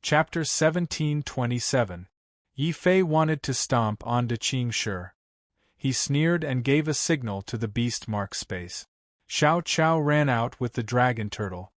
Chapter 1727. Yi Fei wanted to stomp on De Qingshi. He sneered and gave a signal to the beast mark space. Xiao Chao ran out with the dragon turtle.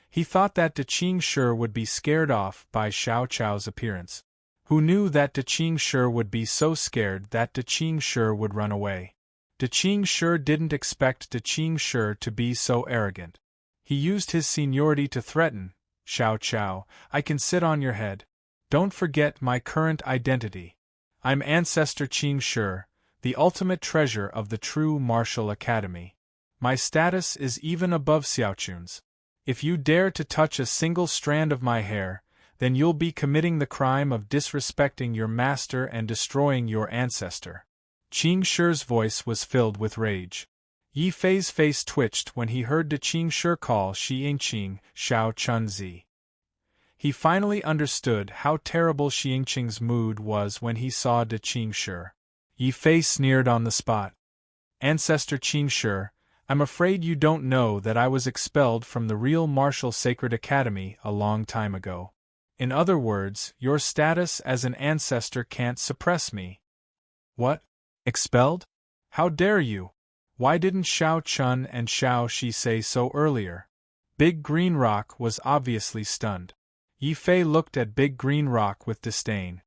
He thought that De Qingshi would be scared off by Xiao Chao's appearance. Who knew that De Qingshi would be so scared that De Qingshi would run away? De Qingshi didn't expect De Qingshi to be so arrogant. He used his seniority to threaten, Xiao Chao, I can sit on your head. Don't forget my current identity. I'm Ancestor Qingshi, the ultimate treasure of the true martial academy. My status is even above Xiaochun's. If you dare to touch a single strand of my hair, then you'll be committing the crime of disrespecting your master and destroying your ancestor. Qingshi's voice was filled with rage. Yi Fei's face twitched when he heard De Qingshi call Shi Yingqing Xiao Chunzi. He finally understood how terrible Shi Yingqing's mood was when he saw De Qingshi. Yi Fei sneered on the spot. Ancestor Qingshi, I'm afraid you don't know that I was expelled from the real martial sacred academy a long time ago. In other words, your status as an ancestor can't suppress me. What? Expelled? How dare you? Why didn't Xiao Chun and Xiao Shi say so earlier? Big Green Rock was obviously stunned. Yi Fei looked at Big Green Rock with disdain.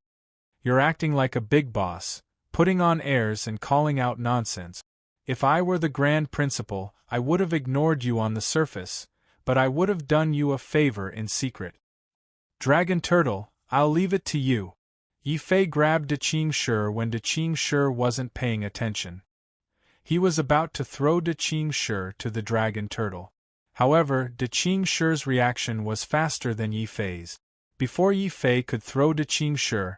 You're acting like a big boss, putting on airs and calling out nonsense. If I were the Grand Principal, I would have ignored you on the surface, but I would have done you a favor in secret. Dragon Turtle, I'll leave it to you. Yi Fei grabbed De Qingshi when De Qingshi wasn't paying attention. He was about to throw De Qingshi to the Dragon Turtle. However, De Qingshi's reaction was faster than Yi Fei's. Before Yi Fei could throw De Qingshi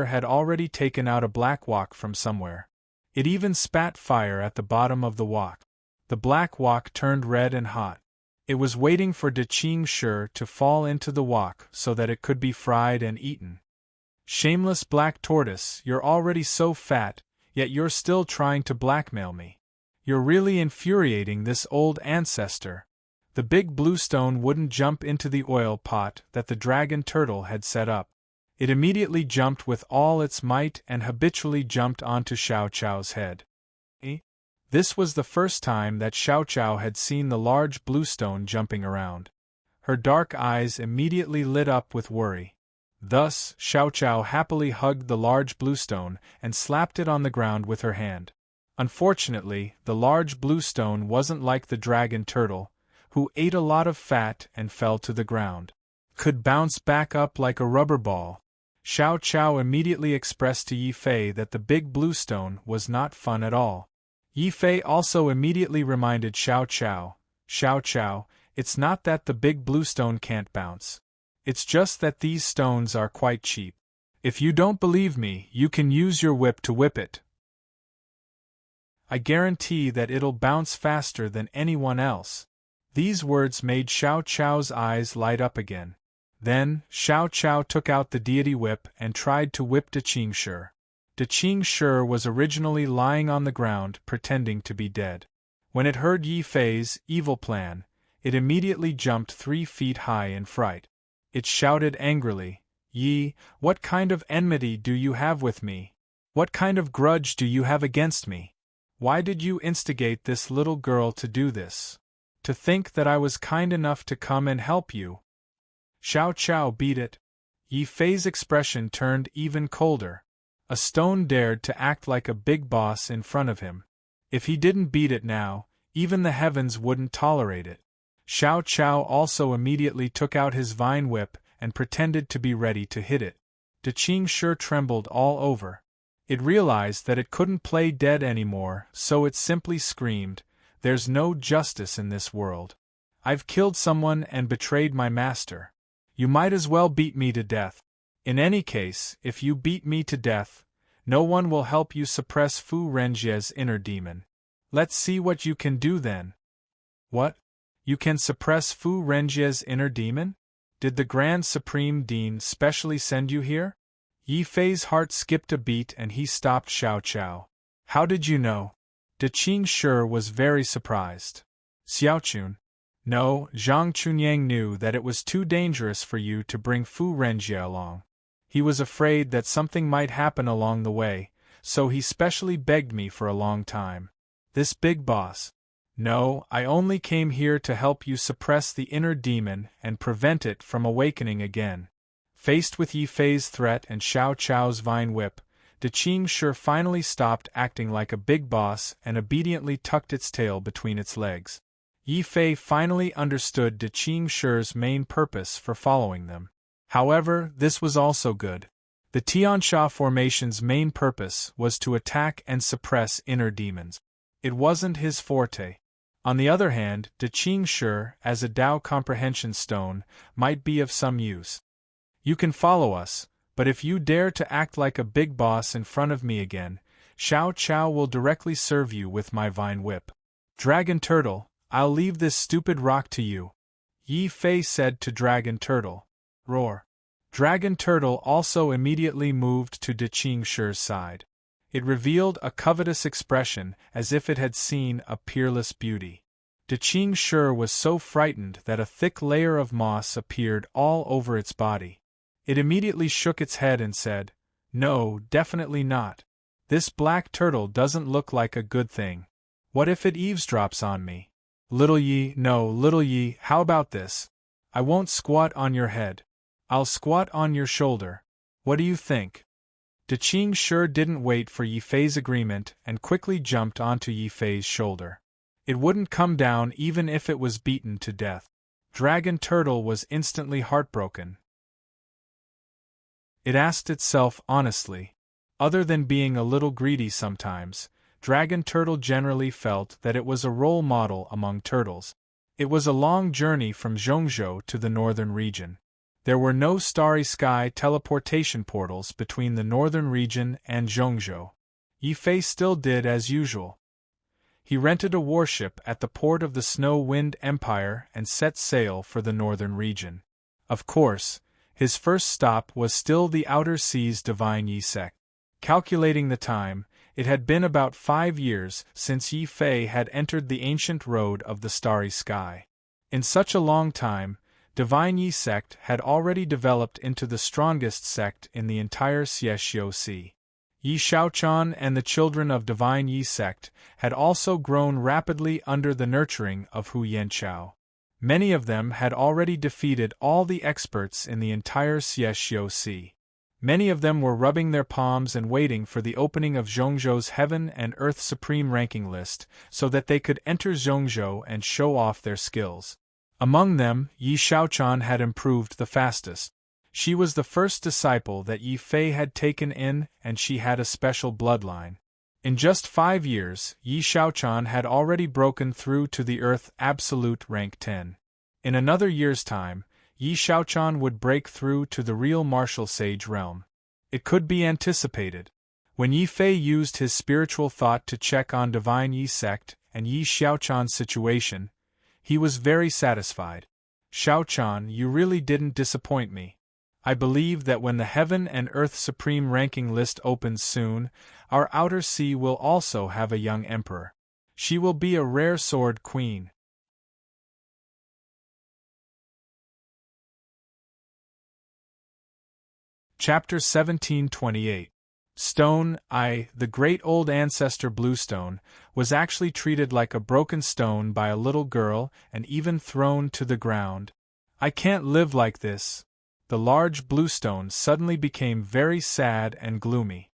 had already taken out a black wok from somewhere. It even spat fire at the bottom of the wok. The black wok turned red and hot. It was waiting for De Qingshi to fall into the wok so that it could be fried and eaten. Shameless black tortoise, you're already so fat, yet you're still trying to blackmail me. You're really infuriating this old ancestor. The big blue stone wouldn't jump into the oil pot that the dragon turtle had set up. It immediately jumped with all its might and habitually jumped onto Xiao Chao's head. This was the first time that Xiao Chao had seen the large blue stone jumping around. Her dark eyes immediately lit up with worry. Thus, Xiao Chao happily hugged the large blue stone and slapped it on the ground with her hand. Unfortunately, the large blue stone wasn't like the dragon turtle, who ate a lot of fat and fell to the ground. Could bounce back up like a rubber ball. Xiao Chao immediately expressed to Yi Fei that the big blue stone was not fun at all. Yi Fei also immediately reminded Xiao Chao, it's not that the big blue stone can't bounce. It's just that these stones are quite cheap. If you don't believe me, you can use your whip to whip it. I guarantee that it'll bounce faster than anyone else. These words made Xiao Chao's eyes light up again. Then, Xiao Chao took out the deity whip and tried to whip De Qingshi. De Qingshi was originally lying on the ground pretending to be dead. When it heard Yi Fei's evil plan, it immediately jumped 3 feet high in fright. It shouted angrily, Yi, what kind of enmity do you have with me? What kind of grudge do you have against me? Why did you instigate this little girl to do this? To think that I was kind enough to come and help you? Xiao Chao beat it. Yi Fei's expression turned even colder. A stone dared to act like a big boss in front of him. If he didn't beat it now, even the heavens wouldn't tolerate it. Xiao Chao also immediately took out his vine whip and pretended to be ready to hit it. De Qingshi trembled all over. It realized that it couldn't play dead anymore, so it simply screamed, There's no justice in this world. I've killed someone and betrayed my master. You might as well beat me to death. In any case, if you beat me to death, no one will help you suppress Fu Renjie's inner demon. Let's see what you can do then. What? You can suppress Fu Renjie's inner demon? Did the Grand Supreme Dean specially send you here? Yi Fei's heart skipped a beat and he stopped Xiao Chao. How did you know? De Qingshi was very surprised. Xiaochun, No, Zhang Chunyang knew that it was too dangerous for you to bring Fu Renjie along. He was afraid that something might happen along the way, so he specially begged me for a long time. This big boss. No, I only came here to help you suppress the inner demon and prevent it from awakening again. Faced with Yi Fei's threat and Xiao Chao's vine whip, De Qingshi finally stopped acting like a big boss and obediently tucked its tail between its legs. Yi Fei finally understood De Qingshi's main purpose for following them. However, this was also good. The Tiansha formation's main purpose was to attack and suppress inner demons. It wasn't his forte. On the other hand, De Qingshi, as a Dao comprehension stone, might be of some use. You can follow us, but if you dare to act like a big boss in front of me again, Xiao Chao will directly serve you with my vine whip. Dragon Turtle, I'll leave this stupid rock to you, Yi Fei said to Dragon Turtle. Roar. Dragon Turtle also immediately moved to De Qingshi's side. It revealed a covetous expression as if it had seen a peerless beauty. De Qingshi was so frightened that a thick layer of moss appeared all over its body. It immediately shook its head and said, "No, definitely not. This black turtle doesn't look like a good thing. What if it eavesdrops on me? Little Yi, no, Little Yi, how about this? I won't squat on your head. I'll squat on your shoulder. What do you think?" De Qingshi didn't wait for Yi Fei's agreement and quickly jumped onto Yi Fei's shoulder. It wouldn't come down even if it was beaten to death. Dragon Turtle was instantly heartbroken. It asked itself honestly. Other than being a little greedy sometimes, Dragon Turtle generally felt that it was a role model among turtles. It was a long journey from Zhongzhou to the northern region. There were no starry sky teleportation portals between the northern region and Zhongzhou. Yi Fei still did as usual. He rented a warship at the port of the Snow Wind Empire and set sail for the northern region. Of course, his first stop was still the outer sea's divine Yi sect. Calculating the time, it had been about 5 years since Yi Fei had entered the ancient road of the starry sky. In such a long time, Divine Yi sect had already developed into the strongest sect in the entire Xiexio Sea. Yi Xiaochan and the children of Divine Yi sect had also grown rapidly under the nurturing of Hu Yanchao. Many of them had already defeated all the experts in the entire Xiexio Sea. Many of them were rubbing their palms and waiting for the opening of Zhongzhou's Heaven and Earth Supreme ranking list so that they could enter Zhongzhou and show off their skills. Among them, Yi Xiaochan had improved the fastest. She was the first disciple that Yi Fei had taken in, and she had a special bloodline. In just 5 years, Yi Xiaochan had already broken through to the Earth Absolute rank 10. In another year's time, Yi Xiaochan would break through to the real martial sage realm. It could be anticipated. When Yi Fei used his spiritual thought to check on Divine Yi sect and Yi Xiaochan's situation, he was very satisfied. "Xiaochan, you really didn't disappoint me. I believe that when the Heaven and Earth Supreme ranking list opens soon, our outer sea will also have a young emperor. She will be a rare sword queen." Chapter 1728. Stone I, the great old ancestor Bluestone, was actually treated like a broken stone by a little girl and even thrown to the ground. "I can't live like this." The large Bluestone suddenly became very sad and gloomy.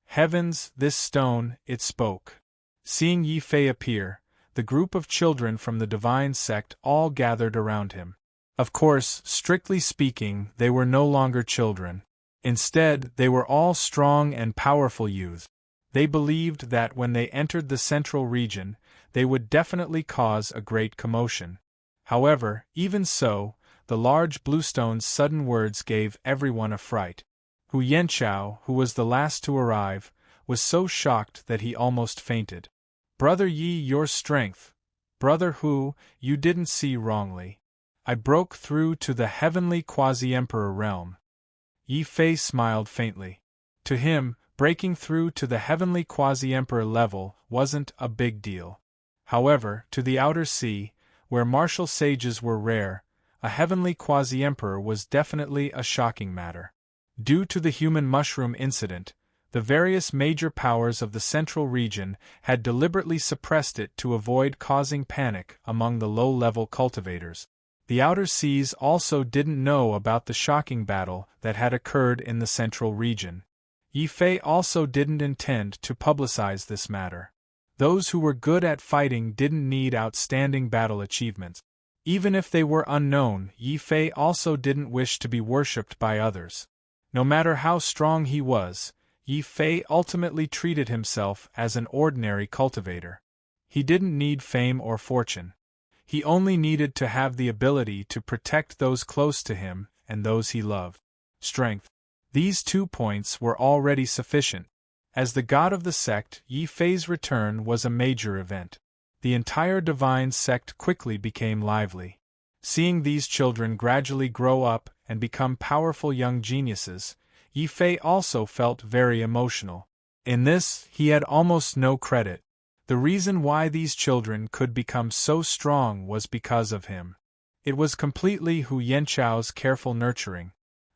"Heavens, this stone," it spoke. Seeing Yi Fei appear, the group of children from the divine sect all gathered around him. Of course, strictly speaking, they were no longer children. Instead, they were all strong and powerful youths. They believed that when they entered the central region, they would definitely cause a great commotion. However, even so, the large Bluestone's sudden words gave everyone a fright. Hu Yanchao, who was the last to arrive, was so shocked that he almost fainted. "Brother Yi, your strength. Brother Hu, you didn't see wrongly. I broke through to the heavenly quasi-emperor realm." Yi Fei smiled faintly. To him, breaking through to the heavenly quasi-emperor level wasn't a big deal. However, to the outer sea, where martial sages were rare, a heavenly quasi-emperor was definitely a shocking matter. Due to the human mushroom incident, the various major powers of the central region had deliberately suppressed it to avoid causing panic among the low-level cultivators. The outer seas also didn't know about the shocking battle that had occurred in the central region. Yi Fei also didn't intend to publicize this matter. Those who were good at fighting didn't need outstanding battle achievements. Even if they were unknown, Yi Fei also didn't wish to be worshipped by others. No matter how strong he was, Yi Fei ultimately treated himself as an ordinary cultivator. He didn't need fame or fortune. He only needed to have the ability to protect those close to him and those he loved. Strength. These 2 points were already sufficient. As the god of the sect, Yi Fei's return was a major event. The entire divine sect quickly became lively. Seeing these children gradually grow up and become powerful young geniuses, Yi Fei also felt very emotional. In this, he had almost no credit. The reason why these children could become so strong was because of him. It was completely Hu Yanchao's careful nurturing.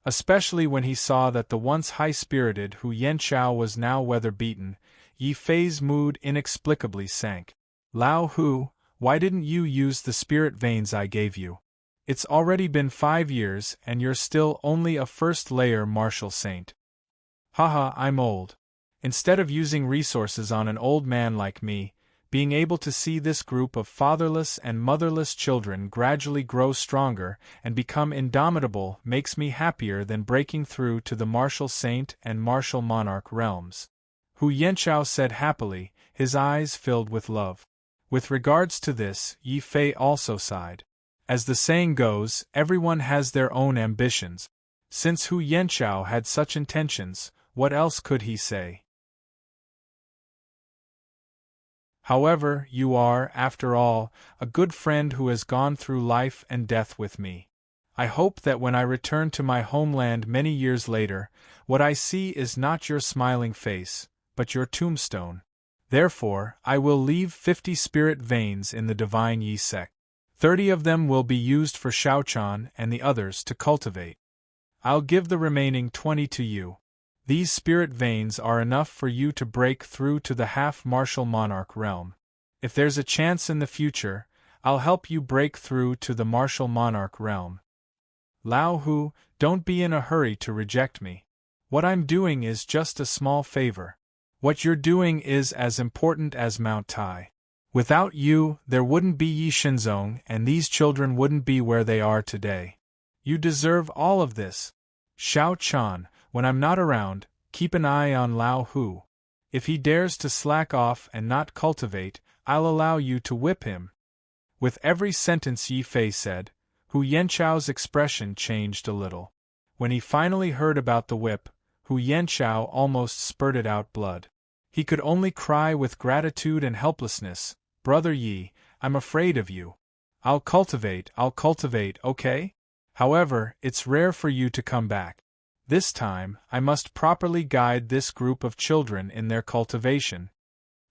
Especially when he saw that the once high-spirited Hu Yanchao was now weather-beaten, Yi Fei's mood inexplicably sank. Lao Hu, why didn't you use the spirit veins I gave you? It's already been 5 years and you're still only a first-layer martial saint. Haha, I'm old. Instead of using resources on an old man like me, being able to see this group of fatherless and motherless children gradually grow stronger and become indomitable makes me happier than breaking through to the martial saint and martial monarch realms. Hu Yanchao said happily, his eyes filled with love. With regards to this, Yi Fei also sighed. As the saying goes, everyone has their own ambitions. Since Hu Yanchao had such intentions, what else could he say? However, you are, after all, a good friend who has gone through life and death with me. I hope that when I return to my homeland many years later, what I see is not your smiling face, but your tombstone. Therefore, I will leave 50 spirit veins in the divine Yi sect. 30 of them will be used for Shaochan and the others to cultivate. I'll give the remaining 20 to you. These spirit veins are enough for you to break through to the half-martial monarch realm. If there's a chance in the future, I'll help you break through to the martial monarch realm. Lao Hu, don't be in a hurry to reject me. What I'm doing is just a small favor. What you're doing is as important as Mount Tai. Without you, there wouldn't be Yi Shinzong and these children wouldn't be where they are today. You deserve all of this. Shao Chan, when I'm not around, keep an eye on Lao Hu. If he dares to slack off and not cultivate, I'll allow you to whip him. With every sentence Yi Fei said, Hu Yanchao's expression changed a little. When he finally heard about the whip, Hu Yanchao almost spurted out blood. He could only cry with gratitude and helplessness, Brother Yi, I'm afraid of you. I'll cultivate, okay? However, it's rare for you to come back. This time, I must properly guide this group of children in their cultivation.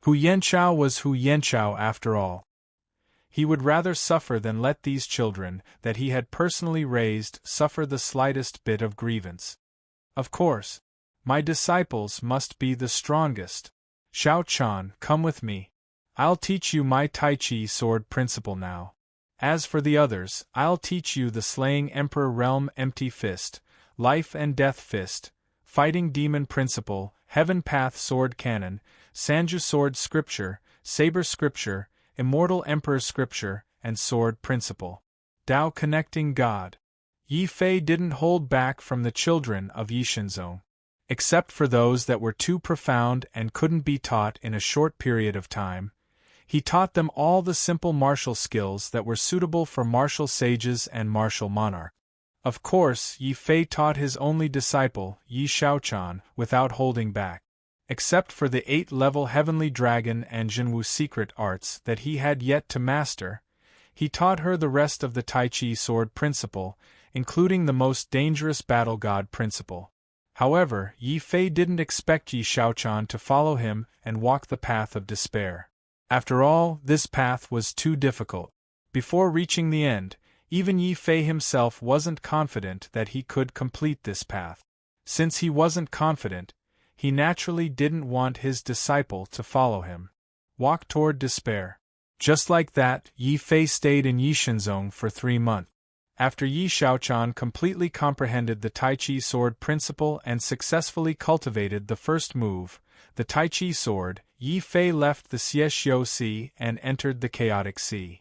Hu Yanchao was Hu Yanchao after all. He would rather suffer than let these children, that he had personally raised, suffer the slightest bit of grievance. Of course, my disciples must be the strongest. Shao Chan, come with me. I'll teach you my Tai Chi sword principle now. As for the others, I'll teach you the slaying emperor realm empty fist, life and death fist, fighting demon principle, heaven path sword canon, Sanju sword scripture, saber scripture, immortal emperor scripture, and sword principle. Tao connecting God. Yi Fei didn't hold back from the children of Yi Shinzong. Except for those that were too profound and couldn't be taught in a short period of time, he taught them all the simple martial skills that were suitable for martial sages and martial monarchs. Of course, Yi Fei taught his only disciple, Yi Shaochan, without holding back. Except for the 8th-level Heavenly Dragon and Jinwu secret arts that he had yet to master, he taught her the rest of the Tai Chi sword principle, including the most dangerous battle god principle. However, Yi Fei didn't expect Yi Shaochan to follow him and walk the path of despair. After all, this path was too difficult. Before reaching the end, even Yi Fei himself wasn't confident that he could complete this path. Since he wasn't confident, he naturally didn't want his disciple to follow him. Walk toward despair. Just like that, Yi Fei stayed in Yishanzong for 3 months. After Yi Shaochan completely comprehended the Tai Chi sword principle and successfully cultivated the first move, the Tai Chi sword, Yi Fei left the Xie Sea and entered the chaotic sea.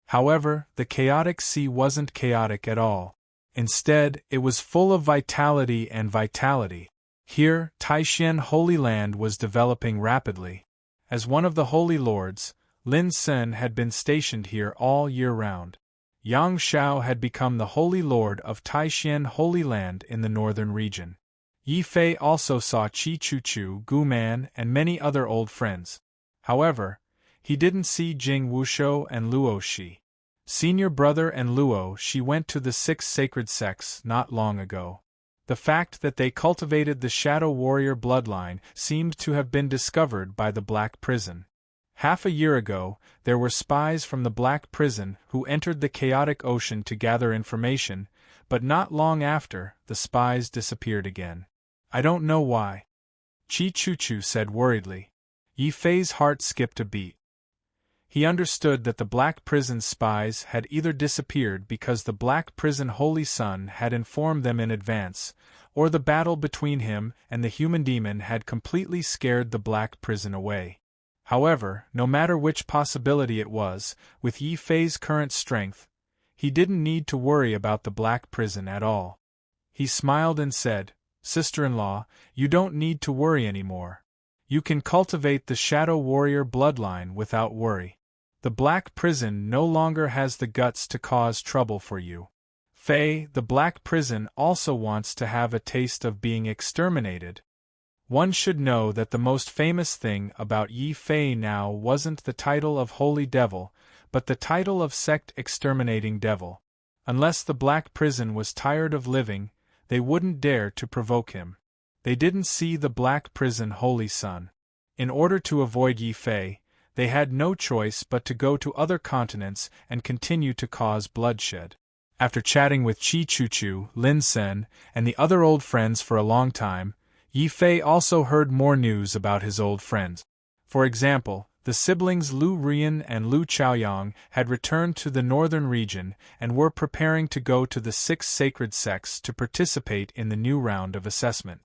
However, the chaotic sea wasn't chaotic at all. Instead, it was full of vitality and vitality. Here, Taishan Holy Land was developing rapidly. As one of the Holy Lords, Lin Sen had been stationed here all year round. Yang Shao had become the Holy Lord of Taishan Holy Land in the northern region. Yi Fei also saw Qi Chuchu, Gu Man, and many other old friends. However, he didn't see Jing Wushou and Luo Shi. Senior brother and Luo Shi went to the 6 sacred sects not long ago. The fact that they cultivated the Shadow Warrior bloodline seemed to have been discovered by the Black Prison. Half a year ago, there were spies from the Black Prison who entered the chaotic ocean to gather information, but not long after, the spies disappeared again. I don't know why. Qi Chuchu said worriedly. Yi Fei's heart skipped a beat. He understood that the Black Prison spies had either disappeared because the Black Prison Holy Sun had informed them in advance, or the battle between him and the human demon had completely scared the Black Prison away. However, no matter which possibility it was, with Yi Fei's current strength, he didn't need to worry about the Black Prison at all. He smiled and said, "Sister-in-law, you don't need to worry anymore. You can cultivate the Shadow Warrior bloodline without worry. The Black Prison no longer has the guts to cause trouble for you. Fei, the Black Prison also wants to have a taste of being exterminated." One should know that the most famous thing about Yi Fei now wasn't the title of Holy Devil, but the title of Sect Exterminating Devil. Unless the Black Prison was tired of living, they wouldn't dare to provoke him. They didn't see the Black Prison Holy Sun. In order to avoid Yi Fei, they had no choice but to go to other continents and continue to cause bloodshed. After chatting with Qi Chuchu, Lin Sen, and the other old friends for a long time, Yi Fei also heard more news about his old friends. For example, the siblings Lu Rian and Lu Chaoyang had returned to the northern region and were preparing to go to the 6 sacred sects to participate in the new round of assessment.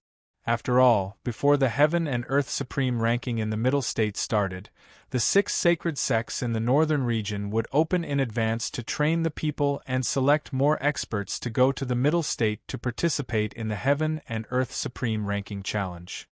After all, before the Heaven and Earth Supreme ranking in the Middle State started, the 6 sacred sects in the northern region would open in advance to train the people and select more experts to go to the Middle State to participate in the Heaven and Earth Supreme ranking challenge.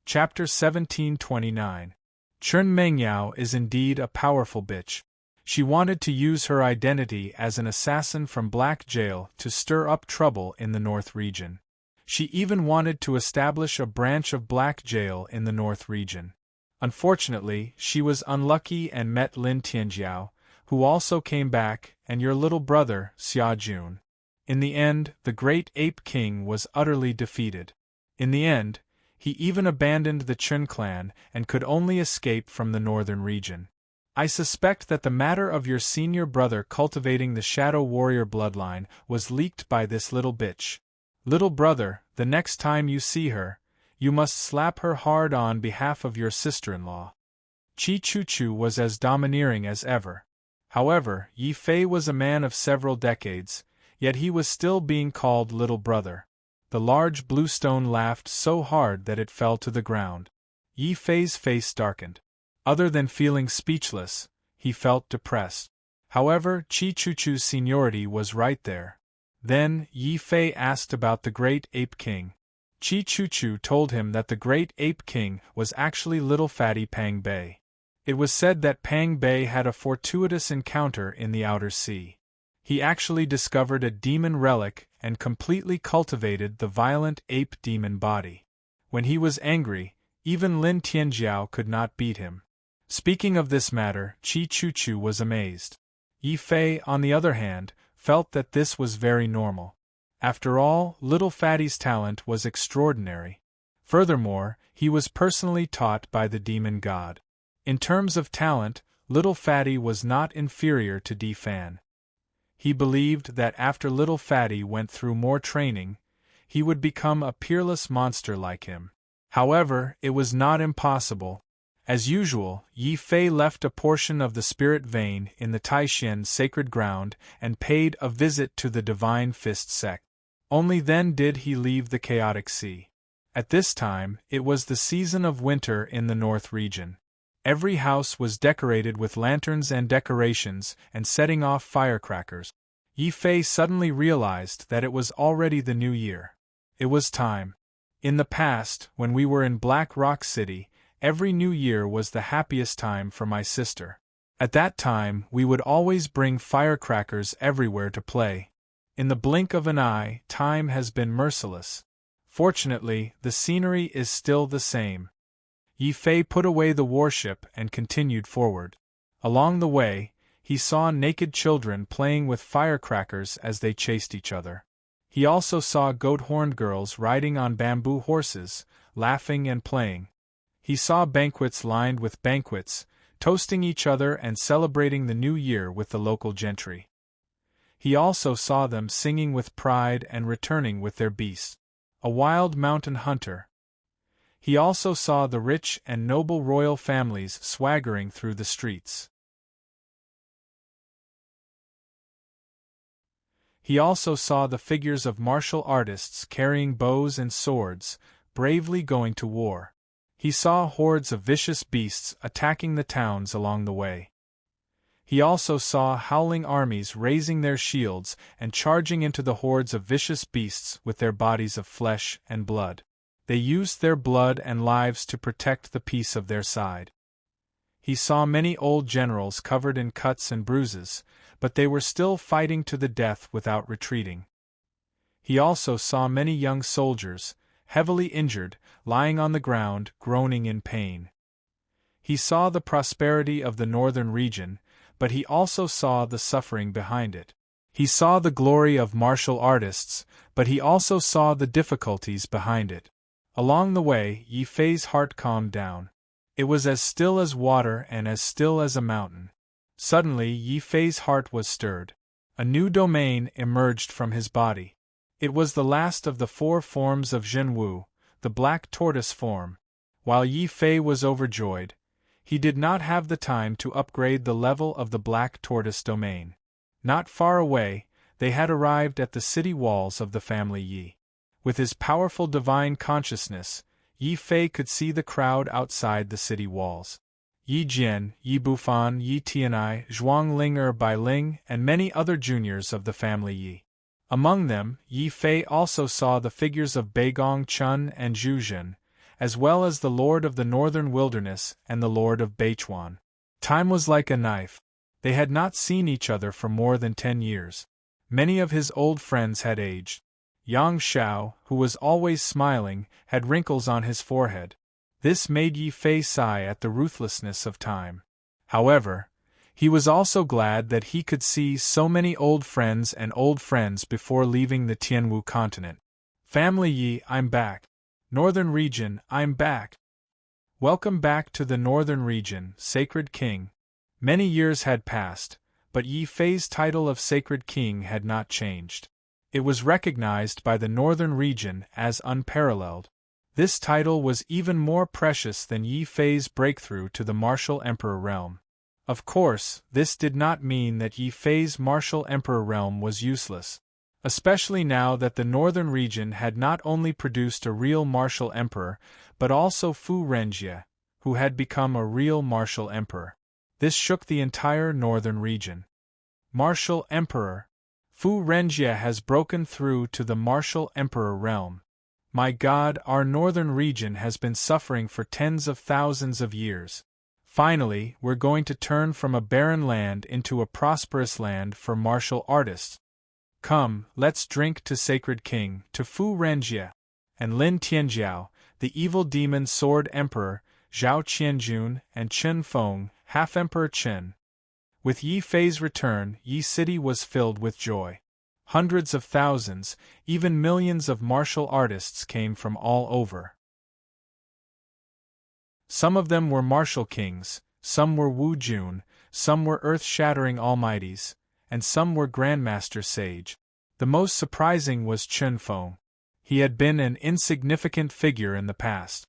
Chapter 1729. Chen Mengyao is indeed a powerful bitch. She wanted to use her identity as an assassin from Black Jail to stir up trouble in the North region. She even wanted to establish a branch of Black Jail in the North region. Unfortunately, she was unlucky and met Lin Tianjiao, who also came back, and your little brother, Xia Jun. In the end, the great Ape King was utterly defeated. In the end, he even abandoned the Chen clan and could only escape from the northern region. I suspect that the matter of your senior brother cultivating the Shadow Warrior bloodline was leaked by this little bitch. Little brother, the next time you see her, you must slap her hard on behalf of your sister-in-law. Qi Chuchu was as domineering as ever. However, Yi Fei was a man of several decades, yet he was still being called little brother. The large blue stone laughed so hard that it fell to the ground. Yi Fei's face darkened. Other than feeling speechless, he felt depressed. However, Qi Chuchu's seniority was right there. Then, Yi Fei asked about the Great Ape King. Qi Chuchu told him that the Great Ape King was actually little fatty Pang Bei. It was said that Pang Bei had a fortuitous encounter in the outer sea. He actually discovered a demon relic and completely cultivated the violent ape demon body. When he was angry, even Lin Tianjiao could not beat him. Speaking of this matter, Qi Chuchu was amazed. Yi Fei, on the other hand, felt that this was very normal. After all, little Fatty's talent was extraordinary. Furthermore, he was personally taught by the demon god. In terms of talent, little Fatty was not inferior to Fan. He believed that after little Fatty went through more training, he would become a peerless monster like him. However, it was not impossible. As usual, Yi Fei left a portion of the spirit vein in the Taishan sacred ground and paid a visit to the Divine Fist sect. Only then did he leave the chaotic sea. At this time, it was the season of winter in the North region. Every house was decorated with lanterns and decorations and setting off firecrackers. Yi Fei suddenly realized that it was already the new year. It was time. In the past, when we were in Black Rock City, every new year was the happiest time for my sister. At that time, we would always bring firecrackers everywhere to play. In the blink of an eye, time has been merciless. Fortunately, the scenery is still the same. Yi Fei put away the warship and continued forward. Along the way, he saw naked children playing with firecrackers as they chased each other. He also saw goat-horned girls riding on bamboo horses, laughing and playing. He saw banquets lined with banquets, toasting each other and celebrating the new year with the local gentry. He also saw them singing with pride and returning with their beasts. A wild mountain hunter. He also saw the rich and noble royal families swaggering through the streets. He also saw the figures of martial artists carrying bows and swords, bravely going to war. He saw hordes of vicious beasts attacking the towns along the way. He also saw howling armies raising their shields and charging into the hordes of vicious beasts with their bodies of flesh and blood. They used their blood and lives to protect the peace of their side. He saw many old generals covered in cuts and bruises, but they were still fighting to the death without retreating. He also saw many young soldiers, heavily injured, lying on the ground, groaning in pain. He saw the prosperity of the northern region, but he also saw the suffering behind it. He saw the glory of martial artists, but he also saw the difficulties behind it. Along the way, Yi Fei's heart calmed down. It was as still as water and as still as a mountain. Suddenly, Yi Fei's heart was stirred. A new domain emerged from his body. It was the last of the 4 forms of Zhenwu, the black tortoise form. While Yi Fei was overjoyed, he did not have the time to upgrade the level of the black tortoise domain. Not far away, they had arrived at the city walls of the family Yi. With his powerful divine consciousness, Yi Fei could see the crowd outside the city walls. Yi Jian, Yi Bufan, Yi Tianai, Zhuang Ling Bai Ling, and many other juniors of the family Yi. Among them, Yi Fei also saw the figures of Beigong Chun and Zhu Zhen, as well as the Lord of the Northern Wilderness and the Lord of Beichuan. Time was like a knife. They had not seen each other for more than 10 years. Many of his old friends had aged. Yang Xiao, who was always smiling, had wrinkles on his forehead. This made Yi Fei sigh at the ruthlessness of time. However, he was also glad that he could see so many old friends before leaving the Tianwu continent. Family Yi, I'm back. Northern region, I'm back. Welcome back to the Northern region, Sacred King. Many years had passed, but Yi Fei's title of Sacred King had not changed. It was recognized by the Northern region as unparalleled. This title was even more precious than Yi Fei's breakthrough to the martial emperor realm. Of course, this did not mean that Yi Fei's martial emperor realm was useless. Especially now that the northern region had not only produced a real martial emperor, but also Fu Renjie, who had become a real martial emperor. This shook the entire northern region. Martial emperor. Fu Renjie has broken through to the martial emperor realm. My God, our northern region has been suffering for tens of thousands of years. Finally, we're going to turn from a barren land into a prosperous land for martial artists. Come, let's drink to Sacred King, to Fu Renjie, and Lin Tianjiao, the evil demon sword emperor, Zhao Qianjun, and Chen Feng, half-emperor Chen. With Yi Fei's return, Yi City was filled with joy. Hundreds of thousands, even millions of martial artists came from all over. Some of them were martial kings, some were Wu Jun, some were earth-shattering almighties, and some were grandmaster sage. The most surprising was Chen Feng. He had been an insignificant figure in the past.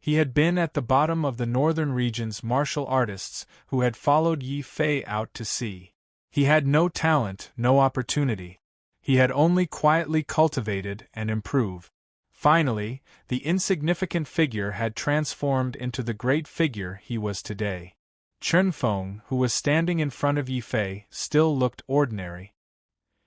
He had been at the bottom of the northern region's martial artists who had followed Yi Fei out to sea. He had no talent, no opportunity. He had only quietly cultivated and improved. Finally, the insignificant figure had transformed into the great figure he was today. Chen Feng, who was standing in front of Yi Fei, still looked ordinary.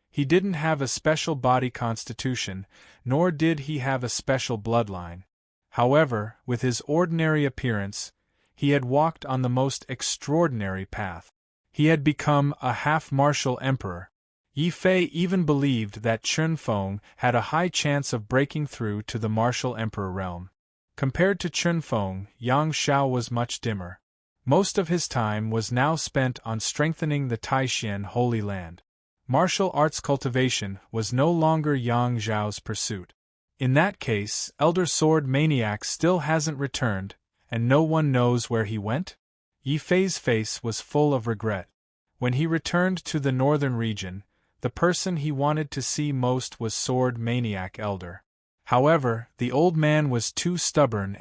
He didn't have a special body constitution, nor did he have a special bloodline. However, with his ordinary appearance, he had walked on the most extraordinary path. He had become a half-martial emperor. Yi Fei even believed that Chen Feng had a high chance of breaking through to the martial emperor realm. Compared to Chen Feng, Yang Xiao was much dimmer. Most of his time was now spent on strengthening the Taishan Holy Land. Martial arts cultivation was no longer Yang Xiao's pursuit. In that case, Elder Sword Maniac still hasn't returned, and no one knows where he went? Yi Fei's face was full of regret. When he returned to the northern region, the person he wanted to see most was Sword Maniac Elder. However, the old man was too stubborn.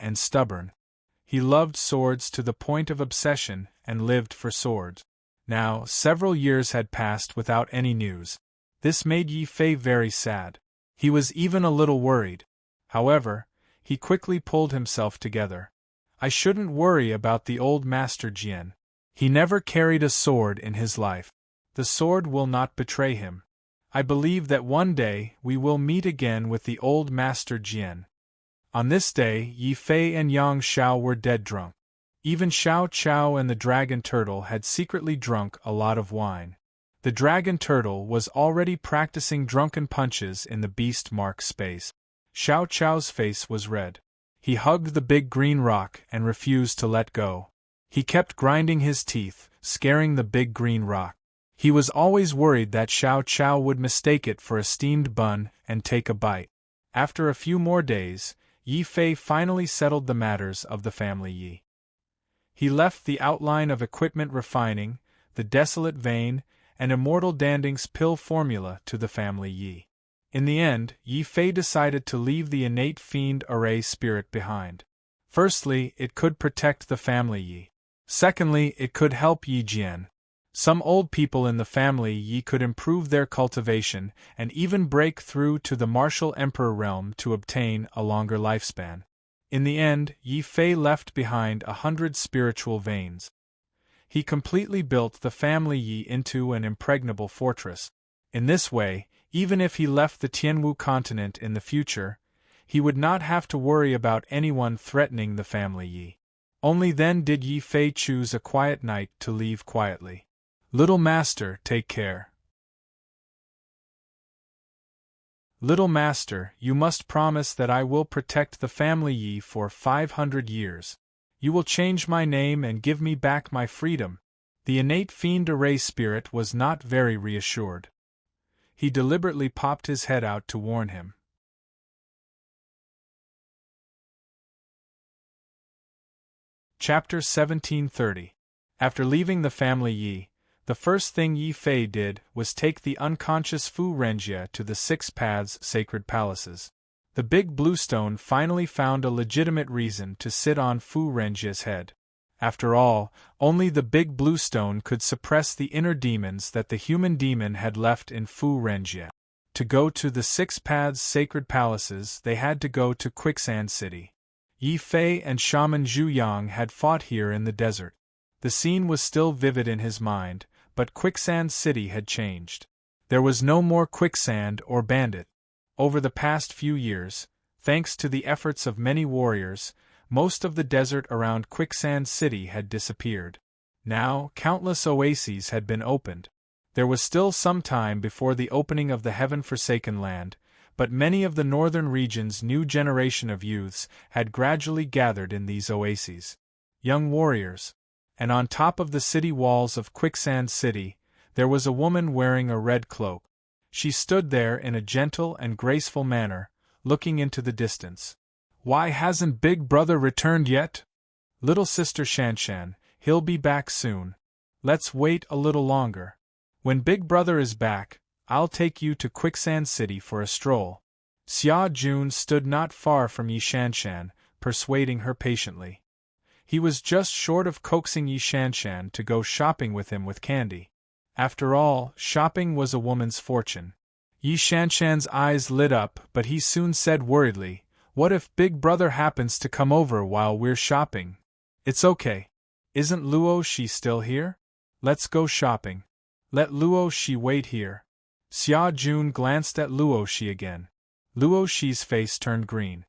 He loved swords to the point of obsession and lived for swords. Now, several years had passed without any news. This made Yi Fei very sad. He was even a little worried. However, he quickly pulled himself together. I shouldn't worry about the old Master Jian. He never carried a sword in his life. The sword will not betray him. I believe that one day we will meet again with the old Master Jian. On this day, Yi Fei and Yang Xiao were dead drunk. Even Xiao Chao and the dragon turtle had secretly drunk a lot of wine. The dragon turtle was already practicing drunken punches in the beast mark space. Xiao Chao's face was red. He hugged the big green rock and refused to let go. He kept grinding his teeth, scaring the big green rock. He was always worried that Xiao Chao would mistake it for a steamed bun and take a bite. After a few more days, Yi Fei finally settled the matters of the family Yi. He left the outline of equipment refining, the desolate vein, and Immortal Danding's pill formula to the family Yi. In the end, Yi Fei decided to leave the innate fiend array spirit behind. Firstly, it could protect the family Yi. Secondly, it could help Yi Jian. Some old people in the family Yi could improve their cultivation and even break through to the martial emperor realm to obtain a longer lifespan. In the end, Yi Fei left behind 100 spiritual veins. He completely built the family Yi into an impregnable fortress. In this way, even if he left the Tianwu continent in the future, he would not have to worry about anyone threatening the family Yi. Only then did Yi Fei choose a quiet night to leave quietly. Little Master, take care. Little Master, you must promise that I will protect the family Yi for 500 years. You will change my name and give me back my freedom. The innate fiend array spirit was not very reassured. He deliberately popped his head out to warn him. Chapter 1730. After leaving the family Yi, the first thing Yi Fei did was take the unconscious Fu Renjie to the Six Paths Sacred Palaces. The big bluestone finally found a legitimate reason to sit on Fu Renjie's head. After all, only the big bluestone could suppress the inner demons that the human demon had left in Fu Renjie. To go to the Six Paths Sacred Palaces, they had to go to Quicksand City. Yi Fei and Shaman Zhu Yang had fought here in the desert. The scene was still vivid in his mind, but Quicksand City had changed. There was no more quicksand or bandit. Over the past few years, thanks to the efforts of many warriors, most of the desert around Quicksand City had disappeared. Now, countless oases had been opened. There was still some time before the opening of the heaven-forsaken land, but many of the northern region's new generation of youths had gradually gathered in these oases. Young warriors. And on top of the city walls of Quicksand City, there was a woman wearing a red cloak. She stood there in a gentle and graceful manner, looking into the distance. Why hasn't Big Brother returned yet? Little sister Shanshan, he'll be back soon. Let's wait a little longer. When Big Brother is back, I'll take you to Quicksand City for a stroll. Xia Jun stood not far from Yi Shanshan, persuading her patiently. He was just short of coaxing Yi Shanshan to go shopping with him with candy. After all, shopping was a woman's fortune. Yi Shanshan's eyes lit up, but he soon said worriedly, "What if Big Brother happens to come over while we're shopping?" "It's okay. Isn't Luo Shi still here? Let's go shopping. Let Luo Shi wait here." Xia Jun glanced at Luo Shi again. Luo Shi's face turned green.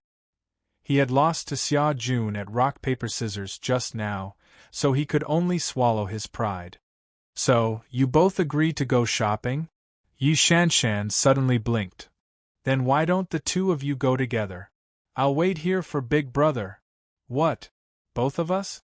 He had lost to Xia Jun at rock-paper-scissors just now, so he could only swallow his pride. "So, you both agree to go shopping?" Yi Shanshan suddenly blinked. "Then why don't the two of you go together? I'll wait here for Big Brother." "What? Both of us?"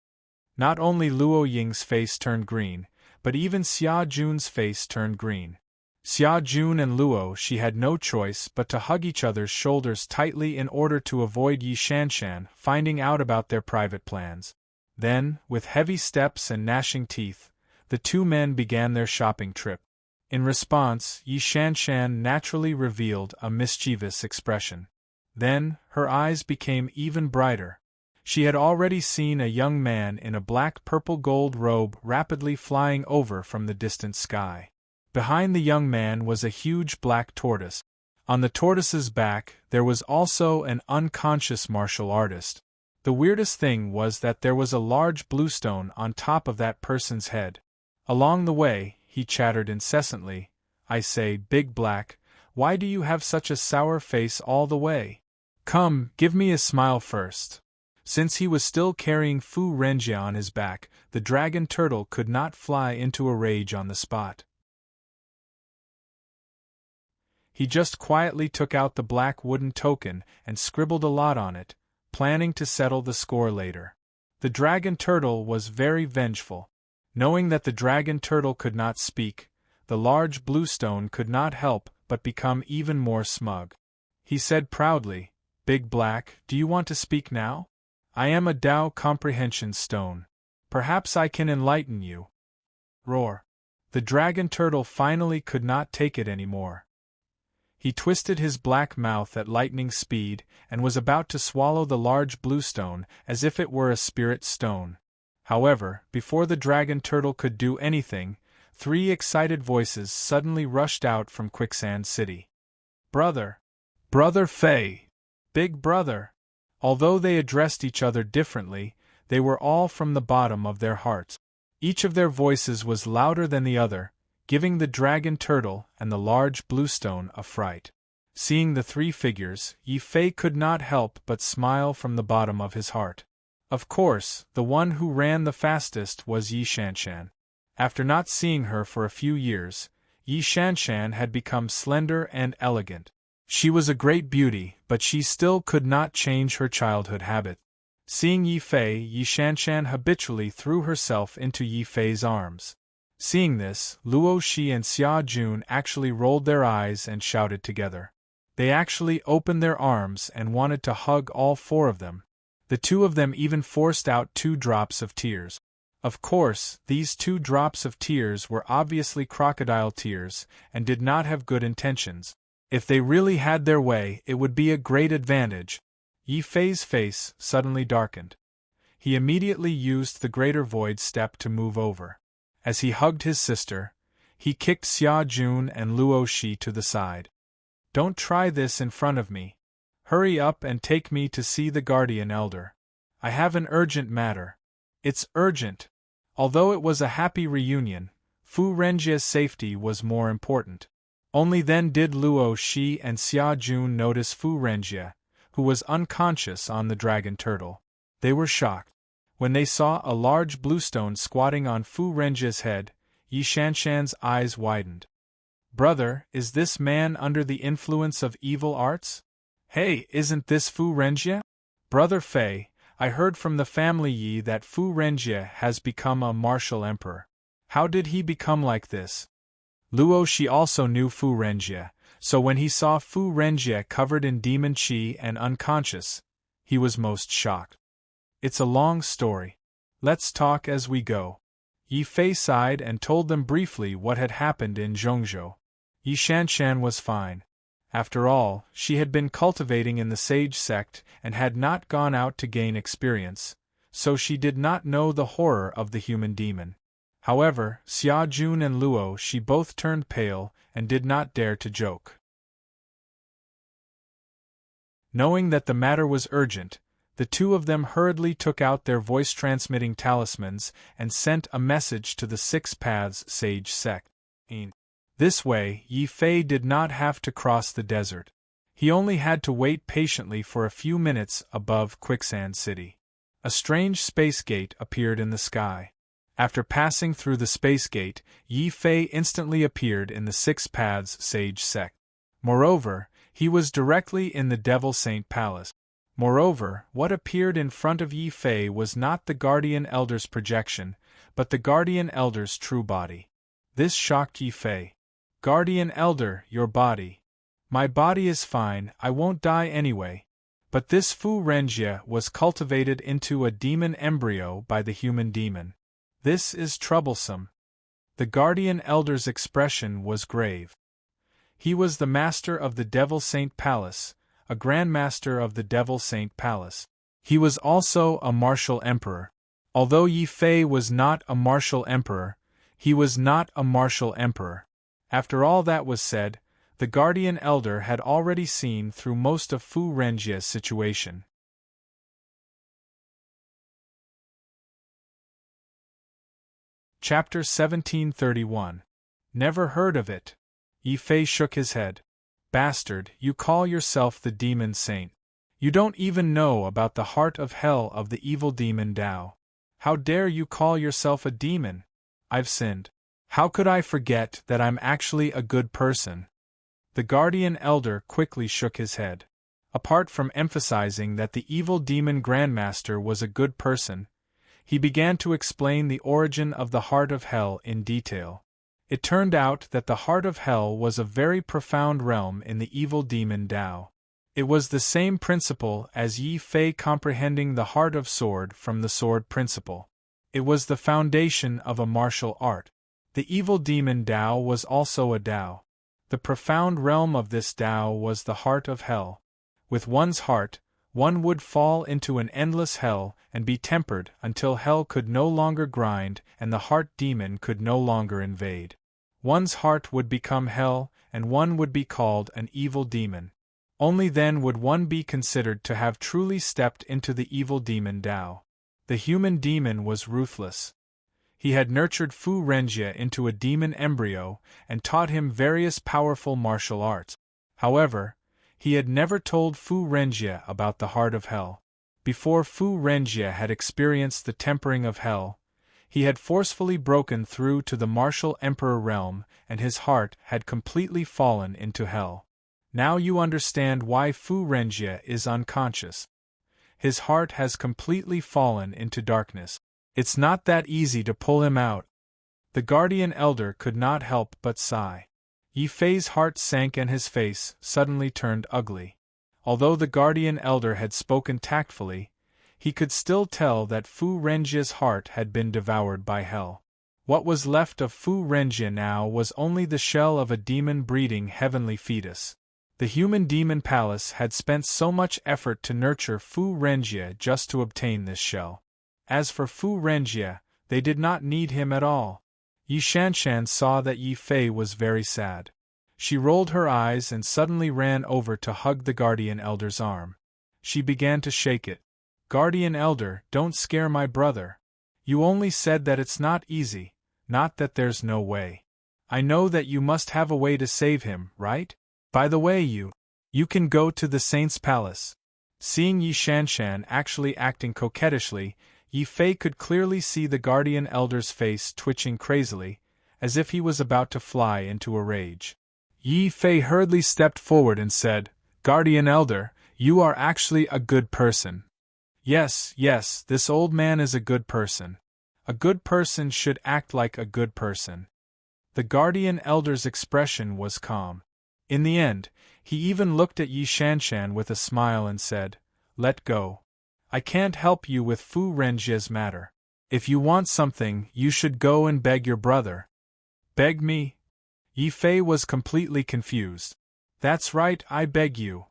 Not only Luo Ying's face turned green, but even Xia Jun's face turned green. Xia Jun and Luo Shi had no choice but to hug each other's shoulders tightly in order to avoid Yi Shanshan finding out about their private plans. Then, with heavy steps and gnashing teeth, the two men began their shopping trip. In response, Yi Shanshan naturally revealed a mischievous expression. Then, her eyes became even brighter. She had already seen a young man in a black purple-gold robe rapidly flying over from the distant sky. Behind the young man was a huge black tortoise. On the tortoise's back, there was also an unconscious martial artist. The weirdest thing was that there was a large bluestone on top of that person's head. Along the way, he chattered incessantly, "I say, Big Black, why do you have such a sour face all the way? Come, give me a smile first." Since he was still carrying Fu Renjie on his back, the dragon turtle could not fly into a rage on the spot. He just quietly took out the black wooden token and scribbled a lot on it, planning to settle the score later. The dragon turtle was very vengeful. Knowing that the dragon turtle could not speak, the large blue stone could not help but become even more smug. He said proudly, "Big Black, do you want to speak now? I am a Tao comprehension stone. Perhaps I can enlighten you." Roar. The dragon turtle finally could not take it anymore. He twisted his black mouth at lightning speed and was about to swallow the large blue stone as if it were a spirit stone. However, before the dragon turtle could do anything, 3 excited voices suddenly rushed out from Quicksand City. "Brother! Brother Fei! Big Brother!" Although they addressed each other differently, they were all from the bottom of their hearts. Each of their voices was louder than the other, giving the dragon turtle and the large blue stone a fright. Seeing the 3 figures, Yi Fei could not help but smile from the bottom of his heart. Of course, the one who ran the fastest was Yi Shanshan. After not seeing her for a few years, Yi Shanshan had become slender and elegant. She was a great beauty, but she still could not change her childhood habit. Seeing Yi Fei, Yi Shanshan habitually threw herself into Yi Fei's arms. Seeing this, Luo Shi and Xia Jun actually rolled their eyes and shouted together. They actually opened their arms and wanted to hug all 4 of them. The 2 of them even forced out 2 drops of tears. Of course, these 2 drops of tears were obviously crocodile tears and did not have good intentions. If they really had their way, it would be a great advantage. Yi Fei's face suddenly darkened. He immediately used the Greater Void step to move over. As he hugged his sister, he kicked Xia Jun and Luo Shi to the side. "Don't try this in front of me. Hurry up and take me to see the Guardian Elder. I have an urgent matter." "It's urgent." Although it was a happy reunion, Fu Renjie's safety was more important. Only then did Luo Shi and Xia Jun notice Fu Renjie, who was unconscious on the dragon turtle. They were shocked. When they saw a large bluestone squatting on Fu Renjie's head, Yi Shanshan's eyes widened. "Brother, is this man under the influence of evil arts? Hey, isn't this Fu Renjie?" "Brother Fei, I heard from the family Yi that Fu Renjie has become a martial emperor. How did he become like this?" Luo Shi also knew Fu Renjie, so when he saw Fu Renjie covered in demon qi and unconscious, he was most shocked. It's a long story. Let's talk as we go. Yi Fei sighed and told them briefly what had happened in Zhongzhou. Yi Shanshan was fine. After all, she had been cultivating in the sage sect and had not gone out to gain experience, so she did not know the horror of the human demon. However, Xia Jun and Luo Shi both turned pale and did not dare to joke. Knowing that the matter was urgent, the two of them hurriedly took out their voice-transmitting talismans and sent a message to the Six Paths Sage Sect. This way, Yi Fei did not have to cross the desert. He only had to wait patiently for a few minutes above Quicksand City. A strange space gate appeared in the sky. After passing through the space gate, Yi Fei instantly appeared in the Six Paths Sage Sect. Moreover, he was directly in the Devil Saint Palace. Moreover, what appeared in front of Yi Fei was not the Guardian Elder's projection, but the Guardian Elder's true body. This shocked Yi Fei. Guardian Elder, your body. My body is fine, I won't die anyway. But this Fu Renjie was cultivated into a demon embryo by the human demon. This is troublesome. The Guardian Elder's expression was grave. He was the master of the Devil Saint Palace, a Grand Master of the Devil Saint Palace. He was also a martial emperor. Although Yi Fei was not a martial emperor, he was not a martial emperor. After all that was said, the Guardian Elder had already seen through most of Fu Renjie's situation. Chapter 1731. Never heard of it. Yi Fei shook his head. Bastard, you call yourself the demon saint. You don't even know about the heart of hell of the evil demon Tao. How dare you call yourself a demon? I've sinned. How could I forget that I'm actually a good person? The Guardian Elder quickly shook his head. Apart from emphasizing that the evil demon Grandmaster was a good person, he began to explain the origin of the heart of hell in detail. It turned out that the heart of hell was a very profound realm in the evil demon Tao. It was the same principle as Yi Fei comprehending the heart of sword from the sword principle. It was the foundation of a martial art. The evil demon Tao was also a Tao. The profound realm of this Tao was the heart of hell. With one's heart, one would fall into an endless hell and be tempered until hell could no longer grind and the heart demon could no longer invade. One's heart would become hell, and one would be called an evil demon. Only then would one be considered to have truly stepped into the evil demon Tao. The human demon was ruthless. He had nurtured Fu Renjie into a demon embryo and taught him various powerful martial arts. However, he had never told Fu Renjie about the heart of hell. Before Fu Renjie had experienced the tempering of hell, he had forcefully broken through to the martial emperor realm and his heart had completely fallen into hell. Now you understand why Fu Renjie is unconscious. His heart has completely fallen into darkness. It's not that easy to pull him out. The Guardian Elder could not help but sigh. Yi Fei's heart sank and his face suddenly turned ugly. Although the Guardian Elder had spoken tactfully, he could still tell that Fu Renjie's heart had been devoured by hell. What was left of Fu Renjie now was only the shell of a demon-breeding heavenly fetus. The human demon palace had spent so much effort to nurture Fu Renjie just to obtain this shell. As for Fu Renjie, they did not need him at all. Yi Shanshan saw that Yi Fei was very sad. She rolled her eyes and suddenly ran over to hug the Guardian Elder's arm. She began to shake it. Guardian Elder, don't scare my brother. You only said that it's not easy, not that there's no way. I know that you must have a way to save him, right? By the way, you can go to the Saint's Palace. Seeing Yi Shanshan actually acting coquettishly, Yi Fei could clearly see the Guardian Elder's face twitching crazily, as if he was about to fly into a rage. Yi Fei hurriedly stepped forward and said, Guardian Elder, you are actually a good person. Yes, this old man is a good person. A good person should act like a good person. The guardian elder's expression was calm. In the end, he even looked at Yi Shanshan with a smile and said, "Let go. I can't help you with Fu Renjie's matter. If you want something, you should go and beg your brother." "Beg me?" Yi Fei was completely confused. "That's right, I beg you."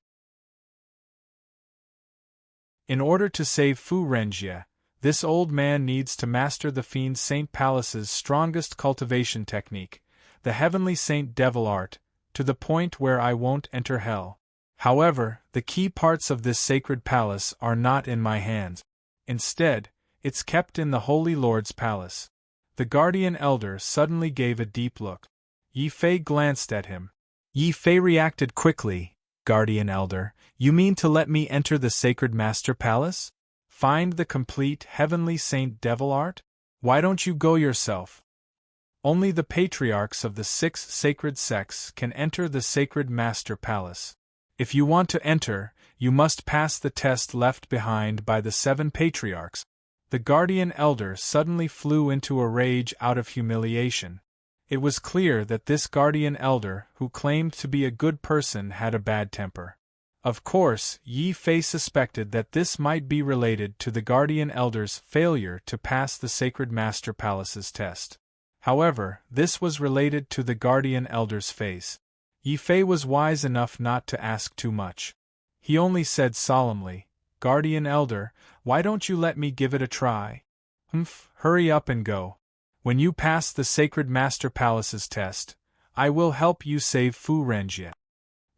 In order to save Fu Renjie, this old man needs to master the Fiend Saint Palace's strongest cultivation technique, the Heavenly Saint Devil art, to the point where I won't enter hell. However, the key parts of this sacred palace are not in my hands. Instead, it's kept in the Holy Lord's palace. The guardian elder suddenly gave a deep look. Yi Fei glanced at him. Yi Fei reacted quickly. "Guardian elder, you mean to let me enter the sacred master palace? Find the complete Heavenly Saint Devil art? Why don't you go yourself? Only the patriarchs of the 6 sacred sects can enter the sacred master palace. If you want to enter, you must pass the test left behind by the 7 patriarchs." The guardian elder suddenly flew into a rage out of humiliation. It was clear that this guardian elder, who claimed to be a good person, had a bad temper. Of course, Yi Fei suspected that this might be related to the guardian elder's failure to pass the sacred master palace's test. However, this was related to the guardian elder's face. Yi Fei was wise enough not to ask too much. He only said solemnly, "Guardian elder, why don't you let me give it a try?" Hurry up and go. When you pass the sacred master palace's test, I will help you save Fu Renjie."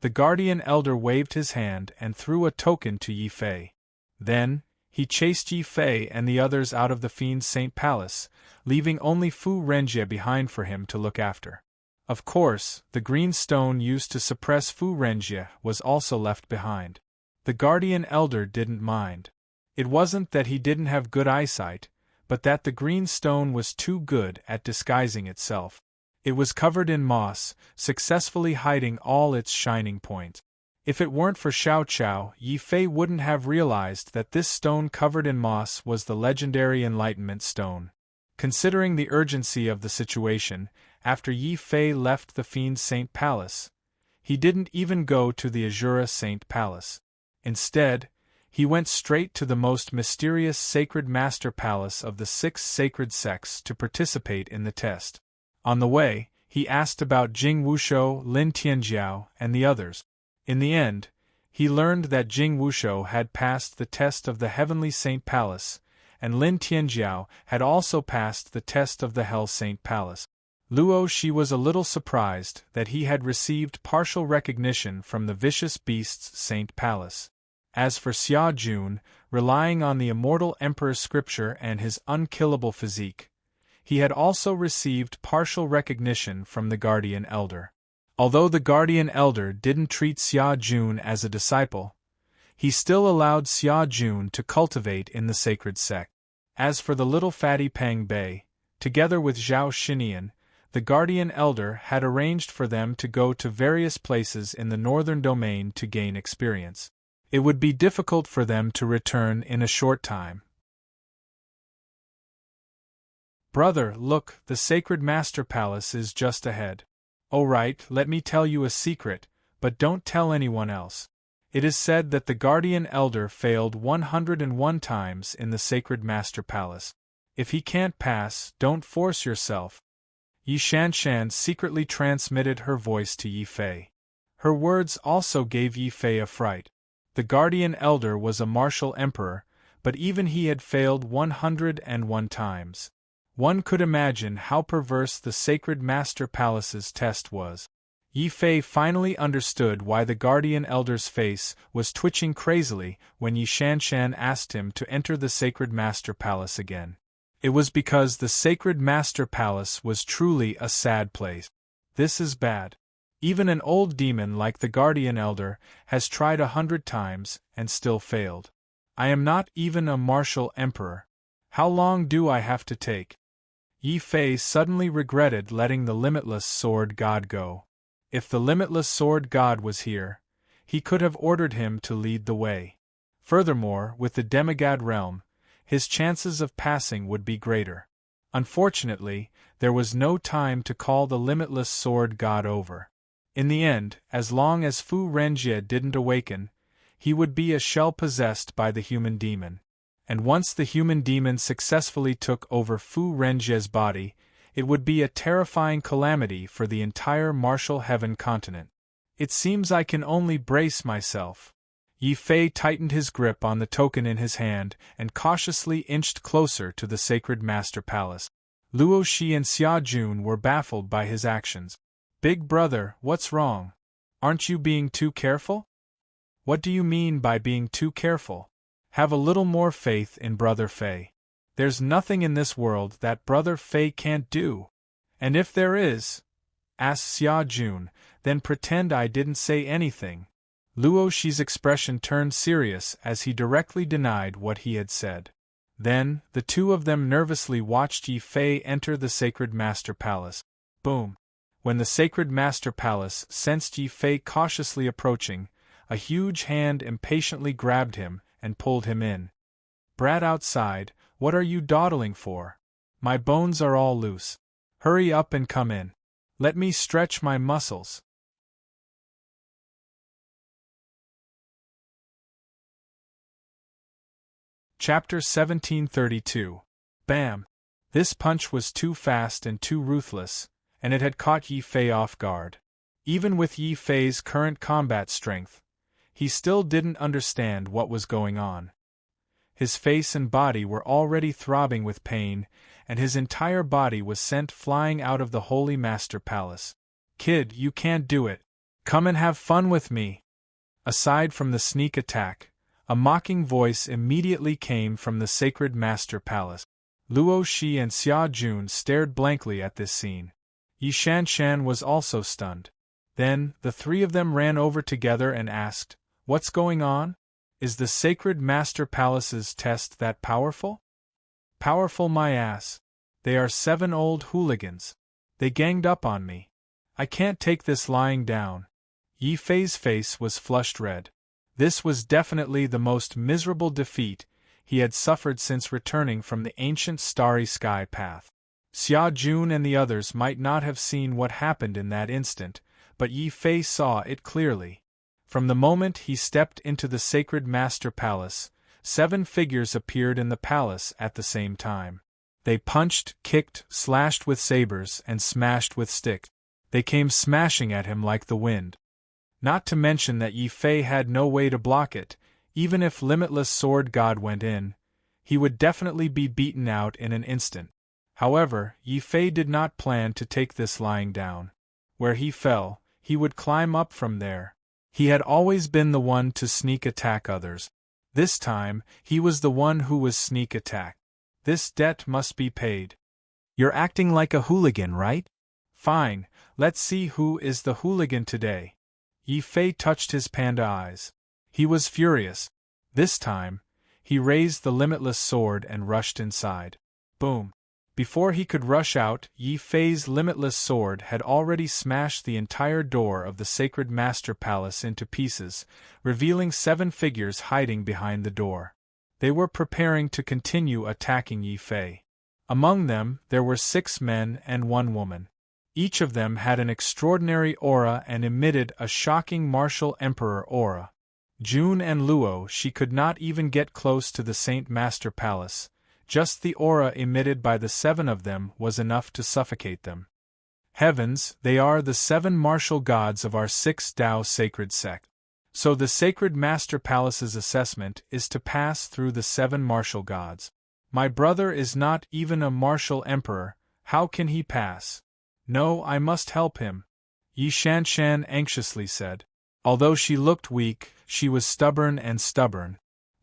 The guardian elder waved his hand and threw a token to Yi Fei. Then, he chased Yi Fei and the others out of the Fiend Saint Palace, leaving only Fu Renjie behind for him to look after. Of course, the green stone used to suppress Fu Renjie was also left behind. The guardian elder didn't mind. It wasn't that he didn't have good eyesight, but that the green stone was too good at disguising itself. It was covered in moss, successfully hiding all its shining points. If it weren't for Xiao Chao, Yi Fei wouldn't have realized that this stone covered in moss was the legendary Enlightenment Stone. Considering the urgency of the situation, after Yi Fei left the Fiend Saint Palace, he didn't even go to the Azura Saint Palace. Instead, he went straight to the most mysterious sacred master palace of the 6 sacred sects to participate in the test. On the way, he asked about Jing Wushou, Lin Tianjiao, and the others. In the end, he learned that Jing Wushou had passed the test of the Heavenly Saint Palace, and Lin Tianjiao had also passed the test of the Hell Saint Palace. Luo Shi was a little surprised that he had received partial recognition from the Vicious Beasts Saint Palace. As for Xia Jun, relying on the immortal Emperor's scripture and his unkillable physique, he had also received partial recognition from the Guardian Elder. Although the Guardian Elder didn't treat Xia Jun as a disciple, he still allowed Xia Jun to cultivate in the sacred sect. As for the little fatty Pang Bei, together with Zhao Xinian, the Guardian Elder had arranged for them to go to various places in the northern domain to gain experience. It would be difficult for them to return in a short time. "Brother, look, the sacred master palace is just ahead." "Oh right, let me tell you a secret, but don't tell anyone else. It is said that the Guardian Elder failed 101 times in the sacred master palace. If he can't pass, don't force yourself." Yi Shanshan secretly transmitted her voice to Yi Fei. Her words also gave Yi Fei a fright. The Guardian Elder was a martial emperor, but even he had failed 101 times. One could imagine how perverse the sacred master palace's test was. Yi Fei finally understood why the Guardian Elder's face was twitching crazily when Yi Shanshan asked him to enter the sacred master palace again. It was because the sacred master palace was truly a sad place. This is bad. Even an old demon like the Guardian Elder has tried 100 times and still failed. I am not even a martial emperor. How long do I have to take? Yi Fei suddenly regretted letting the limitless sword god go. If the limitless sword god was here, he could have ordered him to lead the way. Furthermore, with the demigod realm, his chances of passing would be greater. Unfortunately, there was no time to call the limitless sword god over. In the end, as long as Fu Renjie didn't awaken, he would be a shell possessed by the human demon. And once the human demon successfully took over Fu Renjie's body, it would be a terrifying calamity for the entire martial heaven continent. It seems I can only brace myself. Yi Fei tightened his grip on the token in his hand and cautiously inched closer to the sacred master palace. Luo Shi and Xia Jun were baffled by his actions. Big brother, what's wrong? Aren't you being too careful? What do you mean by being too careful? Have a little more faith in Brother Fei. There's nothing in this world that Brother Fei can't do. And if there is, asked Xia Jun, then pretend I didn't say anything. Luo Shi's expression turned serious as he directly denied what he had said. Then, the two of them nervously watched Yi Fei enter the sacred master palace. Boom! When the sacred master palace sensed Yi Fei cautiously approaching, a huge hand impatiently grabbed him and pulled him in. Brat outside, what are you dawdling for? My bones are all loose. Hurry up and come in. Let me stretch my muscles. Chapter 1732. Bam! This punch was too fast and too ruthless, and it had caught Yi Fei off guard. Even with Yi Fei's current combat strength, he still didn't understand what was going on. His face and body were already throbbing with pain, and his entire body was sent flying out of the Holy Master Palace. Kid, you can't do it. Come and have fun with me. Aside from the sneak attack, a mocking voice immediately came from the Sacred Master Palace. Luo Shi and Xia Jun stared blankly at this scene. Yi Shanshan was also stunned. Then, the three of them ran over together and asked, "What's going on? Is the Sacred Master Palace's test that powerful?" "Powerful my ass. They are 7 old hooligans. They ganged up on me. I can't take this lying down." Yi Fei's face was flushed red. This was definitely the most miserable defeat he had suffered since returning from the ancient Starry Sky path. Xia Jun and the others might not have seen what happened in that instant, but Yi Fei saw it clearly. From the moment he stepped into the Sacred Master Palace, 7 figures appeared in the palace at the same time. They punched, kicked, slashed with sabers, and smashed with sticks. They came smashing at him like the wind. Not to mention that Yi Fei had no way to block it. Even if Limitless Sword God went in, he would definitely be beaten out in an instant. However, Yi Fei did not plan to take this lying down. Where he fell, he would climb up from there. He had always been the one to sneak attack others. This time, he was the one who was sneak attacked. This debt must be paid. You're acting like a hooligan, right? Fine, let's see who is the hooligan today. Yi Fei touched his panda eyes. He was furious. This time, he raised the limitless sword and rushed inside. Boom! Before he could rush out, Yi Fei's limitless sword had already smashed the entire door of the Sacred Master Palace into pieces, revealing 7 figures hiding behind the door. They were preparing to continue attacking Yi Fei. Among them, there were 6 men and 1 woman. Each of them had an extraordinary aura and emitted a shocking martial emperor aura. Jun and Luo Shi could not even get close to the Saint Master Palace. Just the aura emitted by the 7 of them was enough to suffocate them. Heavens, they are the 7 martial gods of our 6 Dao sacred sect. So the Sacred Master Palace's assessment is to pass through the 7 martial gods. My brother is not even a martial emperor, how can he pass? No, I must help him, Yi Shanshan anxiously said. Although she looked weak, she was stubborn.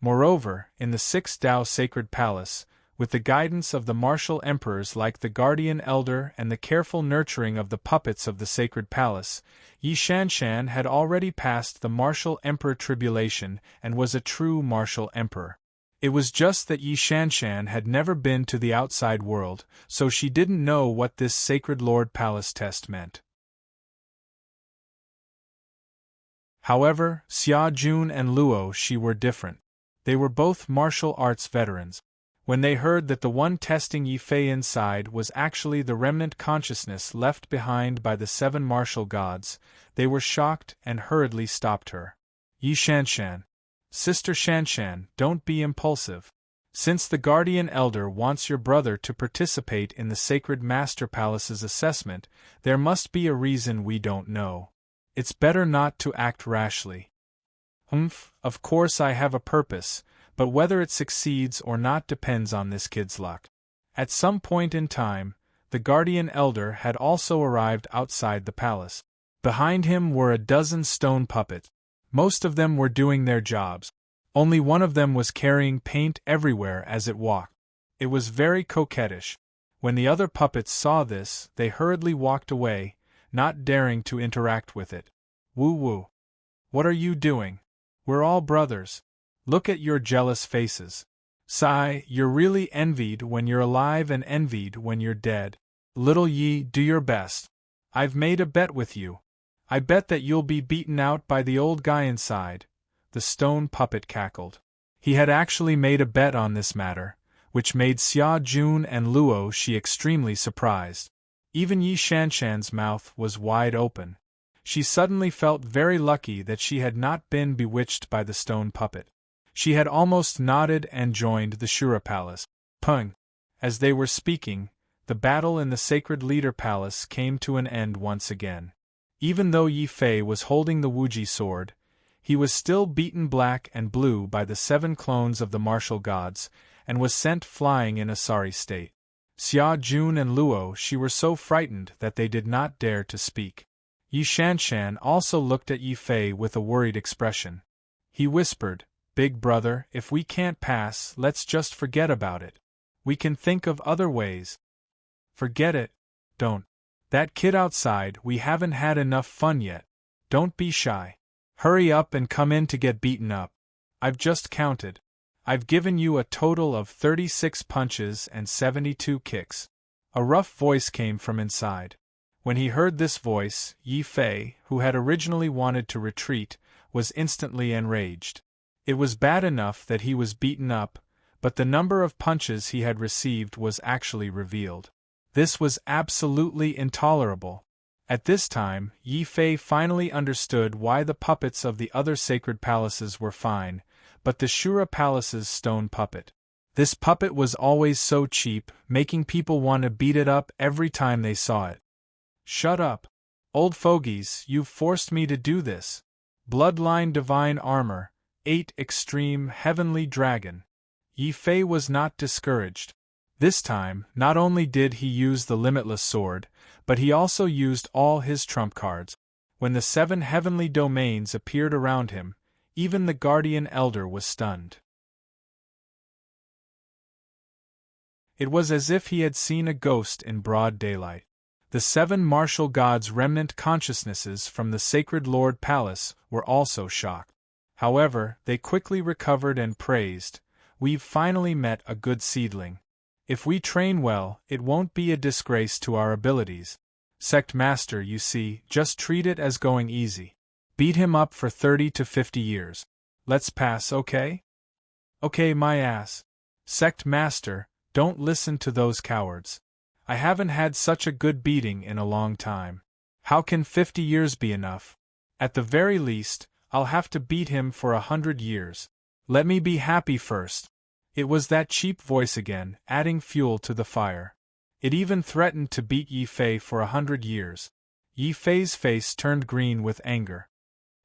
Moreover, in the 6 Dao Sacred Palace, with the guidance of the martial emperors like the Guardian Elder and the careful nurturing of the puppets of the Sacred Palace, Yi Shanshan had already passed the martial emperor tribulation and was a true martial emperor. It was just that Yi Shanshan had never been to the outside world, so she didn't know what this Sacred Lord Palace test meant. However, Xia Jun and Luo Shi were different. They were both martial arts veterans. When they heard that the one testing Yi Fei inside was actually the remnant consciousness left behind by the 7 martial gods, they were shocked and hurriedly stopped her. Yi Shanshan. Sister Shanshan, don't be impulsive. Since the Guardian Elder wants your brother to participate in the Sacred Master Palace's assessment, there must be a reason we don't know. It's better not to act rashly. Of course I have a purpose, but whether it succeeds or not depends on this kid's luck. At some point in time, the Guardian Elder had also arrived outside the palace. Behind him were a dozen stone puppets. Most of them were doing their jobs. Only one of them was carrying paint everywhere as it walked. It was very coquettish. When the other puppets saw this, they hurriedly walked away, not daring to interact with it. Woo-woo. What are you doing? We're all brothers. Look at your jealous faces. Sigh, you're really envied when you're alive and envied when you're dead. Little Yi, do your best. I've made a bet with you. I bet that you'll be beaten out by the old guy inside. The stone puppet cackled. He had actually made a bet on this matter, which made Xia Jun and Luo Shi extremely surprised. Even Yi Shanshan's mouth was wide open. She suddenly felt very lucky that she had not been bewitched by the stone puppet. She had almost nodded and joined the Shura Palace. Pung! As they were speaking, the battle in the Sacred Leader Palace came to an end once again. Even though Yi Fei was holding the Wuji sword, he was still beaten black and blue by the 7 clones of the martial gods, and was sent flying in a sorry state. Xia Jun and Luo Shi were so frightened that they did not dare to speak. Yi Shanshan also looked at Yi Fei with a worried expression. He whispered, "Big brother, if we can't pass, let's just forget about it. We can think of other ways." "Forget it? Don't. That kid outside, we haven't had enough fun yet. Don't be shy. Hurry up and come in to get beaten up. I've just counted. I've given you a total of 36 punches and 72 kicks." A rough voice came from inside. When he heard this voice, Yi Fei, who had originally wanted to retreat, was instantly enraged. It was bad enough that he was beaten up, but the number of punches he had received was actually revealed. This was absolutely intolerable. At this time, Yi Fei finally understood why the puppets of the other sacred palaces were fine, but the Shura Palace's stone puppet. This puppet was always so cheap, making people want to beat it up every time they saw it. "Shut up. Old fogies, you've forced me to do this. Bloodline Divine Armor, 8 Extreme Heavenly Dragon." Yi Fei was not discouraged. This time, not only did he use the Limitless Sword, but he also used all his trump cards. When the 7 heavenly domains appeared around him, even the Guardian Elder was stunned. It was as if he had seen a ghost in broad daylight. The 7 martial gods' remnant consciousnesses from the Sacred Lord Palace were also shocked. However, they quickly recovered and praised, "We've finally met a good seedling. If we train well, it won't be a disgrace to our abilities. Sect Master, you see, just treat it as going easy. Beat him up for 30 to 50 years. Let's pass, okay?" "Okay, my ass. Sect Master, don't listen to those cowards. I haven't had such a good beating in a long time. How can 50 years be enough? At the very least, I'll have to beat him for 100 years. Let me be happy first." It was that cheap voice again, adding fuel to the fire. It even threatened to beat Yi Fei for 100 years. Yi Fei's face turned green with anger.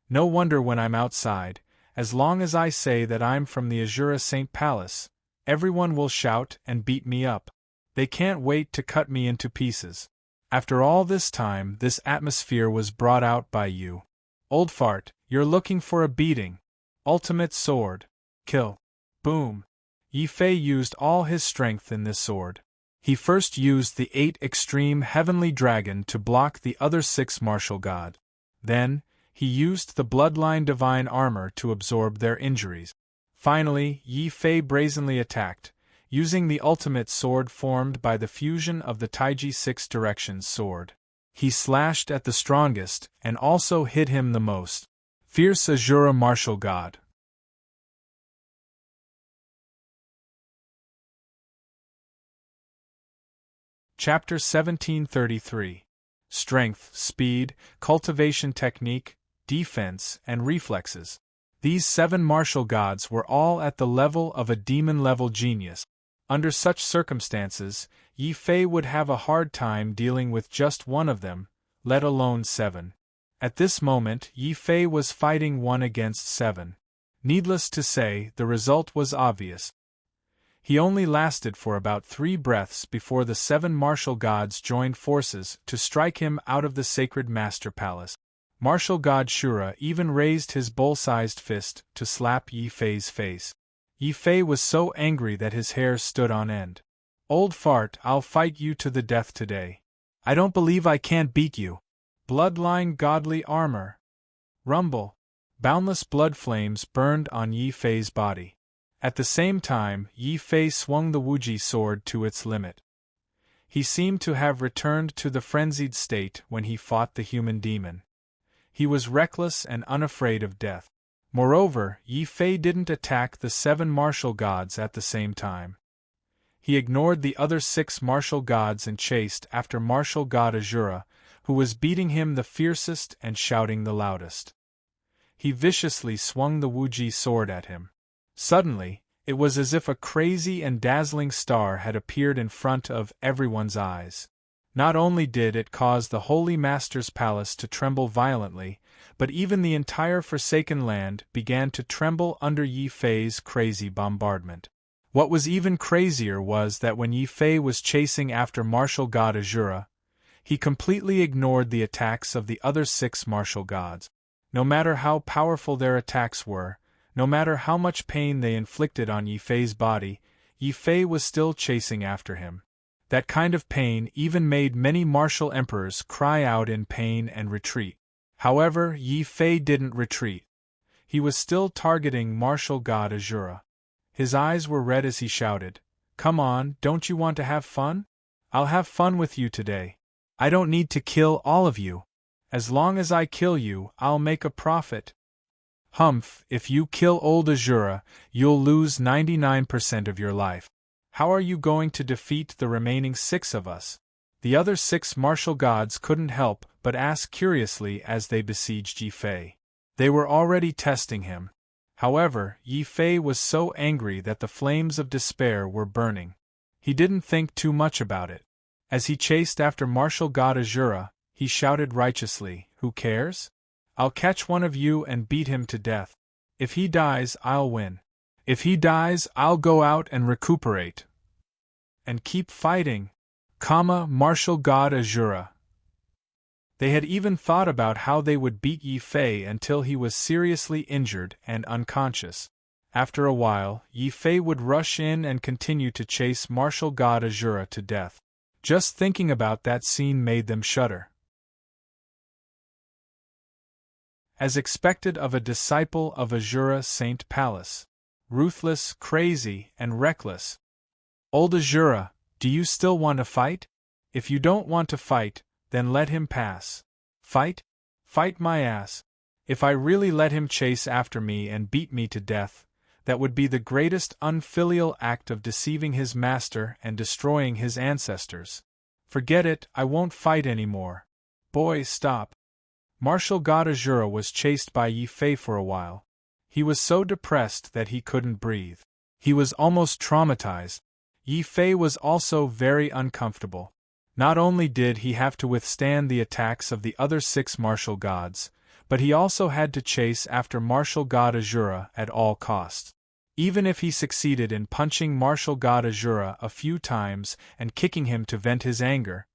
"No wonder when I'm outside, as long as I say that I'm from the Azura Saint Palace, everyone will shout and beat me up. They can't wait to cut me into pieces. After all this time, this atmosphere was brought out by you. Old fart, you're looking for a beating. Ultimate sword. Kill." Boom. Yi Fei used all his strength in this sword. He first used the 8 Extreme Heavenly Dragon to block the other 6 martial gods. Then, he used the Bloodline Divine Armor to absorb their injuries. Finally, Yi Fei brazenly attacked, using the ultimate sword formed by the fusion of the Taiji 6 Directions sword. He slashed at the strongest, and also hit him the most. Fierce Azura Martial God. Chapter 1733. Strength, Speed, Cultivation Technique, Defense, and Reflexes. These 7 martial gods were all at the level of a demon-level genius. Under such circumstances, Yi Fei would have a hard time dealing with just one of them, let alone 7. At this moment, Yi Fei was fighting 1 against 7. Needless to say, the result was obvious. He only lasted for about 3 breaths before the 7 martial gods joined forces to strike him out of the sacred master palace. Martial god Shura even raised his bull-sized fist to slap Yi Fei's face. Yi Fei was so angry that his hair stood on end. "Old fart, I'll fight you to the death today. I don't believe I can't beat you. Bloodline godly armor." Rumble. Boundless blood flames burned on Yi Fei's body. At the same time, Yi Fei swung the Wuji sword to its limit. He seemed to have returned to the frenzied state when he fought the human demon. He was reckless and unafraid of death. Moreover, Yi Fei didn't attack the 7 martial gods at the same time. He ignored the other 6 martial gods and chased after martial god Azura, who was beating him the fiercest and shouting the loudest. He viciously swung the Wuji sword at him. Suddenly, it was as if a crazy and dazzling star had appeared in front of everyone's eyes. Not only did it cause the Holy Master's palace to tremble violently, but even the entire Forsaken Land began to tremble under Yi Fei's crazy bombardment. What was even crazier was that when Yi Fei was chasing after martial god Azura, he completely ignored the attacks of the other 6 martial gods. No matter how powerful their attacks were, no matter how much pain they inflicted on Yi Fei's body, Yi Fei was still chasing after him. That kind of pain even made many martial emperors cry out in pain and retreat. However, Yi Fei didn't retreat. He was still targeting martial god Azura. His eyes were red as he shouted, "Come on, don't you want to have fun? I'll have fun with you today. I don't need to kill all of you. As long as I kill you, I'll make a profit." "Humph, if you kill old Azura, you'll lose 99% of your life. How are you going to defeat the remaining 6 of us?" The other 6 martial gods couldn't help but ask curiously as they besieged Yi Fei. They were already testing him. However, Yi Fei was so angry that the flames of despair were burning. He didn't think too much about it. As he chased after martial god Azura, he shouted righteously, "Who cares? I'll catch one of you and beat him to death. If he dies, I'll win. If he dies, I'll go out and recuperate. And keep fighting. Martial god Azura." They had even thought about how they would beat Yi Fei until he was seriously injured and unconscious. After a while, Yi Fei would rush in and continue to chase martial god Azura to death. Just thinking about that scene made them shudder. As expected of a disciple of Azura Saint Palace. Ruthless, crazy, and reckless. "Old Azura, do you still want to fight? If you don't want to fight, then let him pass." "Fight? Fight my ass. If I really let him chase after me and beat me to death, that would be the greatest unfilial act of deceiving his master and destroying his ancestors. Forget it, I won't fight anymore. Boy, stop." Martial god Azura was chased by Yi Fei for a while. He was so depressed that he couldn't breathe. He was almost traumatized. Yi Fei was also very uncomfortable. Not only did he have to withstand the attacks of the other 6 martial gods, but he also had to chase after martial god Azura at all costs. Even if he succeeded in punching martial god Azura a few times and kicking him to vent his anger,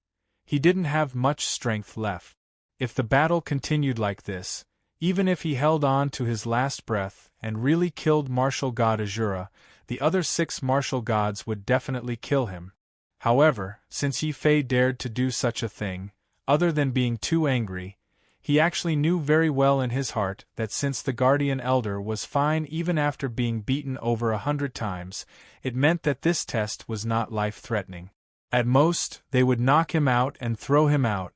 he didn't have much strength left. If the battle continued like this, even if he held on to his last breath and really killed martial god Azura, the other 6 martial gods would definitely kill him. However, since Yi Fei dared to do such a thing, other than being too angry, he actually knew very well in his heart that since the Guardian Elder was fine even after being beaten over 100 times, it meant that this test was not life-threatening. At most, they would knock him out and throw him out.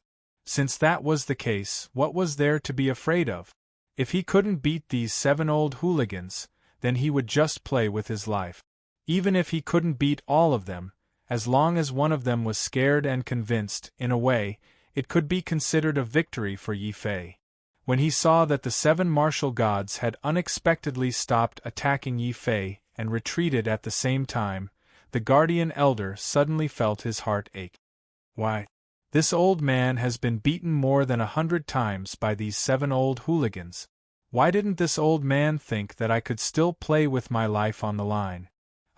Since that was the case, what was there to be afraid of? If he couldn't beat these 7 old hooligans, then he would just play with his life. Even if he couldn't beat all of them, As long as one of them was scared and convinced, in a way, it could be considered a victory for Yi Fei. When he saw that the 7 martial gods had unexpectedly stopped attacking Yi Fei and retreated at the same time, the guardian elder suddenly felt his heart ache. Why? This old man has been beaten more than 100 times by these 7 old hooligans. Why didn't this old man think that I could still play with my life on the line?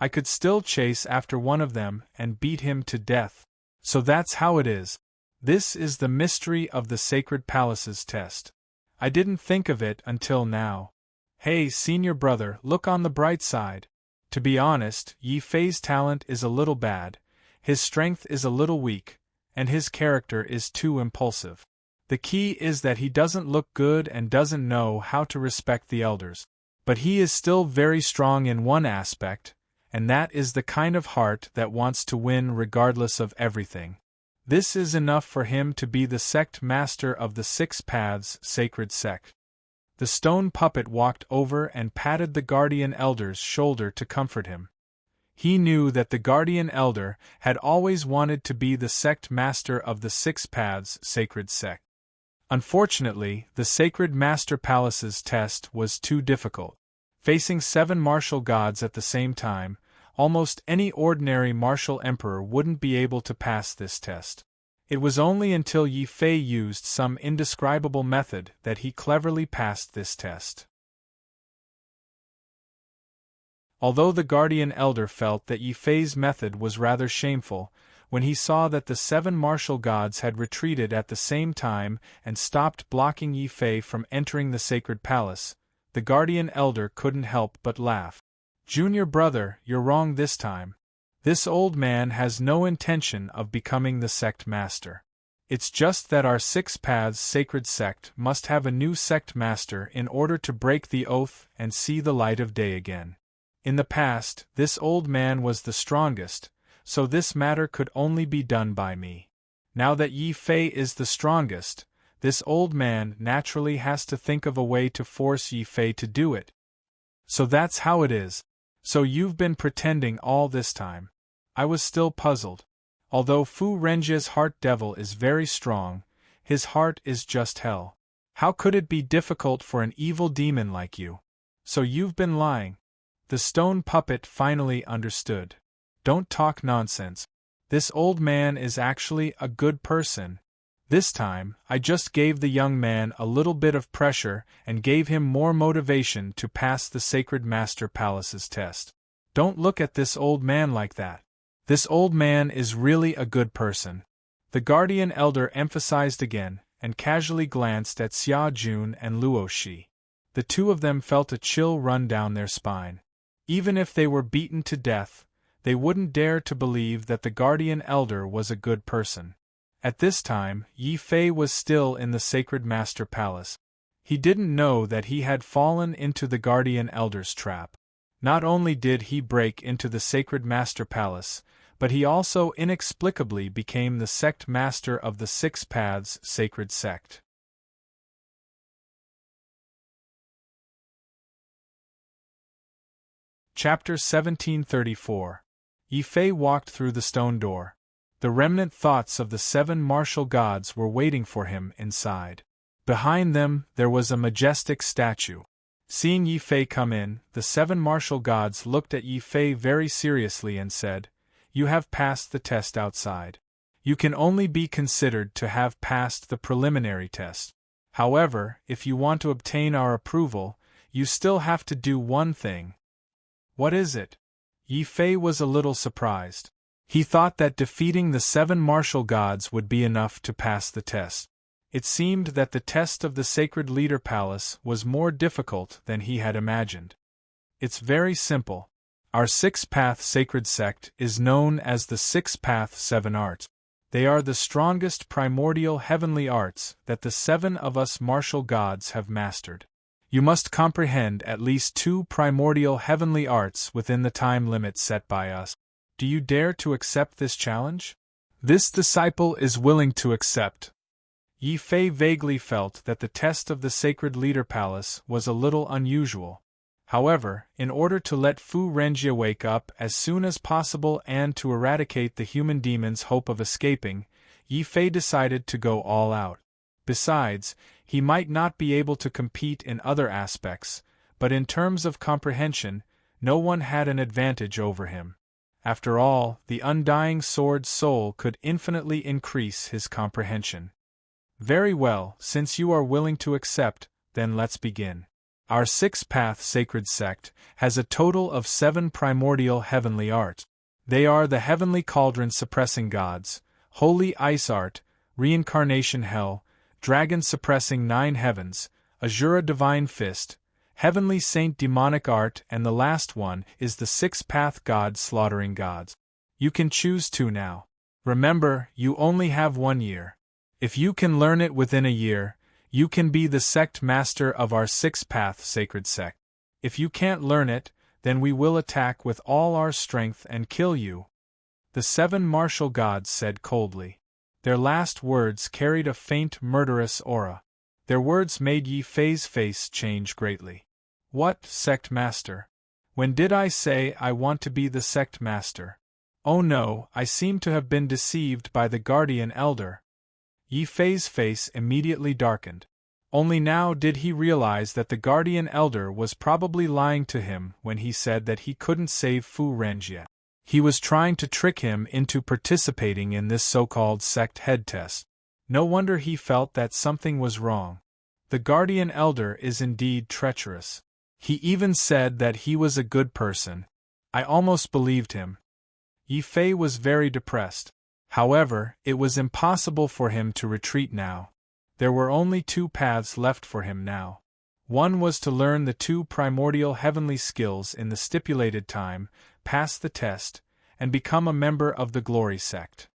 I could still chase after one of them and beat him to death. So that's how it is. This is the mystery of the Sacred Palace's test. I didn't think of it until now. Hey, senior brother, look on the bright side. To be honest, Yi Fei's talent is a little bad, his strength is a little weak, and his character is too impulsive. The key is that he doesn't look good and doesn't know how to respect the elders. But he is still very strong in one aspect, and that is the kind of heart that wants to win regardless of everything. This is enough for him to be the sect master of the 6 Paths Sacred Sect. The stone puppet walked over and patted the guardian elder's shoulder to comfort him. He knew that the guardian elder had always wanted to be the sect master of the 6 Paths Sacred Sect. Unfortunately, the Sacred Master Palace's test was too difficult. Facing 7 martial gods at the same time, almost any ordinary martial emperor wouldn't be able to pass this test. It was only until Yi Fei used some indescribable method that he cleverly passed this test. Although the guardian elder felt that Yi Fei's method was rather shameful, when he saw that the 7 martial gods had retreated at the same time and stopped blocking Yi Fei from entering the sacred palace, the guardian elder couldn't help but laugh. Junior brother, you're wrong this time. This old man has no intention of becoming the sect master. It's just that our 6 Paths Sacred Sect must have a new sect master in order to break the oath and see the light of day again. In the past, this old man was the strongest, so this matter could only be done by me. Now that Yi Fei is the strongest, this old man naturally has to think of a way to force Yi Fei to do it. So that's how it is. So you've been pretending all this time. I was still puzzled. Although Fu Renjie's heart devil is very strong, his heart is just hell. How could it be difficult for an evil demon like you? So you've been lying. The stone puppet finally understood. Don't talk nonsense. This old man is actually a good person. This time, I just gave the young man a little bit of pressure and gave him more motivation to pass the Sacred Master Palace's test. Don't look at this old man like that. This old man is really a good person. The guardian elder emphasized again, and casually glanced at Xia Jun and Luo Shi. The two of them felt a chill run down their spine. Even if they were beaten to death, they wouldn't dare to believe that the guardian elder was a good person. At this time, Yi Fei was still in the Sacred Master Palace. He didn't know that he had fallen into the guardian elder's trap. Not only did he break into the Sacred Master Palace, but he also inexplicably became the sect master of the 6 Paths Sacred Sect. Chapter 1734. Yi Fei walked through the stone door. The remnant thoughts of the 7 martial gods were waiting for him inside. Behind them, there was a majestic statue. Seeing Yi Fei come in, the 7 martial gods looked at Yi Fei very seriously and said, "You have passed the test outside. You can only be considered to have passed the preliminary test. However, if you want to obtain our approval, you still have to do one thing." "What is it?" Yi Fei was a little surprised. He thought that defeating the 7 martial gods would be enough to pass the test. It seemed that the test of the Sacred Leader Palace was more difficult than he had imagined. "It's very simple. Our 6 Path Sacred Sect is known as the 6 Path 7 Arts. They are the strongest primordial heavenly arts that the 7 of us martial gods have mastered. You must comprehend at least 2 primordial heavenly arts within the time limit set by us. Do you dare to accept this challenge?" "This disciple is willing to accept." Yi Fei vaguely felt that the test of the Sacred Leader Palace was a little unusual. However, in order to let Fu Renjie wake up as soon as possible and to eradicate the human demon's hope of escaping, Yi Fei decided to go all out. Besides, he might not be able to compete in other aspects, but in terms of comprehension, no one had an advantage over him. After all, the undying sword's soul could infinitely increase his comprehension. Very well, since you are willing to accept, then let's begin. Our six-path sacred sect has a total of 7 primordial heavenly arts. They are the heavenly cauldron suppressing gods, holy ice art, reincarnation hell, dragon suppressing 9 heavens, Azura divine fist, heavenly saint demonic art, and the last one is the six-path god slaughtering gods. You can choose 2 now. Remember, you only have 1 year. If you can learn it within a year, you can be the sect master of our six-path sacred sect. If you can't learn it, then we will attack with all our strength and kill you. The 7 martial gods said coldly. Their last words carried a faint murderous aura. Their words made Yi Fei's face change greatly. What, sect master? When did I say I want to be the sect master? Oh no, I seem to have been deceived by the guardian elder. Yi Fei's face immediately darkened. Only now did he realize that the guardian elder was probably lying to him when he said that he couldn't save Fu Renjie. He was trying to trick him into participating in this so-called sect head test. No wonder he felt that something was wrong. The guardian elder is indeed treacherous. He even said that he was a good person. I almost believed him. Yi Fei was very depressed. However, it was impossible for him to retreat now. There were only 2 paths left for him now. One was to learn the 2 primordial heavenly skills in the stipulated time, pass the test, and become a member of the Glory Sect.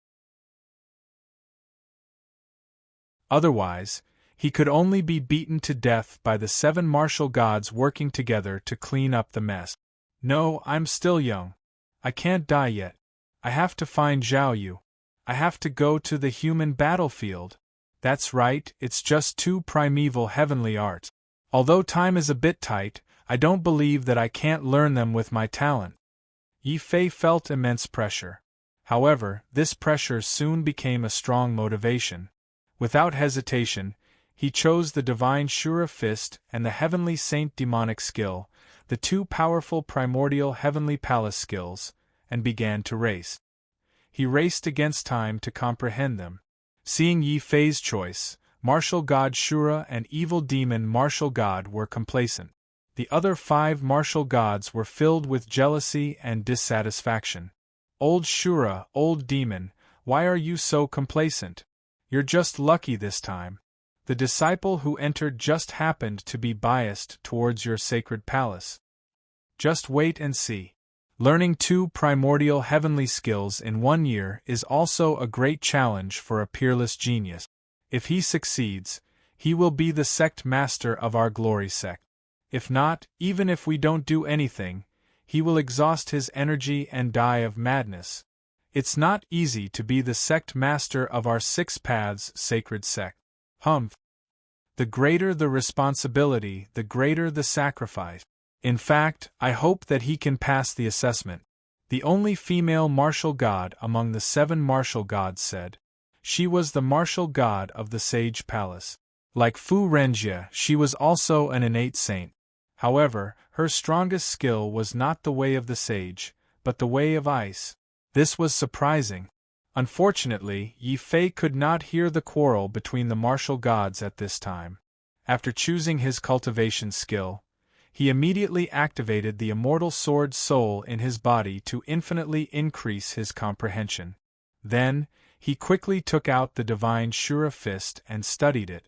Otherwise, he could only be beaten to death by the 7 martial gods working together to clean up the mess. No, I'm still young. I can't die yet. I have to find Zhao Yu. I have to go to the human battlefield. That's right, it's just 2 primeval heavenly arts. Although time is a bit tight, I don't believe that I can't learn them with my talent. Yi Fei felt immense pressure. However, this pressure soon became a strong motivation. Without hesitation, he chose the divine Shura fist and the heavenly saint demonic skill, the 2 powerful primordial heavenly palace skills, and began to race. He raced against time to comprehend them. Seeing Yi Fei's choice, martial god Shura and evil demon martial god were complacent. The other 5 martial gods were filled with jealousy and dissatisfaction. Old Shura, old demon, why are you so complacent? You're just lucky this time. The disciple who entered just happened to be biased towards your sacred palace. Just wait and see. Learning 2 primordial heavenly skills in 1 year is also a great challenge for a peerless genius. If he succeeds, he will be the sect master of our glory sect. If not, even if we don't do anything, he will exhaust his energy and die of madness. It's not easy to be the sect master of our 6 paths sacred sect. Humph. The greater the responsibility, the greater the sacrifice. In fact, I hope that he can pass the assessment. The only female martial god among the 7 martial gods said. She was the martial god of the Sage Palace. Like Fu Renjie, she was also an innate saint. However, her strongest skill was not the way of the sage, but the way of ice. This was surprising. Unfortunately, Yi Fei could not hear the quarrel between the martial gods at this time. After choosing his cultivation skill, he immediately activated the immortal sword soul in his body to infinitely increase his comprehension. Then, he quickly took out the divine Shura fist and studied it.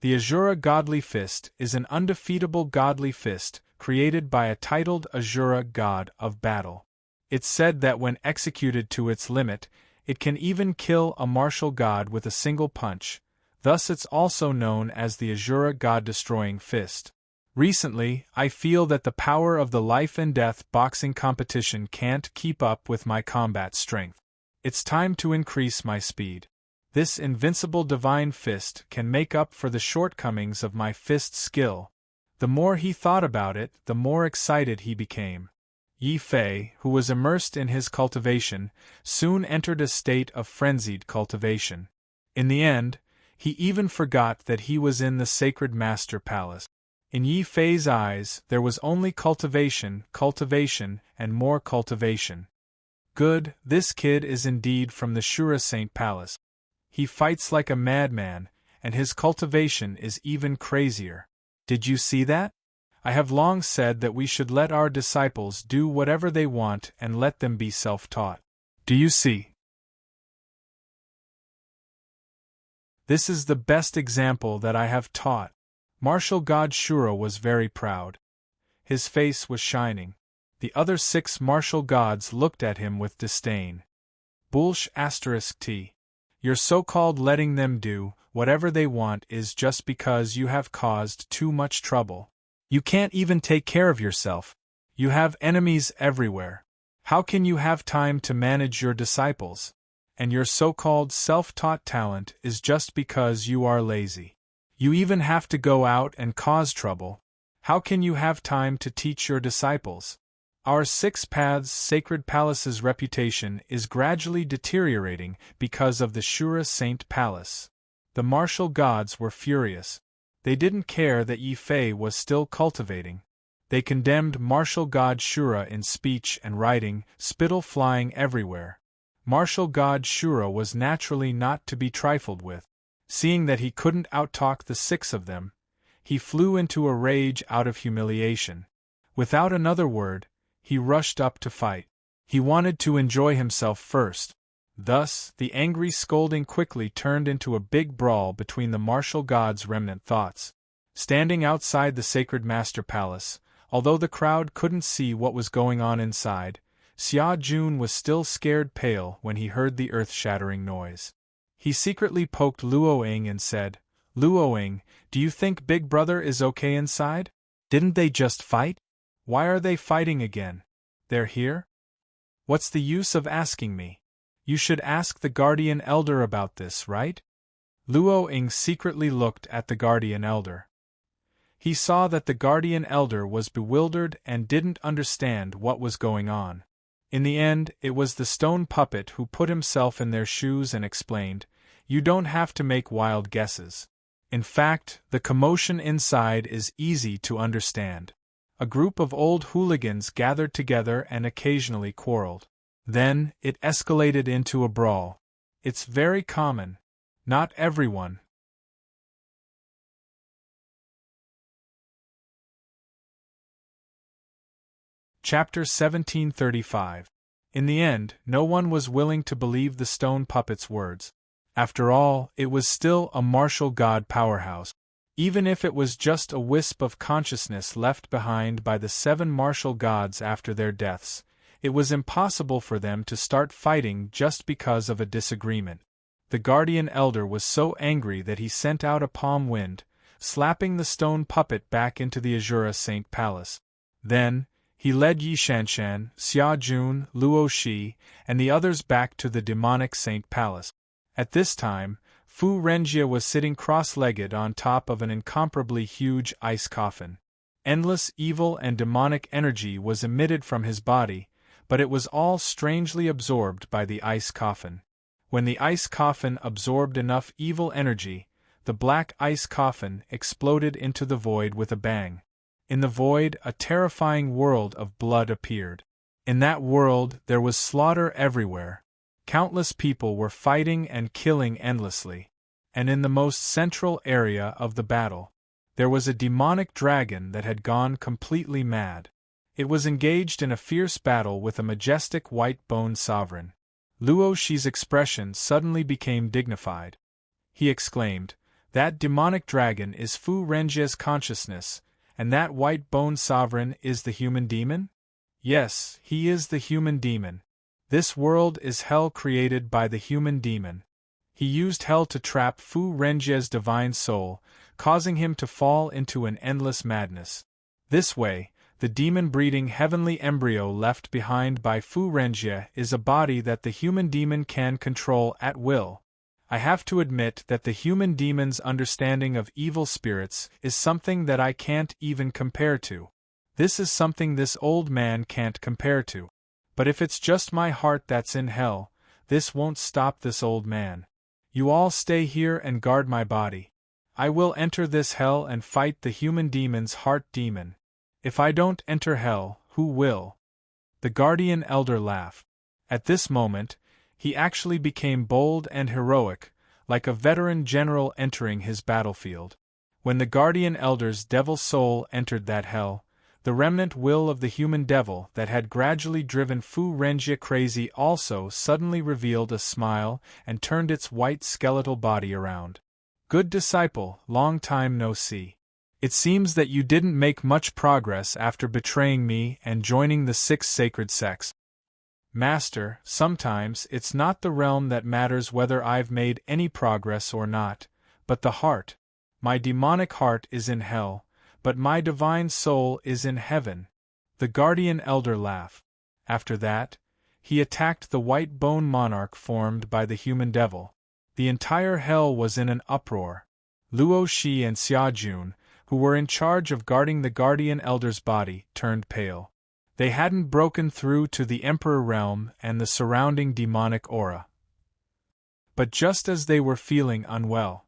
The Azura godly fist is an undefeatable godly fist created by a titled Azura god of battle. It's said that when executed to its limit, it can even kill a martial god with a single punch, thus it's also known as the Azura god-destroying fist. Recently, I feel that the power of the life and death boxing competition can't keep up with my combat strength. It's time to increase my speed. This invincible divine fist can make up for the shortcomings of my fist skill. The more he thought about it, the more excited he became. Yi Fei, who was immersed in his cultivation, soon entered a state of frenzied cultivation. In the end, he even forgot that he was in the sacred master palace. In Yi Fei's eyes, there was only cultivation, cultivation, and more cultivation. Good, this kid is indeed from the Shura Saint Palace. He fights like a madman, and his cultivation is even crazier. Did you see that? I have long said that we should let our disciples do whatever they want and let them be self-taught. Do you see? This is the best example that I have taught. Martial God Shura was very proud. His face was shining. The other 6 martial gods looked at him with disdain. Bullsh *t. Your so-called letting them do whatever they want is just because you have caused too much trouble. You can't even take care of yourself. You have enemies everywhere. How can you have time to manage your disciples? And your so-called self-taught talent is just because you are lazy. You even have to go out and cause trouble. How can you have time to teach your disciples? Our 6 Paths Sacred Palace's reputation is gradually deteriorating because of the Shura Saint Palace. The martial gods were furious. They didn't care that Yi Fei was still cultivating. They condemned martial god Shura in speech and writing, spittle flying everywhere. Martial god Shura was naturally not to be trifled with. Seeing that he couldn't outtalk the 6 of them, he flew into a rage out of humiliation. Without another word, he rushed up to fight. He wanted to enjoy himself first. Thus, the angry scolding quickly turned into a big brawl between the martial gods' remnant thoughts. Standing outside the sacred master palace, although the crowd couldn't see what was going on inside, Xia Jun was still scared pale when he heard the earth-shattering noise. He secretly poked Luoying and said, "Luoying, do you think Big Brother is okay inside? Didn't they just fight? Why are they fighting again? They're here? What's the use of asking me? You should ask the Guardian Elder about this, right?" Luoying secretly looked at the Guardian Elder. He saw that the Guardian Elder was bewildered and didn't understand what was going on. In the end, it was the stone puppet who put himself in their shoes and explained, "You don't have to make wild guesses. In fact, the commotion inside is easy to understand." A group of old hooligans gathered together and occasionally quarreled. Then, it escalated into a brawl. It's very common. Not everyone. Chapter 1735. In the end, no one was willing to believe the stone puppet's words. After all, it was still a martial god powerhouse. Even if it was just a wisp of consciousness left behind by the 7 martial gods after their deaths, it was impossible for them to start fighting just because of a disagreement. The Guardian Elder was so angry that he sent out a palm wind, slapping the stone puppet back into the Azura Saint Palace. Then, he led Yi Shanshan, Xia Jun, Luo Shi, and the others back to the demonic Saint Palace. At this time, Fu Renjie was sitting cross-legged on top of an incomparably huge ice coffin. Endless evil and demonic energy was emitted from his body, but it was all strangely absorbed by the ice coffin. When the ice coffin absorbed enough evil energy, the black ice coffin exploded into the void with a bang. In the void, a terrifying world of blood appeared. In that world, there was slaughter everywhere. Countless people were fighting and killing endlessly. And in the most central area of the battle, there was a demonic dragon that had gone completely mad. It was engaged in a fierce battle with a majestic white-boned sovereign. Luo Shi's expression suddenly became dignified. He exclaimed, "That demonic dragon is Fu Renjie's consciousness, and that white-boned sovereign is the human demon?" "Yes, he is the human demon. This world is hell created by the human demon. He used hell to trap Fu Renjie's divine soul, causing him to fall into an endless madness. This way, the demon-breeding heavenly embryo left behind by Fu Renjie is a body that the human demon can control at will. I have to admit that the human demon's understanding of evil spirits is something that I can't even compare to. This is something this old man can't compare to. But if it's just my heart that's in hell, this won't stop this old man. You all stay here and guard my body. I will enter this hell and fight the human demon's heart demon. If I don't enter hell, who will? The guardian elder laughed. At this moment, he actually became bold and heroic, like a veteran general entering his battlefield. When the guardian elder's devil soul entered that hell, the remnant will of the human devil that had gradually driven Fu Renjia crazy also suddenly revealed a smile and turned its white skeletal body around. Good disciple, long time no see. It seems that you didn't make much progress after betraying me and joining the 6 sacred sects. Master, sometimes it's not the realm that matters whether I've made any progress or not, but the heart. My demonic heart is in hell, but my divine soul is in heaven. The guardian elder laughed. After that, he attacked the white bone monarch formed by the human devil. The entire hell was in an uproar. Luo Shi and Xia Jun, who were in charge of guarding the guardian elder's body, turned pale. They hadn't broken through to the Emperor realm and the surrounding demonic aura. But just as they were feeling unwell,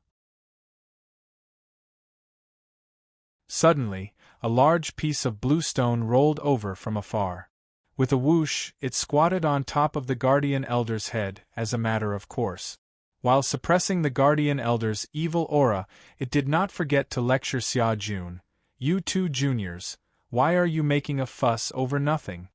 suddenly, a large piece of blue stone rolled over from afar. With a whoosh, it squatted on top of the guardian elder's head, as a matter of course. While suppressing the guardian elder's evil aura, it did not forget to lecture Xia Jun. You two juniors, why are you making a fuss over nothing?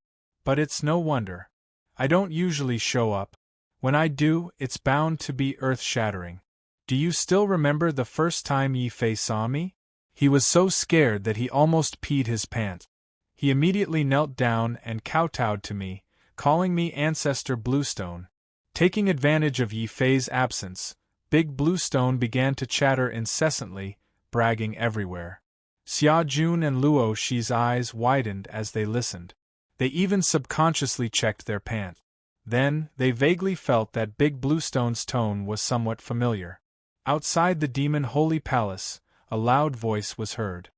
But it's no wonder. I don't usually show up. When I do, it's bound to be earth-shattering. Do you still remember the first time Yi Fei saw me? He was so scared that he almost peed his pants. He immediately knelt down and kowtowed to me, calling me Ancestor Bluestone. Taking advantage of Yi Fei's absence, Big Bluestone began to chatter incessantly, bragging everywhere. Xia Jun and Luo Shi's eyes widened as they listened. They even subconsciously checked their pants. Then, they vaguely felt that Big Bluestone's tone was somewhat familiar. Outside the demon holy palace, a loud voice was heard.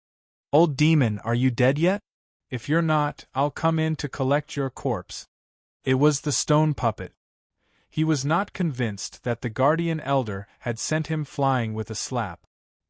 Old demon, are you dead yet? If you're not, I'll come in to collect your corpse. It was the stone puppet. He was not convinced that the guardian elder had sent him flying with a slap.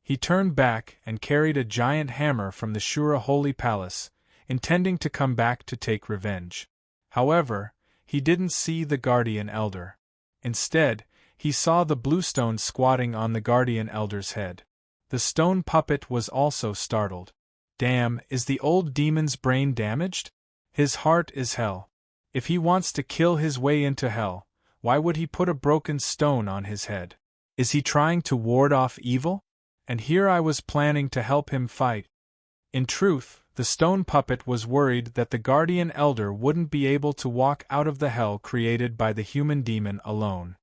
He turned back and carried a giant hammer from the Shura holy palace, intending to come back to take revenge. However, he didn't see the guardian elder. Instead, he saw the bluestone squatting on the guardian elder's head. The stone puppet was also startled. Damn, is the old demon's brain damaged? His heart is hell. If he wants to kill his way into hell, why would he put a broken stone on his head? Is he trying to ward off evil? And here I was planning to help him fight. In truth, the stone puppet was worried that the guardian elder wouldn't be able to walk out of the hell created by the human demon alone.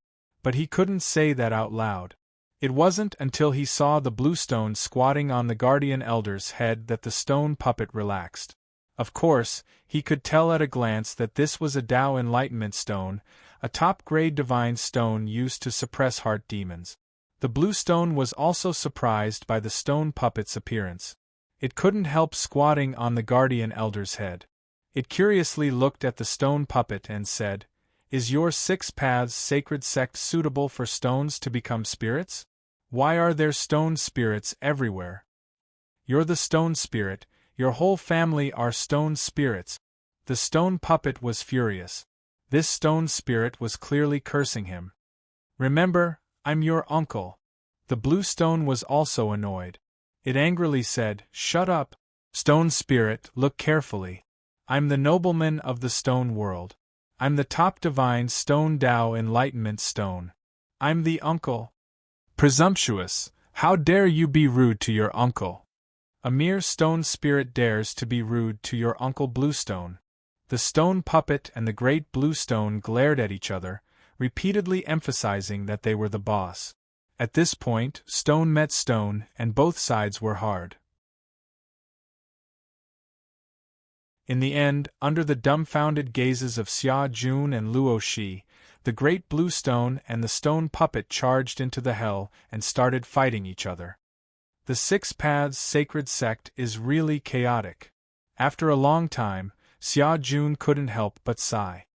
But he couldn't say that out loud. It wasn't until he saw the blue stone squatting on the guardian elder's head that the stone puppet relaxed. Of course, he could tell at a glance that this was a Tao Enlightenment stone, a top-grade divine stone used to suppress heart demons. The blue stone was also surprised by the stone puppet's appearance. It couldn't help squatting on the guardian elder's head. It curiously looked at the stone puppet and said, "Is your 6 paths sacred sect suitable for stones to become spirits? Why are there stone spirits everywhere? You're the stone spirit, your whole family are stone spirits." The stone puppet was furious. This stone spirit was clearly cursing him. "Remember, I'm your uncle." The blue stone was also annoyed. It angrily said, "Shut up. Stone spirit, look carefully. I'm the nobleman of the stone world. I'm the top divine stone Tao Enlightenment stone. I'm the uncle." "Presumptuous, how dare you be rude to your uncle? A mere stone spirit dares to be rude to your uncle Bluestone." The stone puppet and the great blue stone glared at each other, repeatedly emphasizing that they were the boss. At this point, stone met stone, and both sides were hard. In the end, under the dumbfounded gazes of Xia Jun and Luo Shi, The great blue stone and the stone puppet charged into the hell and started fighting each other. The Six Paths Sacred Sect is really chaotic. After a long time, Xia Jun couldn't help but sigh.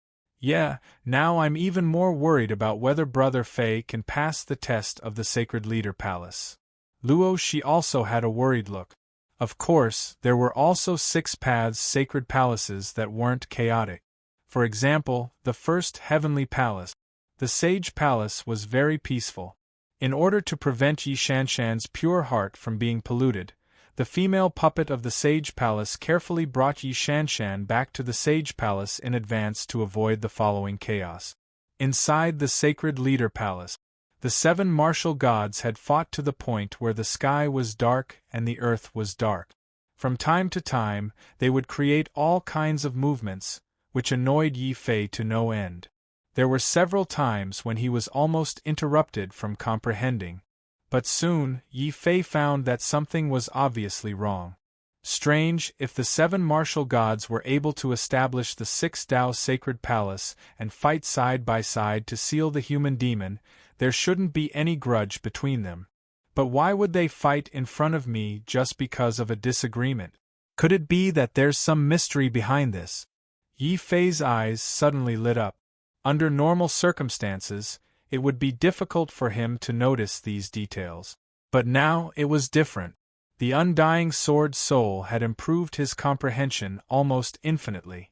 Yeah, now I'm even more worried about whether Brother Fei can pass the test of the Sacred Leader Palace. Luo Shi also had a worried look. Of course, there were also Six Paths Sacred Palaces that weren't chaotic. For example, the first Heavenly Palace. The Sage Palace was very peaceful. In order to prevent Yi Shanshan's pure heart from being polluted, the female puppet of the Sage Palace carefully brought Yi Shanshan back to the Sage Palace in advance to avoid the following chaos. Inside the Sacred Leader Palace, the 7 martial gods had fought to the point where the sky was dark and the earth was dark. From time to time, they would create all kinds of movements, which annoyed Yi Fei to no end. There were several times when he was almost interrupted from comprehending. But soon, Yi Fei found that something was obviously wrong. Strange, if the 7 martial gods were able to establish the 6 Tao Sacred Palace and fight side by side to seal the human demon, there shouldn't be any grudge between them. But why would they fight in front of me just because of a disagreement? Could it be that there's some mystery behind this? Yi Fei's eyes suddenly lit up. Under normal circumstances, it would be difficult for him to notice these details. But now it was different. The undying sword soul had improved his comprehension almost infinitely.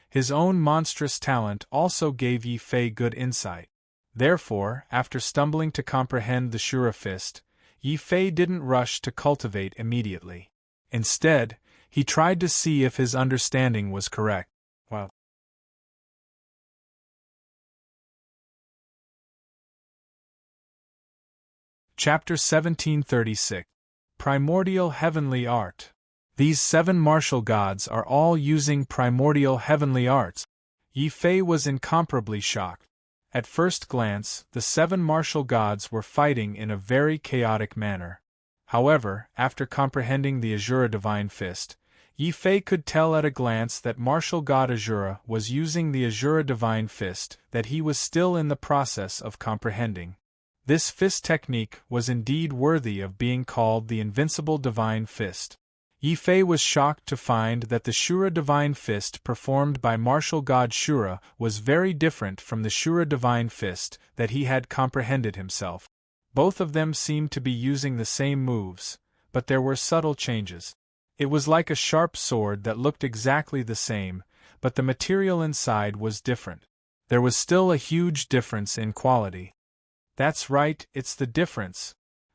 His own monstrous talent also gave Yi Fei good insight. Therefore, after stumbling to comprehend the Shura Fist, Yi Fei didn't rush to cultivate immediately. Instead, he tried to see if his understanding was correct. Wow. Chapter 1736. Primordial Heavenly Art. These 7 martial gods are all using primordial heavenly arts. Yi Fei was incomparably shocked. At first glance, the 7 martial gods were fighting in a very chaotic manner. However, after comprehending the Azura Divine Fist, Yi Fei could tell at a glance that martial god Azura was using the Azura Divine Fist that he was still in the process of comprehending. This fist technique was indeed worthy of being called the Invincible Divine Fist. Yi Fei was shocked to find that the Shura Divine Fist performed by martial god Shura was very different from the Shura Divine Fist that he had comprehended himself. Both of them seemed to be using the same moves, but there were subtle changes. It was like a sharp sword that looked exactly the same, but the material inside was different. There was still a huge difference in quality. That's right, it's the difference.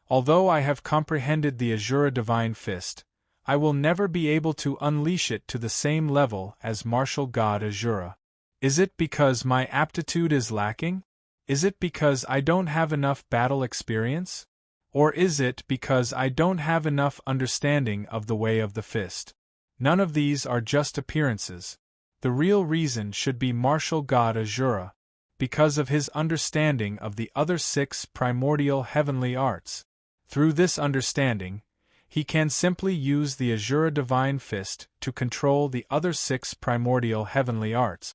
Although I have comprehended the Azura Divine Fist, I will never be able to unleash it to the same level as martial god Azura. Is it because my aptitude is lacking? Is it because I don't have enough battle experience? Or is it because I don't have enough understanding of the way of the fist? None of these are just appearances. The real reason should be martial god Azura, because of his understanding of the other 6 primordial heavenly arts. Through this understanding, he can simply use the Azura Divine Fist to control the other 6 primordial heavenly arts.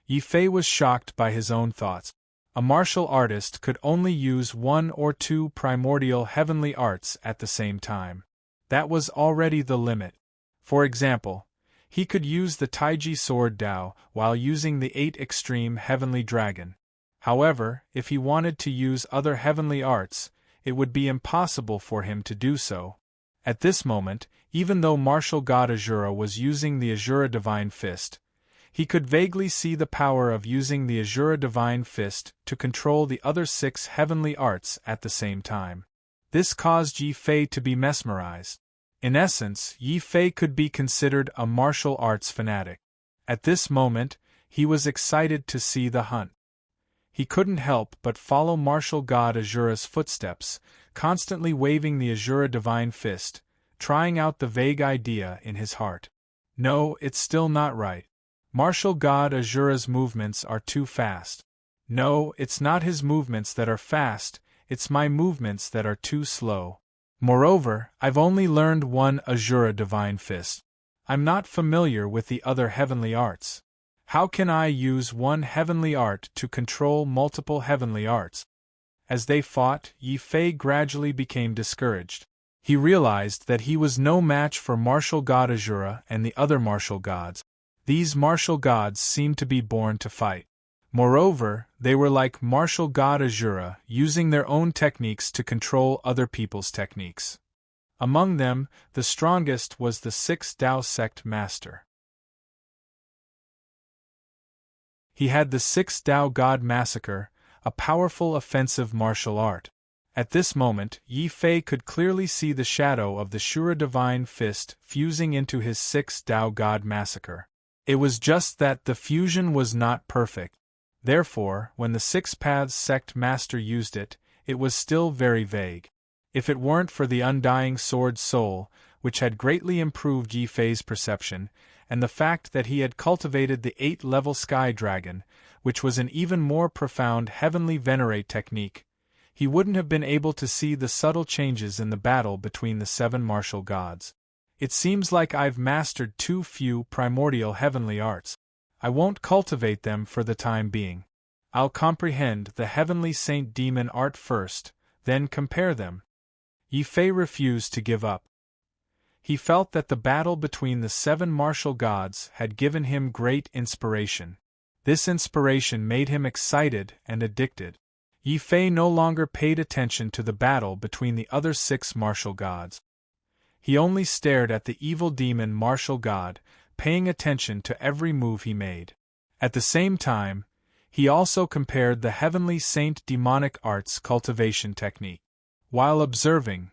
Yi Fei was shocked by his own thoughts. A martial artist could only use 1 or 2 primordial heavenly arts at the same time. That was already the limit. For example, he could use the Taiji Sword Dao while using the 8 Extreme Heavenly Dragon. However, if he wanted to use other heavenly arts, it would be impossible for him to do so. At this moment, even though martial god Azura was using the Azura Divine Fist, he could vaguely see the power of using the Azura Divine Fist to control the other 6 heavenly arts at the same time. This caused Yi Fei to be mesmerized. In essence, Yi Fei could be considered a martial arts fanatic. At this moment, he was excited to see the hunt. He couldn't help but follow martial god Azura's footsteps, constantly waving the Azura Divine Fist, trying out the vague idea in his heart. No, it's still not right. Martial god Azura's movements are too fast. No, it's not his movements that are fast, it's my movements that are too slow. Moreover, I've only learned 1 Azura Divine Fist. I'm not familiar with the other heavenly arts. How can I use one heavenly art to control multiple heavenly arts? As they fought, Yi Fei gradually became discouraged. He realized that he was no match for martial god Azura and the other martial gods. These martial gods seemed to be born to fight. Moreover, they were like martial god Azura, using their own techniques to control other people's techniques. Among them, the strongest was the Sixth Tao Sect Master. He had the Sixth Tao God Massacre, a powerful offensive martial art. At this moment, Yi Fei could clearly see the shadow of the Shura Divine Fist fusing into his Sixth Tao God Massacre. It was just that the fusion was not perfect. Therefore, when the Six Paths Sect Master used it, it was still very vague. If it weren't for the Undying Sword Soul, which had greatly improved Yi Fei's perception, and the fact that he had cultivated the 8th-level Sky Dragon, which was an even more profound heavenly venerate technique, he wouldn't have been able to see the subtle changes in the battle between the 7 martial gods. It seems like I've mastered too few primordial heavenly arts. I won't cultivate them for the time being. I'll comprehend the heavenly saint demon art first, then compare them. Yi Fei refused to give up. He felt that the battle between the 7 martial gods had given him great inspiration. This inspiration made him excited and addicted. Yi Fei no longer paid attention to the battle between the other 6 martial gods. He only stared at the evil demon martial god, paying attention to every move he made. At the same time, he also compared the heavenly saint demonic arts cultivation technique. While observing,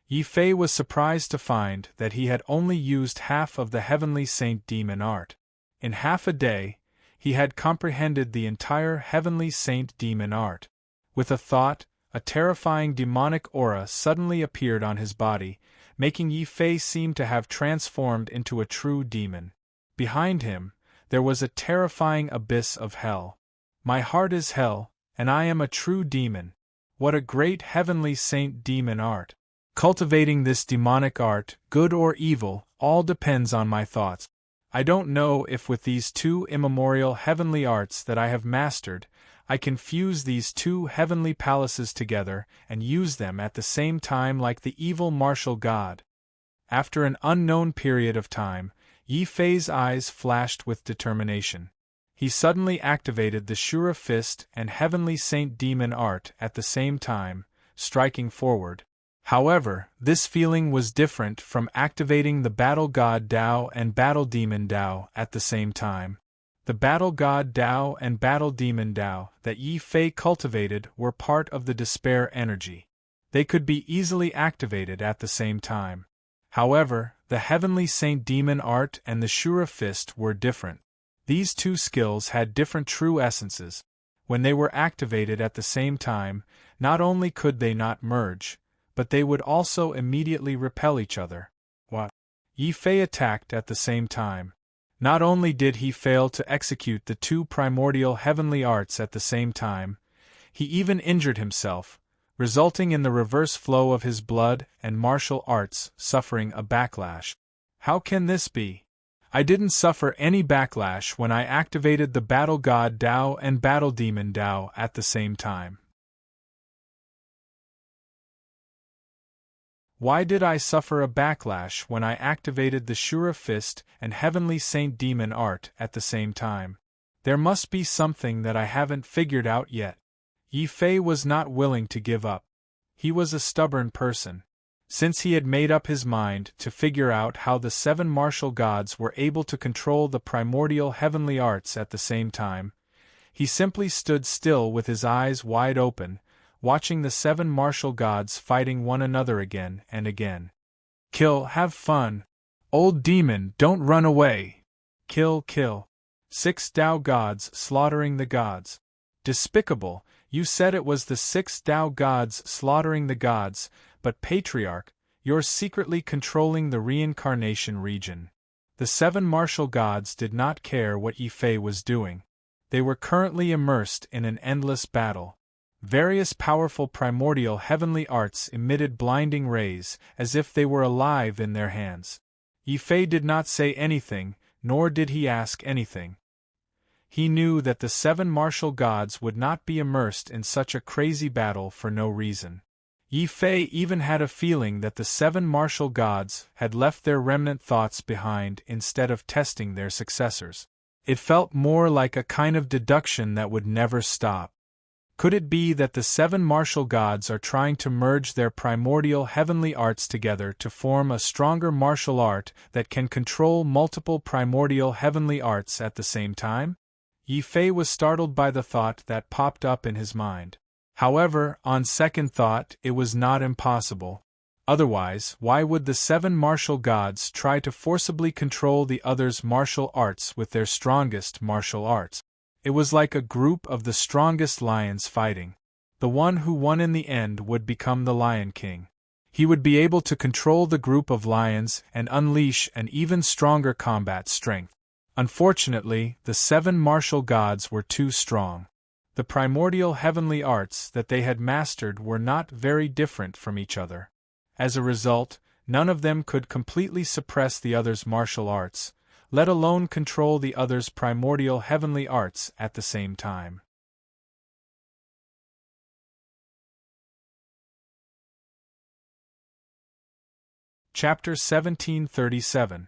Yi Fei was surprised to find that he had only used half of the heavenly saint demon art. In half a day, he had comprehended the entire heavenly saint demon art. With a thought, a terrifying demonic aura suddenly appeared on his body, making Yi Fei seem to have transformed into a true demon. Behind him, there was a terrifying abyss of hell. My heart is hell, and I am a true demon. What a great heavenly saint demon art! Cultivating this demonic art, good or evil, all depends on my thoughts. I don't know if with these 2 immemorial heavenly arts that I have mastered, I can fuse these 2 heavenly palaces together and use them at the same time like the evil martial god. After an unknown period of time, Yi Fei's eyes flashed with determination. He suddenly activated the Shura Fist and Heavenly Saint Demon art at the same time, striking forward. However, this feeling was different from activating the Battle God Dao and Battle Demon Dao at the same time. The Battle God Dao and Battle Demon Dao that Yi Fei cultivated were part of the Despair energy. They could be easily activated at the same time. However, the Heavenly Saint Demon art and the Shura Fist were different. These 2 skills had different true essences. When they were activated at the same time, not only could they not merge, but they would also immediately repel each other. What? Yi Fei attacked at the same time. Not only did he fail to execute the 2 primordial heavenly arts at the same time, he even injured himself, resulting in the reverse flow of his blood and martial arts suffering a backlash. How can this be? I didn't suffer any backlash when I activated the Battle God Dao and Battle Demon Dao at the same time. Why did I suffer a backlash when I activated the Shura Fist and Heavenly Saint Demon art at the same time? There must be something that I haven't figured out yet. Yi Fei was not willing to give up. He was a stubborn person. Since he had made up his mind to figure out how the 7 martial gods were able to control the primordial heavenly arts at the same time, he simply stood still with his eyes wide open, watching the 7 martial gods fighting one another again and again. Kill, have fun. Old demon, don't run away. Kill, kill. 6 Tao gods slaughtering the gods. Despicable, you said it was the 6 Tao gods slaughtering the gods, but Patriarch, you're secretly controlling the reincarnation region. The 7 martial gods did not care what Yi Fei was doing. They were currently immersed in an endless battle. Various powerful primordial heavenly arts emitted blinding rays, as if they were alive in their hands. Yi Fei did not say anything, nor did he ask anything. He knew that the 7 martial gods would not be immersed in such a crazy battle for no reason. Yi Fei even had a feeling that the 7 martial gods had left their remnant thoughts behind instead of testing their successors. It felt more like a kind of deduction that would never stop. Could it be that the 7 martial gods are trying to merge their primordial heavenly arts together to form a stronger martial art that can control multiple primordial heavenly arts at the same time? Yi Fei was startled by the thought that popped up in his mind. However, on second thought, it was not impossible. Otherwise, why would the 7 martial gods try to forcibly control the others' martial arts with their strongest martial arts? It was like a group of the strongest lions fighting. The one who won in the end would become the Lion King. He would be able to control the group of lions and unleash an even stronger combat strength. Unfortunately, the 7 martial gods were too strong. The primordial heavenly arts that they had mastered were not very different from each other. As a result, none of them could completely suppress the other's martial arts, let alone control the other's primordial heavenly arts at the same time. Chapter 1737.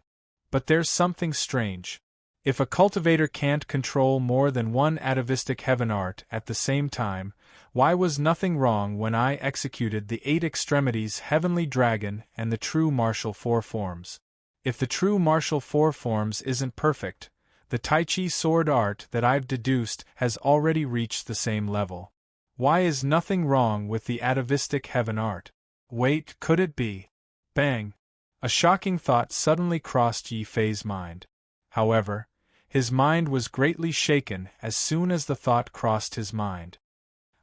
But there's something strange. If a cultivator can't control more than one atavistic heaven art at the same time, why was nothing wrong when I executed the 8 extremities heavenly dragon and the true martial 4 forms? If the true martial 4 forms isn't perfect, the Tai Chi sword art that I've deduced has already reached the same level. Why is nothing wrong with the atavistic heaven art? Wait, could it be? Bang! A shocking thought suddenly crossed Yi Fei's mind. However, his mind was greatly shaken as soon as the thought crossed his mind.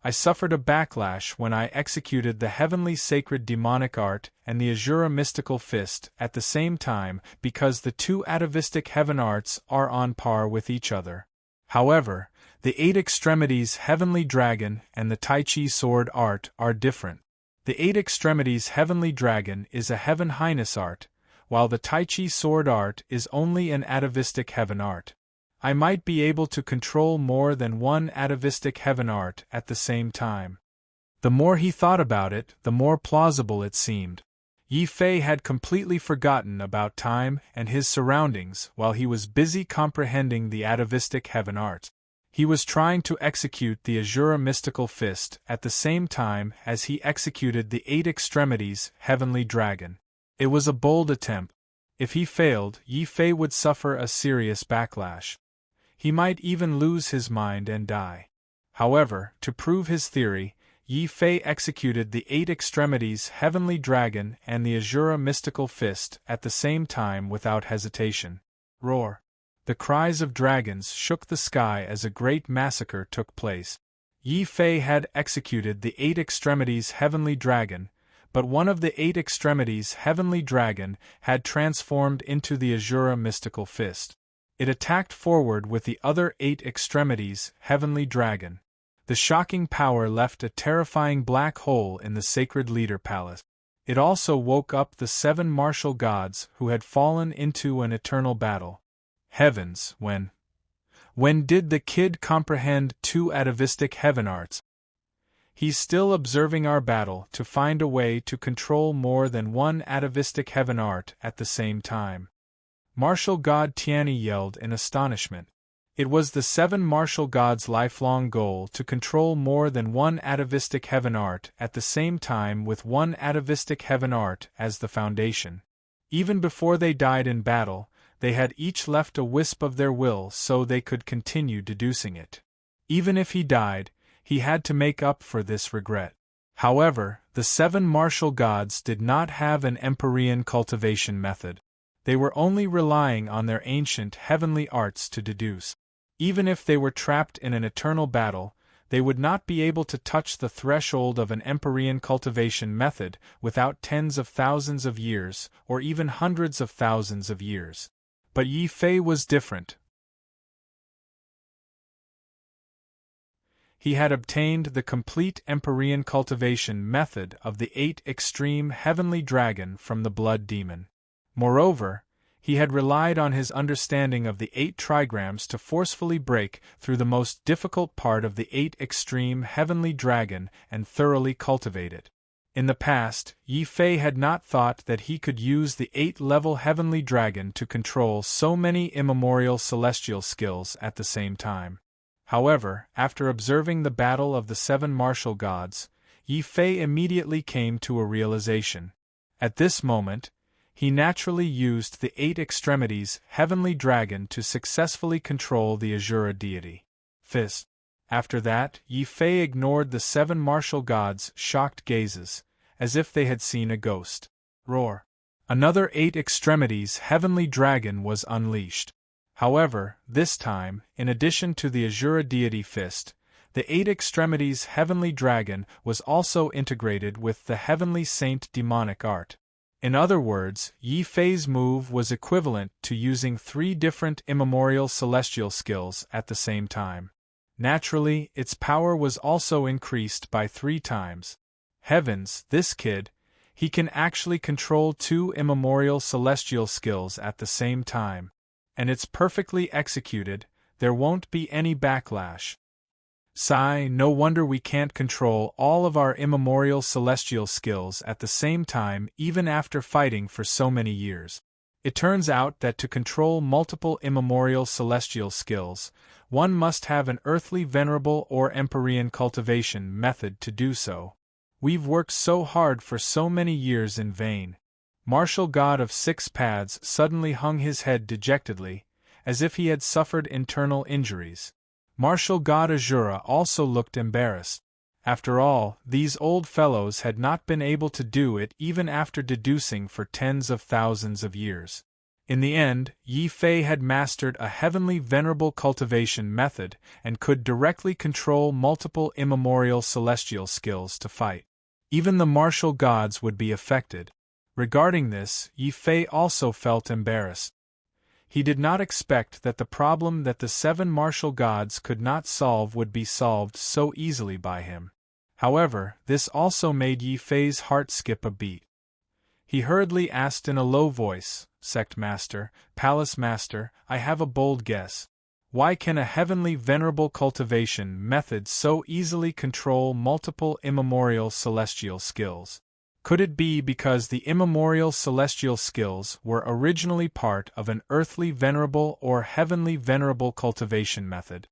I suffered a backlash when I executed the heavenly sacred demonic art and the Azura mystical fist at the same time because the 2 atavistic heaven arts are on par with each other. However, the 8 extremities heavenly dragon and the Tai Chi sword art are different. The 8 extremities heavenly dragon is a heaven highness art, while the Tai Chi sword art is only an atavistic heaven art. I might be able to control more than one atavistic heaven art at the same time. The more he thought about it, the more plausible it seemed. Yi Fei had completely forgotten about time and his surroundings while he was busy comprehending the atavistic heaven art. He was trying to execute the Azura mystical fist at the same time as he executed the 8 extremities heavenly dragon. It was a bold attempt. If he failed, Yi Fei would suffer a serious backlash. He might even lose his mind and die. However, to prove his theory, Yi Fei executed the 8 extremities heavenly dragon and the Azura mystical fist at the same time without hesitation. Roar! The cries of dragons shook the sky as a great massacre took place. Yi Fei had executed the 8 extremities heavenly dragon, but one of the 8 extremities heavenly dragon had transformed into the Azura mystical fist. It attacked forward with the other 8 extremities heavenly dragon. The shocking power left a terrifying black hole in the sacred leader palace. It also woke up the 7 martial gods who had fallen into an eternal battle. Heavens, when did the kid comprehend 2 atavistic heaven arts? He's still observing our battle to find a way to control more than one atavistic heaven art at the same time. Martial god Tianyi yelled in astonishment. It was the 7 martial gods' lifelong goal to control more than one atavistic heaven art at the same time with one atavistic heaven art as the foundation. Even before they died in battle, they had each left a wisp of their will so they could continue deducing it. Even if he died, he had to make up for this regret. However, the 7 martial gods did not have an Empyrean cultivation method. They were only relying on their ancient heavenly arts to deduce. Even if they were trapped in an eternal battle, they would not be able to touch the threshold of an Empyrean cultivation method without tens of thousands of years or even hundreds of thousands of years. But Yi Fei was different. He had obtained the complete Empyrean cultivation method of the 8 extreme heavenly dragon from the blood demon. Moreover, He had relied on his understanding of the 8 trigrams to forcefully break through the most difficult part of the 8 extreme heavenly dragon and thoroughly cultivate it. In the past, Yi Fei had not thought that he could use the 8-level heavenly dragon to control so many immemorial celestial skills at the same time. However, after observing the battle of the 7 martial gods, Yi Fei immediately came to a realization. At this moment, he naturally used the 8 extremities heavenly dragon to successfully control the Azura deity. Fist. After that, Yi Fei ignored the 7 martial gods' shocked gazes, as if they had seen a ghost. Roar. Another 8 extremities heavenly dragon was unleashed. However, this time, in addition to the Azura deity fist, the 8 extremities heavenly dragon was also integrated with the heavenly saint demonic art. In other words, Yi Fei's move was equivalent to using 3 different immemorial celestial skills at the same time. Naturally, its power was also increased by 3 times. Heavens, this kid, he can actually control 2 immemorial celestial skills at the same time. And it's perfectly executed, there won't be any backlash. Sigh, no wonder we can't control all of our immemorial celestial skills at the same time even after fighting for so many years. It turns out that to control multiple immemorial celestial skills, one must have an earthly venerable or empyrean cultivation method to do so. We've worked so hard for so many years in vain. Martial God of 6 paths suddenly hung his head dejectedly, as if he had suffered internal injuries. Martial God Azura also looked embarrassed. After all, these old fellows had not been able to do it even after deducing for tens of thousands of years. In the end, Yi Fei had mastered a heavenly venerable cultivation method and could directly control multiple immemorial celestial skills to fight. Even the martial gods would be affected. Regarding this, Yi Fei also felt embarrassed. He did not expect that the problem that the 7 martial gods could not solve would be solved so easily by him. However, this also made Yi Fei's heart skip a beat. He hurriedly asked in a low voice, "Sect Master, Palace Master, I have a bold guess. Why can a heavenly venerable cultivation method so easily control multiple immemorial celestial skills? Could it be because the immemorial celestial skills were originally part of an earthly venerable or heavenly venerable cultivation method?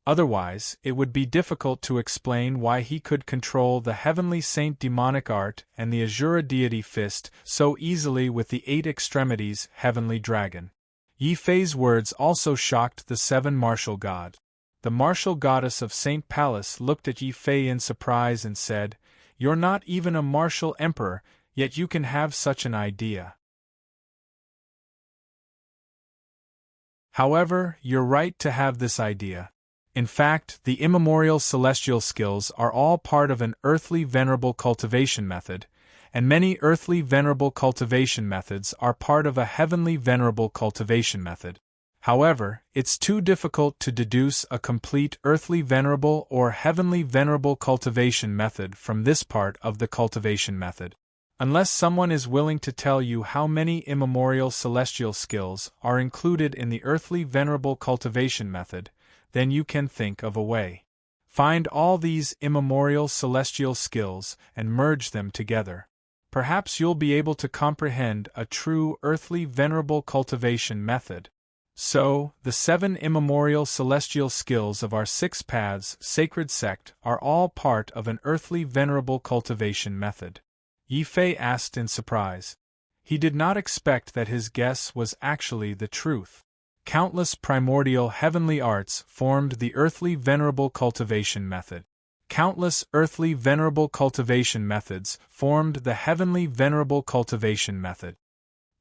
Otherwise, it would be difficult to explain why he could control the heavenly saint demonic art and the Azura deity fist so easily with the 8 extremities heavenly dragon." Yi Fei's words also shocked the 7 martial god. The martial goddess of Saint Palace looked at Yi Fei in surprise and said, "You're not even a martial emperor, yet you can have such an idea. However, you're right to have this idea. In fact, the immemorial celestial skills are all part of an earthly venerable cultivation method, and many earthly venerable cultivation methods are part of a heavenly venerable cultivation method. However, it's too difficult to deduce a complete earthly venerable or heavenly venerable cultivation method from this part of the cultivation method. Unless someone is willing to tell you how many immemorial celestial skills are included in the earthly venerable cultivation method, then you can think of a way. Find all these immemorial celestial skills and merge them together. Perhaps you'll be able to comprehend a true earthly venerable cultivation method. So, the 7 immemorial celestial skills of our 6 paths sacred sect are all part of an earthly venerable cultivation method?" Yi Fei asked in surprise. He did not expect that his guess was actually the truth. Countless primordial heavenly arts formed the earthly venerable cultivation method. Countless earthly venerable cultivation methods formed the heavenly venerable cultivation method.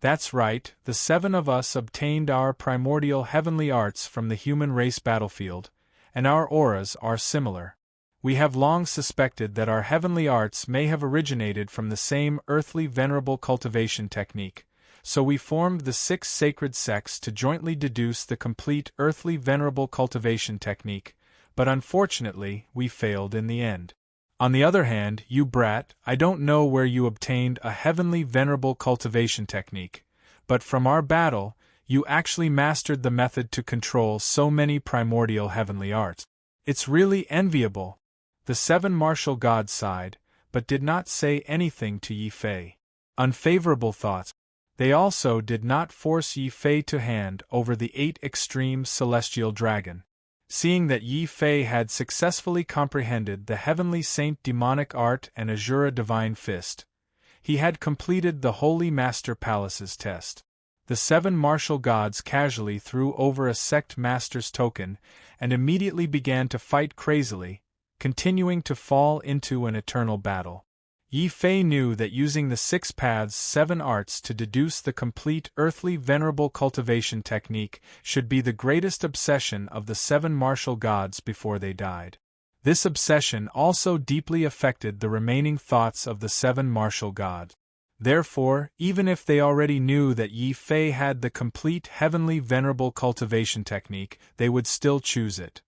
That's right, the 7 of us obtained our primordial heavenly arts from the human race battlefield, and our auras are similar. We have long suspected that our heavenly arts may have originated from the same earthly venerable cultivation technique, so we formed the 6 sacred sects to jointly deduce the complete earthly venerable cultivation technique, but unfortunately, we failed in the end. On the other hand, you brat, I don't know where you obtained a heavenly venerable cultivation technique, but from our battle, you actually mastered the method to control so many primordial heavenly arts. It's really enviable. The 7 martial gods sighed, but did not say anything to Yi Fei. Unfavorable thoughts. They also did not force Yi Fei to hand over the 8 extreme celestial dragon. Seeing that Yi Fei had successfully comprehended the heavenly saint demonic art and Azura divine fist, he had completed the Holy Master Palace's test. The 7 martial gods casually threw over a sect master's token and immediately began to fight crazily, continuing to fall into an eternal battle. Yi Fei knew that using the 6 paths 7 arts to deduce the complete earthly venerable cultivation technique should be the greatest obsession of the 7 martial gods before they died. This obsession also deeply affected the remaining thoughts of the 7 martial gods. Therefore, even if they already knew that Yi Fei had the complete heavenly venerable cultivation technique, they would still choose it.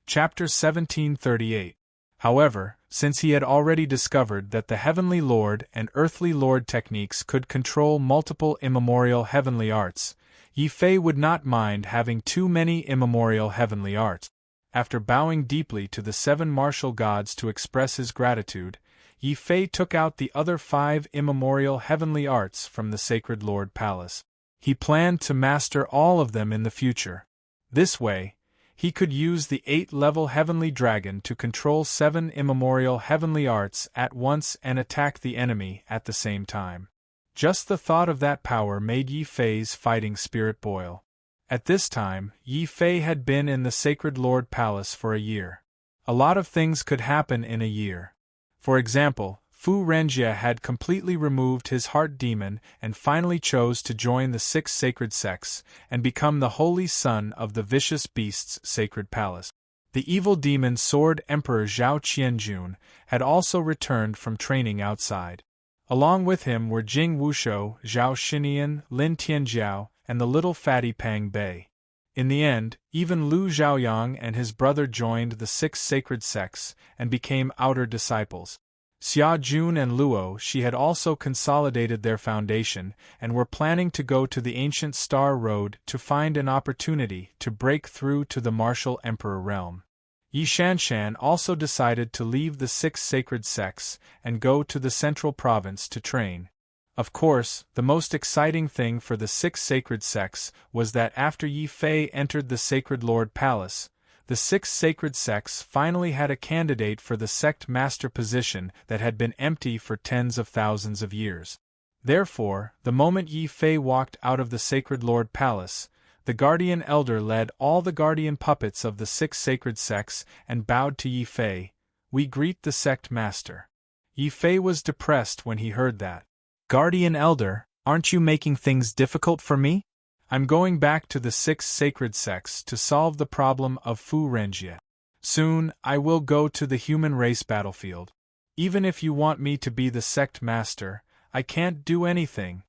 Chapter 1738. However, since he had already discovered that the Heavenly Lord and Earthly Lord techniques could control multiple immemorial heavenly arts, Yi Fei would not mind having too many immemorial heavenly arts. After bowing deeply to the 7 martial gods to express his gratitude, Yi Fei took out the other 5 immemorial heavenly arts from the Sacred Lord Palace. He planned to master all of them in the future. This way, he could use the 8-level heavenly dragon to control 7 immemorial heavenly arts at once and attack the enemy at the same time. Just the thought of that power made Yi Fei's fighting spirit boil. At this time, Yi Fei had been in the Sacred Lord Palace for a year. A lot of things could happen in a year. For example, Fu Renjie had completely removed his heart demon and finally chose to join the 6 sacred sects and become the holy son of the vicious beast's sacred palace. The evil demon sword Emperor Zhao Qianjun had also returned from training outside. Along with him were Jing Wushou, Zhao Xinian, Lin Tianjiao, and the little fatty Pang Bei. In the end, even Lu Zhaoyang and his brother joined the 6 sacred sects and became outer disciples. Xia Jun and Luo Shi had also consolidated their foundation and were planning to go to the ancient Star Road to find an opportunity to break through to the martial emperor realm. Yi Shanshan also decided to leave the 6 sacred sects and go to the central province to train. Of course, the most exciting thing for the 6 sacred sects was that after Yi Fei entered the Sacred Lord Palace, the 6 sacred sects finally had a candidate for the sect master position that had been empty for tens of thousands of years. Therefore, the moment Yi Fei walked out of the Sacred Lord Palace, the Guardian Elder led all the guardian puppets of the 6 sacred sects and bowed to Yi Fei. "We greet the sect master." Yi Fei was depressed when he heard that. "Guardian Elder, aren't you making things difficult for me? I'm going back to the 6 sacred sects to solve the problem of Fu Renjie. Soon, I will go to the human race battlefield. Even if you want me to be the sect master, I can't do anything."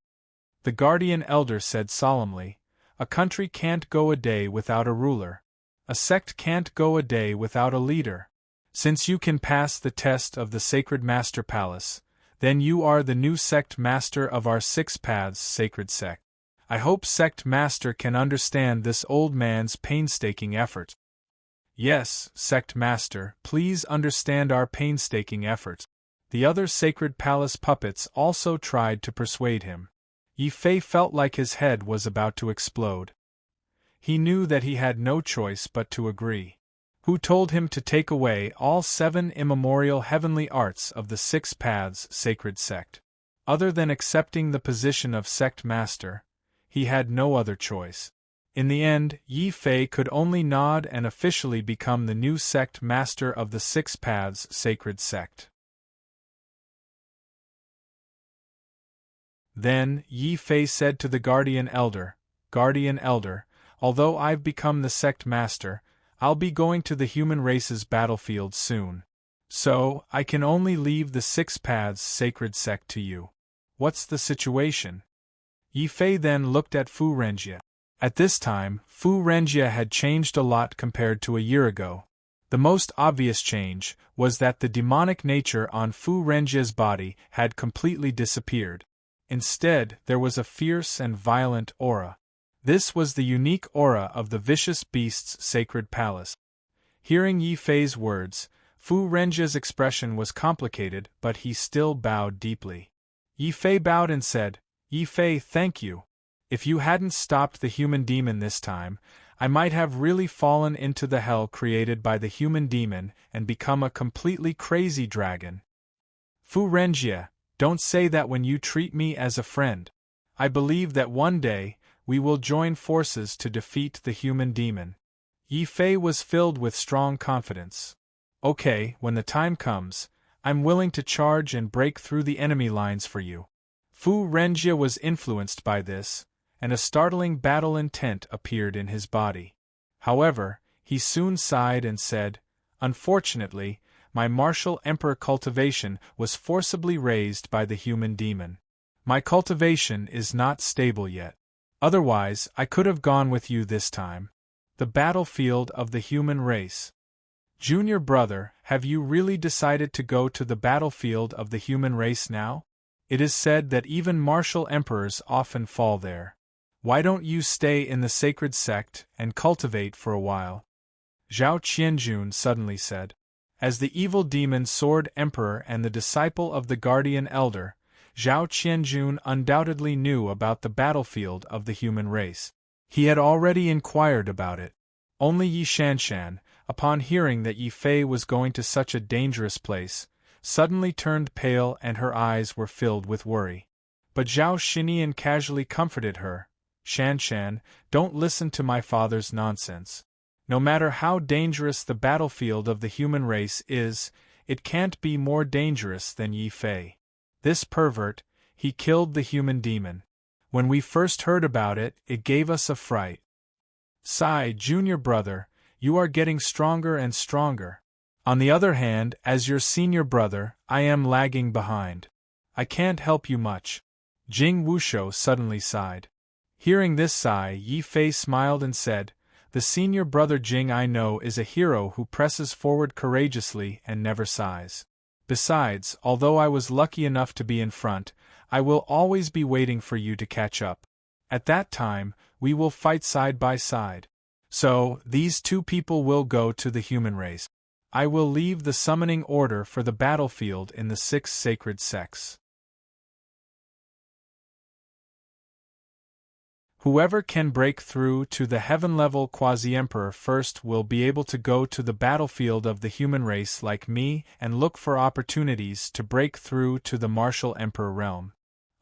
The Guardian Elder said solemnly, "A country can't go a day without a ruler. A sect can't go a day without a leader. Since you can pass the test of the Sacred Master Palace, then you are the new sect master of our 6 paths sacred sect. I hope Sect Master can understand this old man's painstaking effort." "Yes, Sect Master, please understand our painstaking effort." The other Sacred Palace puppets also tried to persuade him. Yi Fei felt like his head was about to explode. He knew that he had no choice but to agree. Who told him to take away all 7 immemorial heavenly arts of the 6 paths sacred sect? Other than accepting the position of Sect Master, he had no other choice. In the end, Yi Fei could only nod and officially become the new sect master of the 6 paths sacred sect. Then, Yi Fei said to the Guardian Elder, "Guardian Elder, although I've become the sect master, I'll be going to the human race's battlefield soon. So, I can only leave the 6 paths sacred sect to you. What's the situation?" Yi Fei then looked at Fu Renjie. At this time, Fu Renjie had changed a lot compared to a year ago. The most obvious change was that the demonic nature on Fu Renjie's body had completely disappeared. Instead, there was a fierce and violent aura. This was the unique aura of the vicious beast's sacred palace. Hearing Yi Fei's words, Fu Renjie's expression was complicated, but he still bowed deeply. Yi Fei bowed and said, "Yi Fei, thank you. If you hadn't stopped the human demon this time, I might have really fallen into the hell created by the human demon and become a completely crazy dragon." "Fu Renjie, don't say that when you treat me as a friend. I believe that one day, we will join forces to defeat the human demon." Yi Fei was filled with strong confidence. "Okay, when the time comes, I'm willing to charge and break through the enemy lines for you." Fu Renjie was influenced by this, and a startling battle intent appeared in his body. However, he soon sighed and said, "Unfortunately, my martial emperor cultivation was forcibly raised by the human demon. My cultivation is not stable yet. Otherwise, I could have gone with you this time." The battlefield of the human race. "Junior brother, have you really decided to go to the battlefield of the human race now? It is said that even martial emperors often fall there. Why don't you stay in the sacred sect and cultivate for a while?" Zhao Qianjun suddenly said. As the evil demon Sword Emperor and the disciple of the Guardian Elder, Zhao Qianjun undoubtedly knew about the battlefield of the human race. He had already inquired about it. Only Yi Shanshan, upon hearing that Yi Fei was going to such a dangerous place, suddenly turned pale and her eyes were filled with worry. But Zhao Xinian casually comforted her. "Shanshan, don't listen to my father's nonsense. No matter how dangerous the battlefield of the human race is, it can't be more dangerous than Yi Fei. This pervert, he killed the human demon. When we first heard about it, it gave us a fright. Sai, junior brother, you are getting stronger and stronger. On the other hand, as your senior brother, I am lagging behind. I can't help you much." Jing Wushou suddenly sighed. Hearing this sigh, Yi Fei smiled and said, "The senior brother Jing I know is a hero who presses forward courageously and never sighs. Besides, although I was lucky enough to be in front, I will always be waiting for you to catch up. At that time, we will fight side by side. So, these two people will go to the human race. I will leave the summoning order for the battlefield in the 6 sacred sects. Whoever can break through to the heaven-level quasi-emperor first will be able to go to the battlefield of the human race like me and look for opportunities to break through to the martial emperor realm.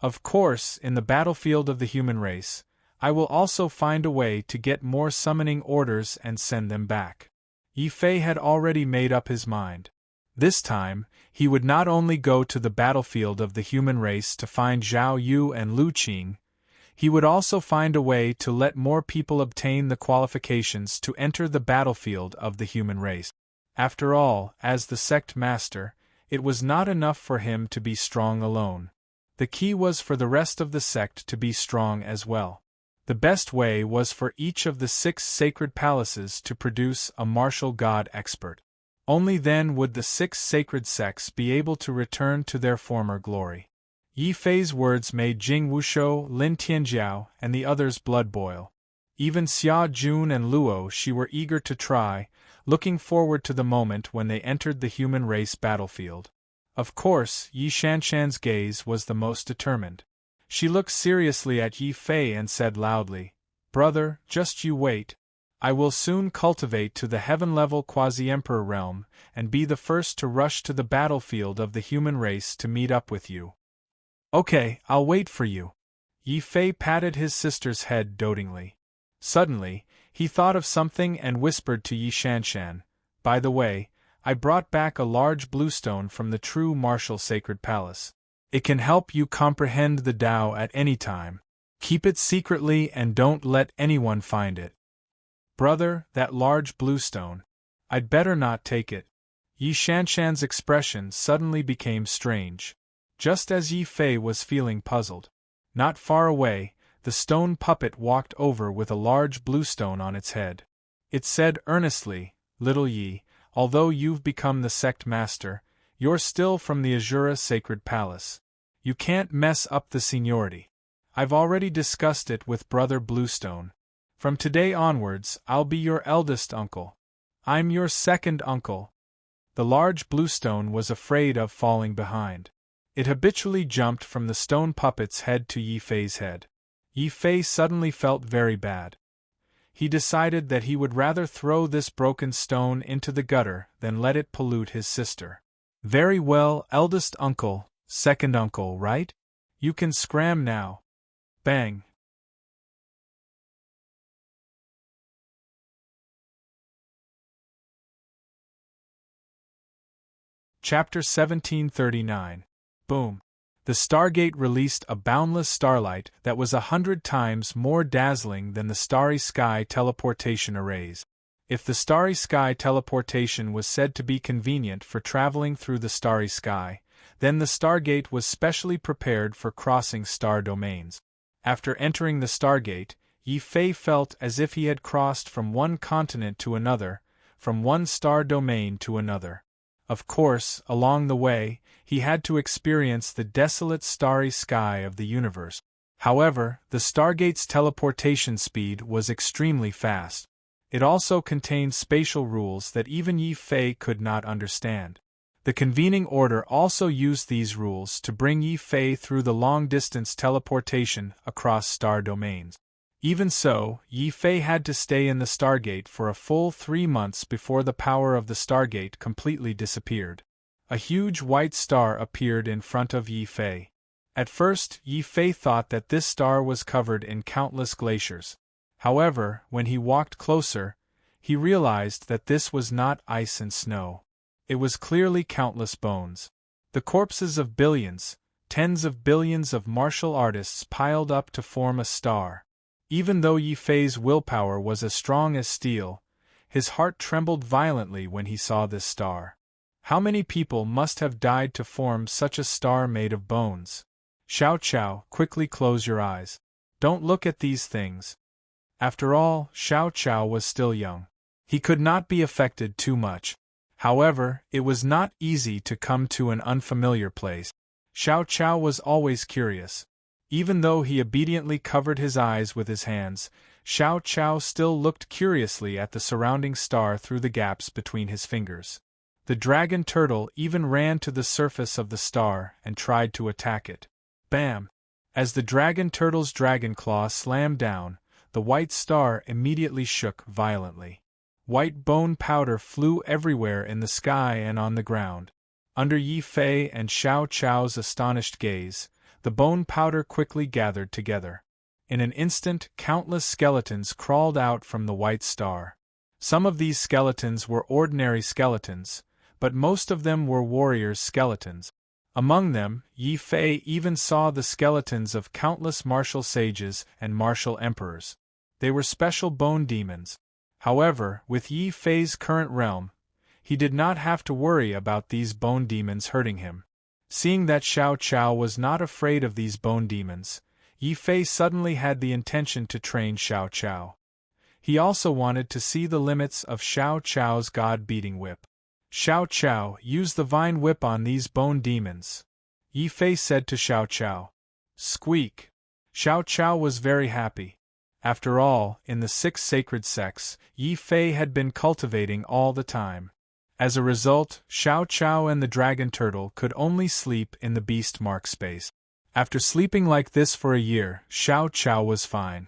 Of course, in the battlefield of the human race, I will also find a way to get more summoning orders and send them back." Yi Fei had already made up his mind. This time, he would not only go to the battlefield of the human race to find Zhao Yu and Lu Qing, he would also find a way to let more people obtain the qualifications to enter the battlefield of the human race. After all, as the sect master, it was not enough for him to be strong alone. The key was for the rest of the sect to be strong as well. The best way was for each of the 6 sacred palaces to produce a martial god expert. Only then would the 6 sacred sects be able to return to their former glory. Yi Fei's words made Jing Wushou, Lin Tianjiao, and the others blood boil. Even Xia Jun and Luo Shi were eager to try, looking forward to the moment when they entered the human race battlefield. Of course, Yi Shanshan's gaze was the most determined. She looked seriously at Yi Fei and said loudly, "Brother, just you wait. I will soon cultivate to the heaven-level quasi-emperor realm, and be the first to rush to the battlefield of the human race to meet up with you." "Okay, I'll wait for you." Yi Fei patted his sister's head dotingly. Suddenly, he thought of something and whispered to Yi Shanshan, "By the way, I brought back a large bluestone from the true martial sacred palace. It can help you comprehend the Tao at any time. Keep it secretly and don't let anyone find it." "Brother, that large bluestone. I'd better not take it." Yi Shanshan's expression suddenly became strange. Just as Yi Fei was feeling puzzled. Not far away, the stone puppet walked over with a large bluestone on its head. It said earnestly, "Little Yi, although you've become the sect master, you're still from the Azura Sacred Palace. You can't mess up the seniority. I've already discussed it with Brother Bluestone. From today onwards, I'll be your eldest uncle. I'm your second uncle. The large Bluestone was afraid of falling behind. It habitually jumped from the stone puppet's head to Yi Fei's head. Yi Fei suddenly felt very bad. He decided that he would rather throw this broken stone into the gutter than let it pollute his sister. Very well, eldest uncle, second uncle, right? You can scram now. Bang. Chapter 1739. Boom. The Stargate released a boundless starlight that was 100 times more dazzling than the Starry Sky teleportation arrays. If the Starry Sky teleportation was said to be convenient for traveling through the starry sky, then the Stargate was specially prepared for crossing star domains. After entering the Stargate, Yi Fei felt as if he had crossed from one continent to another, from one star domain to another. Of course, along the way, he had to experience the desolate starry sky of the universe. However, the Stargate's teleportation speed was extremely fast. It also contained spatial rules that even Yi Fei could not understand. The convening order also used these rules to bring Yi Fei through the long-distance teleportation across star domains. Even so, Yi Fei had to stay in the Stargate for a full 3 months before the power of the Stargate completely disappeared. A huge white star appeared in front of Yi Fei. At first, Yi Fei thought that this star was covered in countless glaciers. However, when he walked closer, he realized that this was not ice and snow. It was clearly countless bones. The corpses of billions, tens of billions of martial artists piled up to form a star. Even though Yi Fei's willpower was as strong as steel, his heart trembled violently when he saw this star. How many people must have died to form such a star made of bones? Xiao Qiao, quickly close your eyes. Don't look at these things. After all, Xiao Qiao was still young. He could not be affected too much. However, it was not easy to come to an unfamiliar place. Xiao Qiao was always curious. Even though he obediently covered his eyes with his hands, Xiao Qiao still looked curiously at the surrounding star through the gaps between his fingers. The dragon turtle even ran to the surface of the star and tried to attack it. Bam! As the dragon turtle's dragon claw slammed down, the white star immediately shook violently. White bone powder flew everywhere in the sky and on the ground. Under Yi Fei and Xiao Qiao's astonished gaze, the bone powder quickly gathered together. In an instant, countless skeletons crawled out from the white star. Some of these skeletons were ordinary skeletons, but most of them were warriors' skeletons. Among them, Yi Fei even saw the skeletons of countless martial sages and martial emperors. They were special bone demons. However, with Yi Fei's current realm, he did not have to worry about these bone demons hurting him. Seeing that Xiao Qiao was not afraid of these bone demons, Yi Fei suddenly had the intention to train Xiao Qiao. He also wanted to see the limits of Xiao Qiao's god-beating whip. Xiao Qiao, use the vine whip on these bone demons, Yi Fei said to Xiao Qiao. Squeak! Xiao Qiao was very happy. After all, in the 6 sacred sects, Yi Fei had been cultivating all the time. As a result, Xiao Qiao and the dragon turtle could only sleep in the beast mark space. After sleeping like this for a year, Xiao Qiao was fine.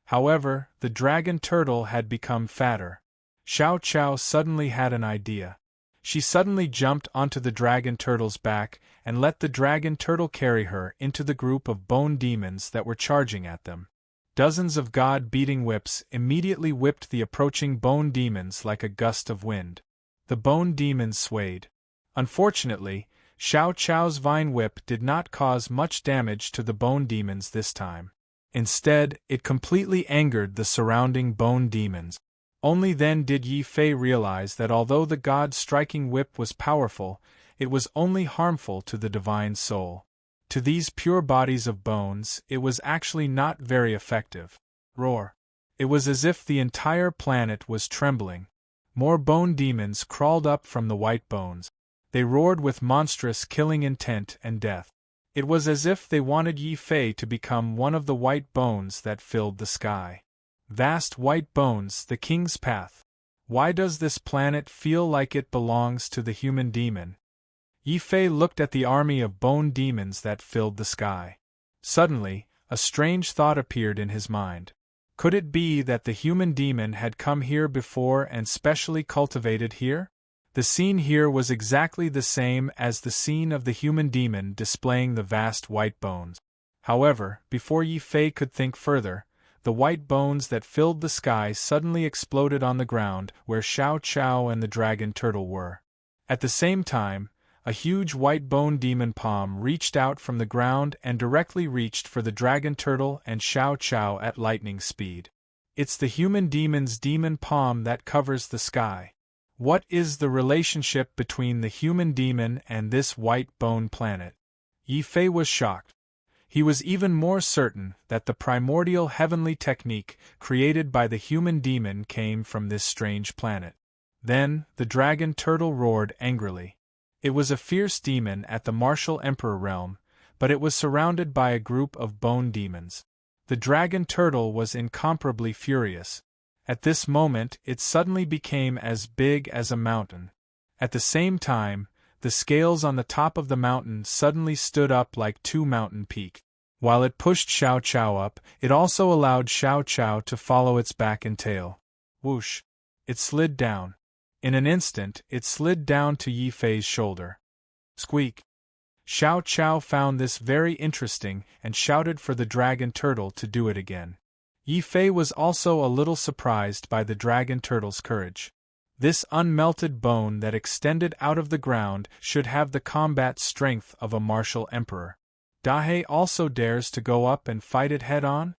However, the dragon turtle had become fatter. Xiao Qiao suddenly had an idea. She suddenly jumped onto the dragon turtle's back and let the dragon turtle carry her into the group of bone demons that were charging at them. Dozens of god-beating whips immediately whipped the approaching bone demons like a gust of wind. The bone demons swayed. Unfortunately, Xiao Qiao's vine whip did not cause much damage to the bone demons this time. Instead, it completely angered the surrounding bone demons. Only then did Yi Fei realize that although the god-striking whip was powerful, it was only harmful to the divine soul. To these pure bodies of bones, it was actually not very effective. Roar! It was as if the entire planet was trembling. More bone demons crawled up from the white bones. They roared with monstrous killing intent and death. It was as if they wanted Yi Fei to become one of the white bones that filled the sky. Vast white bones, the king's path. Why does this planet feel like it belongs to the human demon? Yi Fei looked at the army of bone demons that filled the sky. Suddenly, a strange thought appeared in his mind. Could it be that the human demon had come here before and specially cultivated here? The scene here was exactly the same as the scene of the human demon displaying the vast white bones. However, before Yi Fei could think further, the white bones that filled the sky suddenly exploded on the ground where Xiao Chao and the dragon turtle were. At the same time, a huge white bone demon palm reached out from the ground and directly reached for the dragon turtle and Xiao Chao at lightning speed. It's the human demon's demon palm that covers the sky. What is the relationship between the human demon and this white bone planet? Yi Fei was shocked. He was even more certain that the primordial heavenly technique created by the human demon came from this strange planet. Then, the dragon turtle roared angrily. It was a fierce demon at the martial emperor realm, but it was surrounded by a group of bone demons. The dragon turtle was incomparably furious. At this moment it suddenly became as big as a mountain. At the same time, the scales on the top of the mountain suddenly stood up like two mountain peaks. While it pushed Xiao Chao up, it also allowed Xiao Chao to follow its back and tail. Whoosh! It slid down. In an instant, it slid down to Yi Fei's shoulder. Squeak! Xiao Chao found this very interesting and shouted for the dragon turtle to do it again. Yi Fei was also a little surprised by the dragon turtle's courage. This unmelted bone that extended out of the ground should have the combat strength of a martial emperor. Dahei also dares to go up and fight it head-on?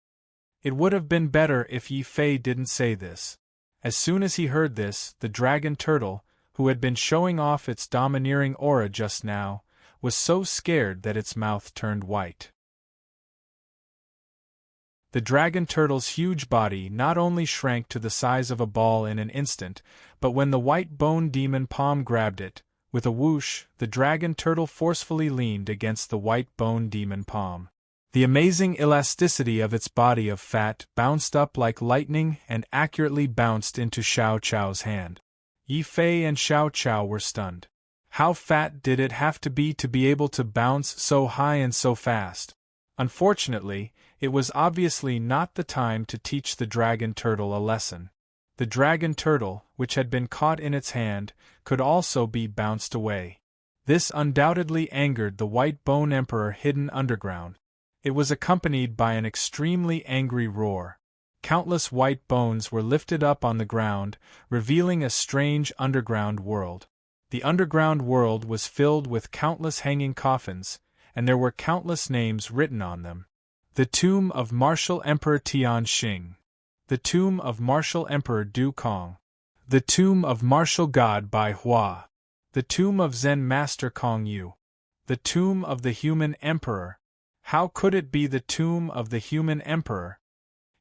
It would have been better if Yi Fei didn't say this. As soon as he heard this, the dragon turtle, who had been showing off its domineering aura just now, was so scared that its mouth turned white. The dragon turtle's huge body not only shrank to the size of a ball in an instant, but when the white bone demon palm grabbed it, with a whoosh, the dragon turtle forcefully leaned against the white bone demon palm. The amazing elasticity of its body of fat bounced up like lightning and accurately bounced into Xiao Chao's hand. Yi Fei and Xiao Chao were stunned. How fat did it have to be able to bounce so high and so fast? Unfortunately, it was obviously not the time to teach the dragon turtle a lesson. The dragon turtle, which had been caught in its hand, could also be bounced away. This undoubtedly angered the white bone emperor hidden underground. It was accompanied by an extremely angry roar. Countless white bones were lifted up on the ground, revealing a strange underground world. The underground world was filled with countless hanging coffins, and there were countless names written on them. The tomb of Martial Emperor Tian Xing. The tomb of Martial Emperor Du Kong. The tomb of Martial God Bai Hua. The tomb of Zen Master Kong Yu. The tomb of the Human Emperor. How could it be the tomb of the Human Emperor?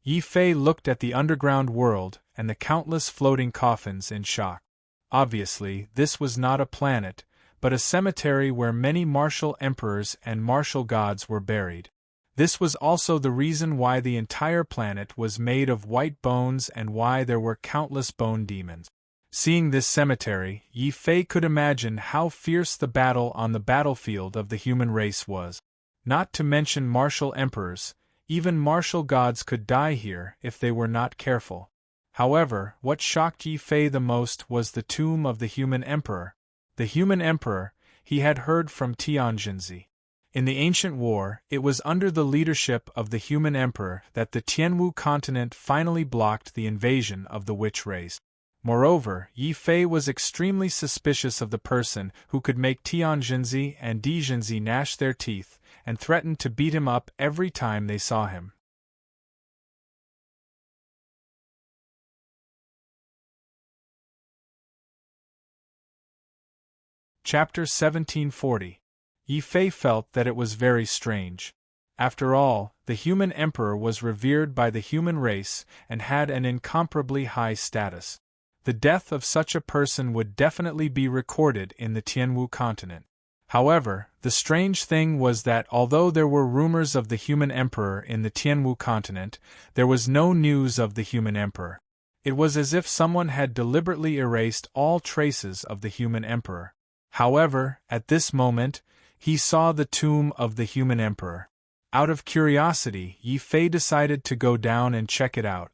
Yi Fei looked at the underground world and the countless floating coffins in shock. Obviously, this was not a planet, but a cemetery where many martial emperors and martial gods were buried. This was also the reason why the entire planet was made of white bones and why there were countless bone demons. Seeing this cemetery, Yi Fei could imagine how fierce the battle on the battlefield of the human race was. Not to mention martial emperors, even martial gods could die here if they were not careful. However, what shocked Yi Fei the most was the tomb of the human emperor. The human emperor, he had heard from Tianjinzi. In the ancient war, it was under the leadership of the human emperor that the Tianwu continent finally blocked the invasion of the witch race. Moreover, Yi Fei was extremely suspicious of the person who could make Tianjinzi and Dijinzi gnash their teeth, and threatened to beat him up every time they saw him. Chapter 1740. Yi Fei felt that it was very strange. After all, the human emperor was revered by the human race and had an incomparably high status. The death of such a person would definitely be recorded in the Tianwu continent. However, the strange thing was that although there were rumors of the human emperor in the Tianwu continent, there was no news of the human emperor. It was as if someone had deliberately erased all traces of the human emperor. However, at this moment, he saw the tomb of the human emperor. Out of curiosity, Yi Fei decided to go down and check it out.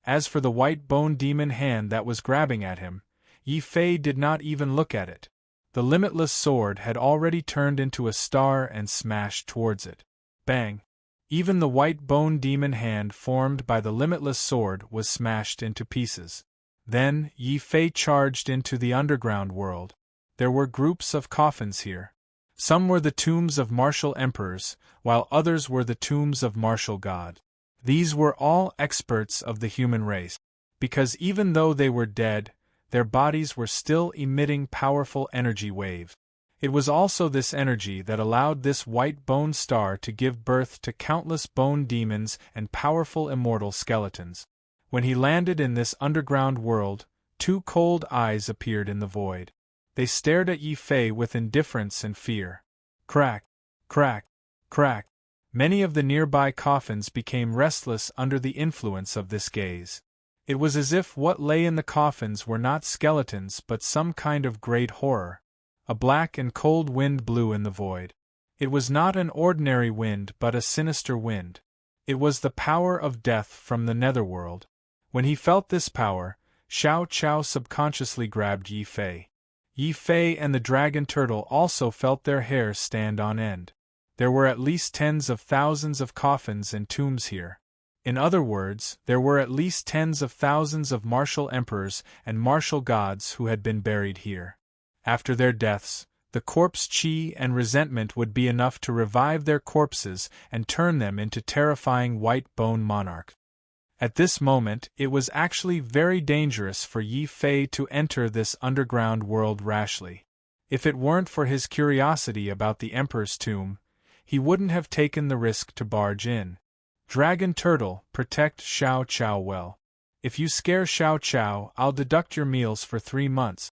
As for the white bone demon hand that was grabbing at him, Yi Fei did not even look at it. The limitless sword had already turned into a star and smashed towards it. Bang! Even the white bone demon hand formed by the limitless sword was smashed into pieces. Then, Yi Fei charged into the underground world. There were groups of coffins here. Some were the tombs of martial emperors, while others were the tombs of martial gods. These were all experts of the human race, because even though they were dead, their bodies were still emitting powerful energy waves. It was also this energy that allowed this white bone star to give birth to countless bone demons and powerful immortal skeletons. When he landed in this underground world, two cold eyes appeared in the void. They stared at Yi Fei with indifference and fear. Crack, crack, crack. Many of the nearby coffins became restless under the influence of this gaze. It was as if what lay in the coffins were not skeletons but some kind of great horror. A black and cold wind blew in the void. It was not an ordinary wind but a sinister wind. It was the power of death from the netherworld. When he felt this power, Xiao Chao subconsciously grabbed Yi Fei. Yi Fei and the dragon turtle also felt their hair stand on end. There were at least tens of thousands of coffins and tombs here. In other words, there were at least tens of thousands of martial emperors and martial gods who had been buried here. After their deaths, the corpse qi and resentment would be enough to revive their corpses and turn them into terrifying white bone monarchs. At this moment, it was actually very dangerous for Yi Fei to enter this underground world rashly. If it weren't for his curiosity about the emperor's tomb, he wouldn't have taken the risk to barge in. Dragon Turtle, protect Xiao Chao well. If you scare Xiao Chao, I'll deduct your meals for 3 months.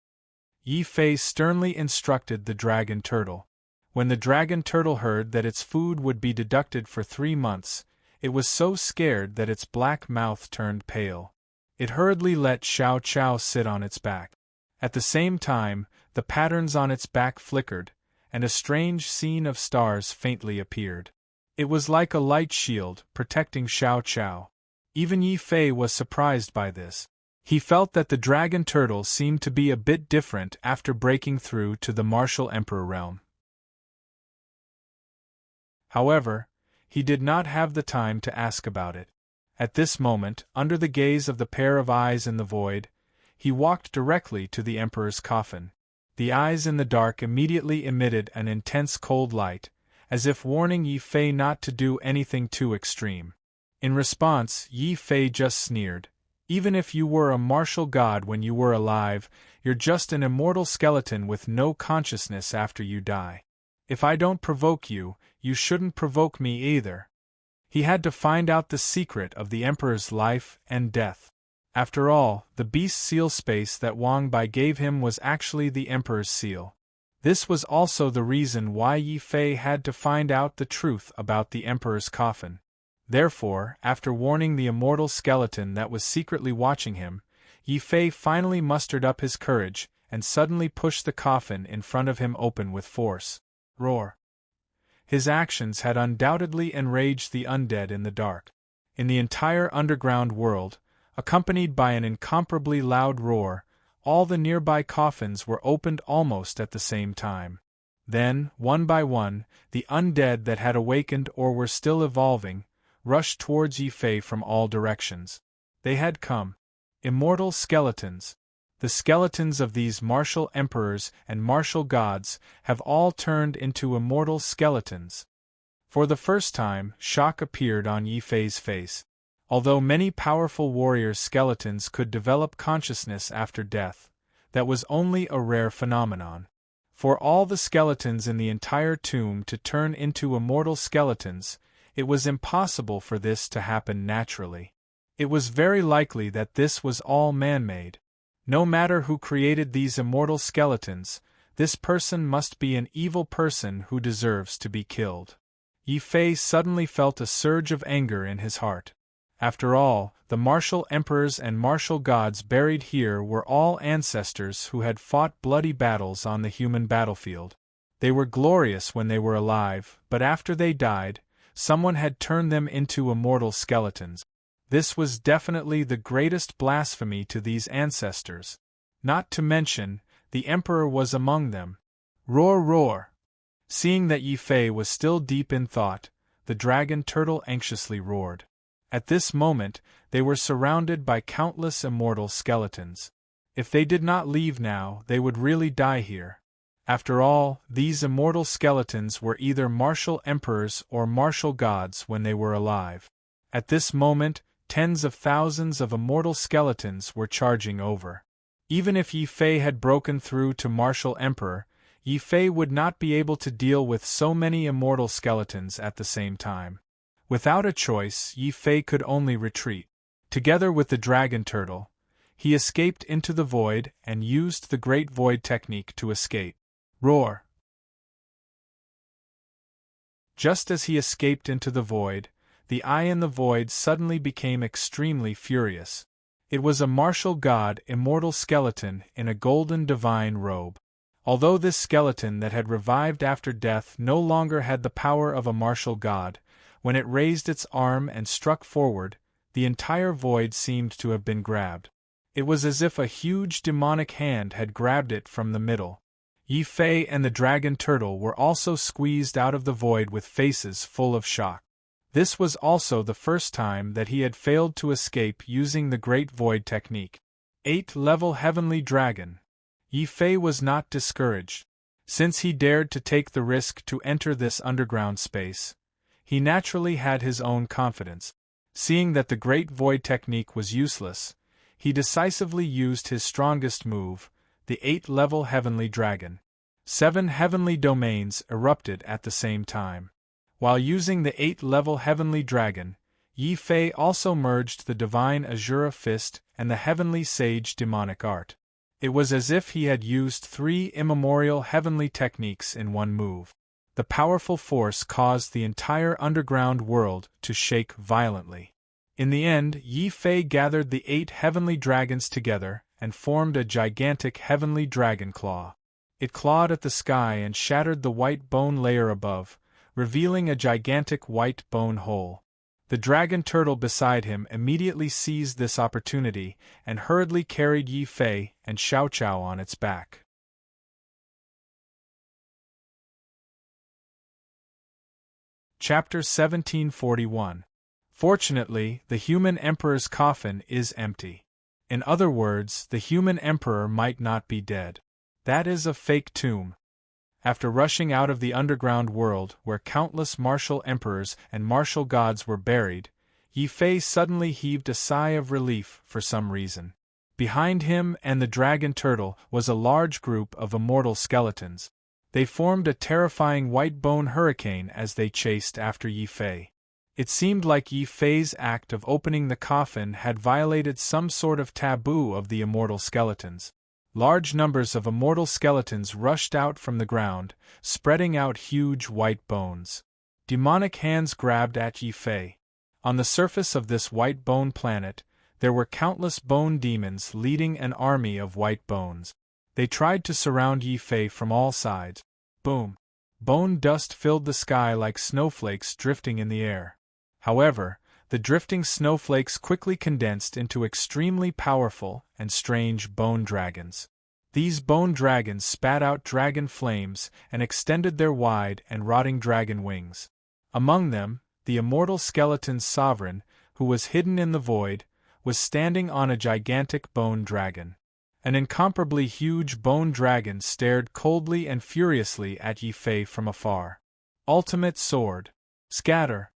Yi Fei sternly instructed the Dragon Turtle. When the Dragon Turtle heard that its food would be deducted for 3 months, it was so scared that its black mouth turned pale. It hurriedly let Xiao Chao sit on its back. At the same time, the patterns on its back flickered, and a strange scene of stars faintly appeared. It was like a light shield, protecting Xiao Chao. Even Yi Fei was surprised by this. He felt that the Dragon Turtle seemed to be a bit different after breaking through to the martial emperor realm. However, he did not have the time to ask about it. At this moment, under the gaze of the pair of eyes in the void, he walked directly to the emperor's coffin. The eyes in the dark immediately emitted an intense cold light, as if warning Yi Fei not to do anything too extreme. In response, Yi Fei just sneered. Even if you were a martial god when you were alive, you're just an immortal skeleton with no consciousness after you die. If I don't provoke you, you shouldn't provoke me either. He had to find out the secret of the emperor's life and death. After all, the beast seal space that Wang Bai gave him was actually the emperor's seal. This was also the reason why Yi Fei had to find out the truth about the emperor's coffin. Therefore, after warning the immortal skeleton that was secretly watching him, Yi Fei finally mustered up his courage and suddenly pushed the coffin in front of him open with force. Roar! His actions had undoubtedly enraged the undead in the dark. In the entire underground world, accompanied by an incomparably loud roar, all the nearby coffins were opened almost at the same time. Then, one by one, the undead that had awakened or were still evolving, rushed towards Yi Fei from all directions. They had come. Immortal skeletons. The skeletons of these martial emperors and martial gods have all turned into immortal skeletons. For the first time, shock appeared on Yi Fei's face. Although many powerful warriors' skeletons could develop consciousness after death, that was only a rare phenomenon. For all the skeletons in the entire tomb to turn into immortal skeletons, It was impossible for this to happen naturally. It was very likely that this was all man-made. No matter who created these immortal skeletons, this person must be an evil person who deserves to be killed. Yi Fei suddenly felt a surge of anger in his heart. After all, the martial emperors and martial gods buried here were all ancestors who had fought bloody battles on the human battlefield. They were glorious when they were alive, but after they died, someone had turned them into immortal skeletons. This was definitely the greatest blasphemy to these ancestors. Not to mention, the emperor was among them. Roar, roar! Seeing that Yi Fei was still deep in thought, the dragon turtle anxiously roared. At this moment, they were surrounded by countless immortal skeletons. If they did not leave now, they would really die here. After all, these immortal skeletons were either martial emperors or martial gods when they were alive. At this moment, tens of thousands of immortal skeletons were charging over. Even if Yi Fei had broken through to martial emperor, Yi Fei would not be able to deal with so many immortal skeletons at the same time. Without a choice, Yi Fei could only retreat. Together with the dragon turtle, he escaped into the void and used the Great Void technique to escape. Roar! Just as he escaped into the void, the eye in the void suddenly became extremely furious. It was a martial god immortal skeleton in a golden divine robe. Although this skeleton that had revived after death no longer had the power of a martial god, when it raised its arm and struck forward, the entire void seemed to have been grabbed. It was as if a huge demonic hand had grabbed it from the middle. Yi Fei and the dragon turtle were also squeezed out of the void with faces full of shock. This was also the first time that he had failed to escape using the Great Void technique. 8th-level Heavenly Dragon. Yi Fei was not discouraged. Since he dared to take the risk to enter this underground space, he naturally had his own confidence. Seeing that the Great Void technique was useless, he decisively used his strongest move, the 8th-level Heavenly Dragon. 7 heavenly domains erupted at the same time. While using the 8th-level Heavenly Dragon, Yi Fei also merged the Divine Azura Fist and the Heavenly Sage Demonic Art. It was as if he had used 3 immemorial heavenly techniques in one move. The powerful force caused the entire underground world to shake violently. In the end, Yi Fei gathered the 8 heavenly dragons together and formed a gigantic heavenly dragon claw. It clawed at the sky and shattered the white bone layer above, revealing a gigantic white bone hole. The dragon turtle beside him immediately seized this opportunity and hurriedly carried Yi Fei and Xiao Qiao on its back. Chapter 1741. Fortunately, the human emperor's coffin is empty. In other words, the human emperor might not be dead. That is a fake tomb. After rushing out of the underground world where countless martial emperors and martial gods were buried, Yi Fei suddenly heaved a sigh of relief for some reason. Behind him and the dragon turtle was a large group of immortal skeletons. They formed a terrifying white bone hurricane as they chased after Yi Fei. It seemed like Yi Fei's act of opening the coffin had violated some sort of taboo of the immortal skeletons. Large numbers of immortal skeletons rushed out from the ground, spreading out huge white bones. Demonic hands grabbed at Yi Fei. On the surface of this white bone planet, there were countless bone demons leading an army of white bones. They tried to surround Yi Fei from all sides. Boom! Bone dust filled the sky like snowflakes drifting in the air. However, the drifting snowflakes quickly condensed into extremely powerful and strange bone dragons. These bone dragons spat out dragon flames and extended their wide and rotting dragon wings. Among them, the immortal skeleton's sovereign, who was hidden in the void, was standing on a gigantic bone dragon. An incomparably huge bone dragon stared coldly and furiously at Yi Fei from afar. Ultimate Sword. Scatter!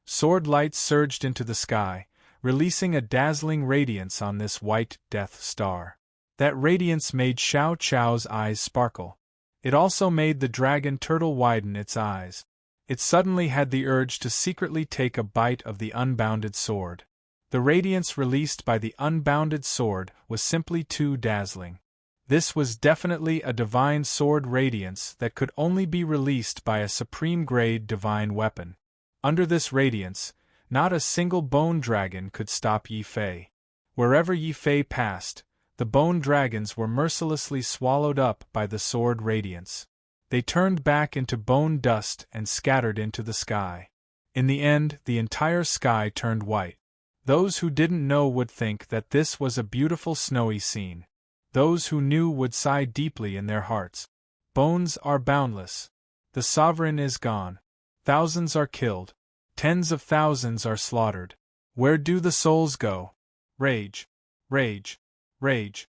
Sword lights surged into the sky, releasing a dazzling radiance on this white Death Star. That radiance made Xiao Qiao's eyes sparkle. It also made the dragon turtle widen its eyes. It suddenly had the urge to secretly take a bite of the unbounded sword. The radiance released by the unbounded sword was simply too dazzling. This was definitely a divine sword radiance that could only be released by a supreme-grade divine weapon. Under this radiance, not a single bone dragon could stop Yi Fei. Wherever Yi Fei passed, the bone dragons were mercilessly swallowed up by the sword radiance. They turned back into bone dust and scattered into the sky. In the end, the entire sky turned white. Those who didn't know would think that this was a beautiful snowy scene. Those who knew would sigh deeply in their hearts. Bones are boundless. The sovereign is gone. Thousands are killed. Tens of thousands are slaughtered. Where do the souls go? Rage. Rage. Rage.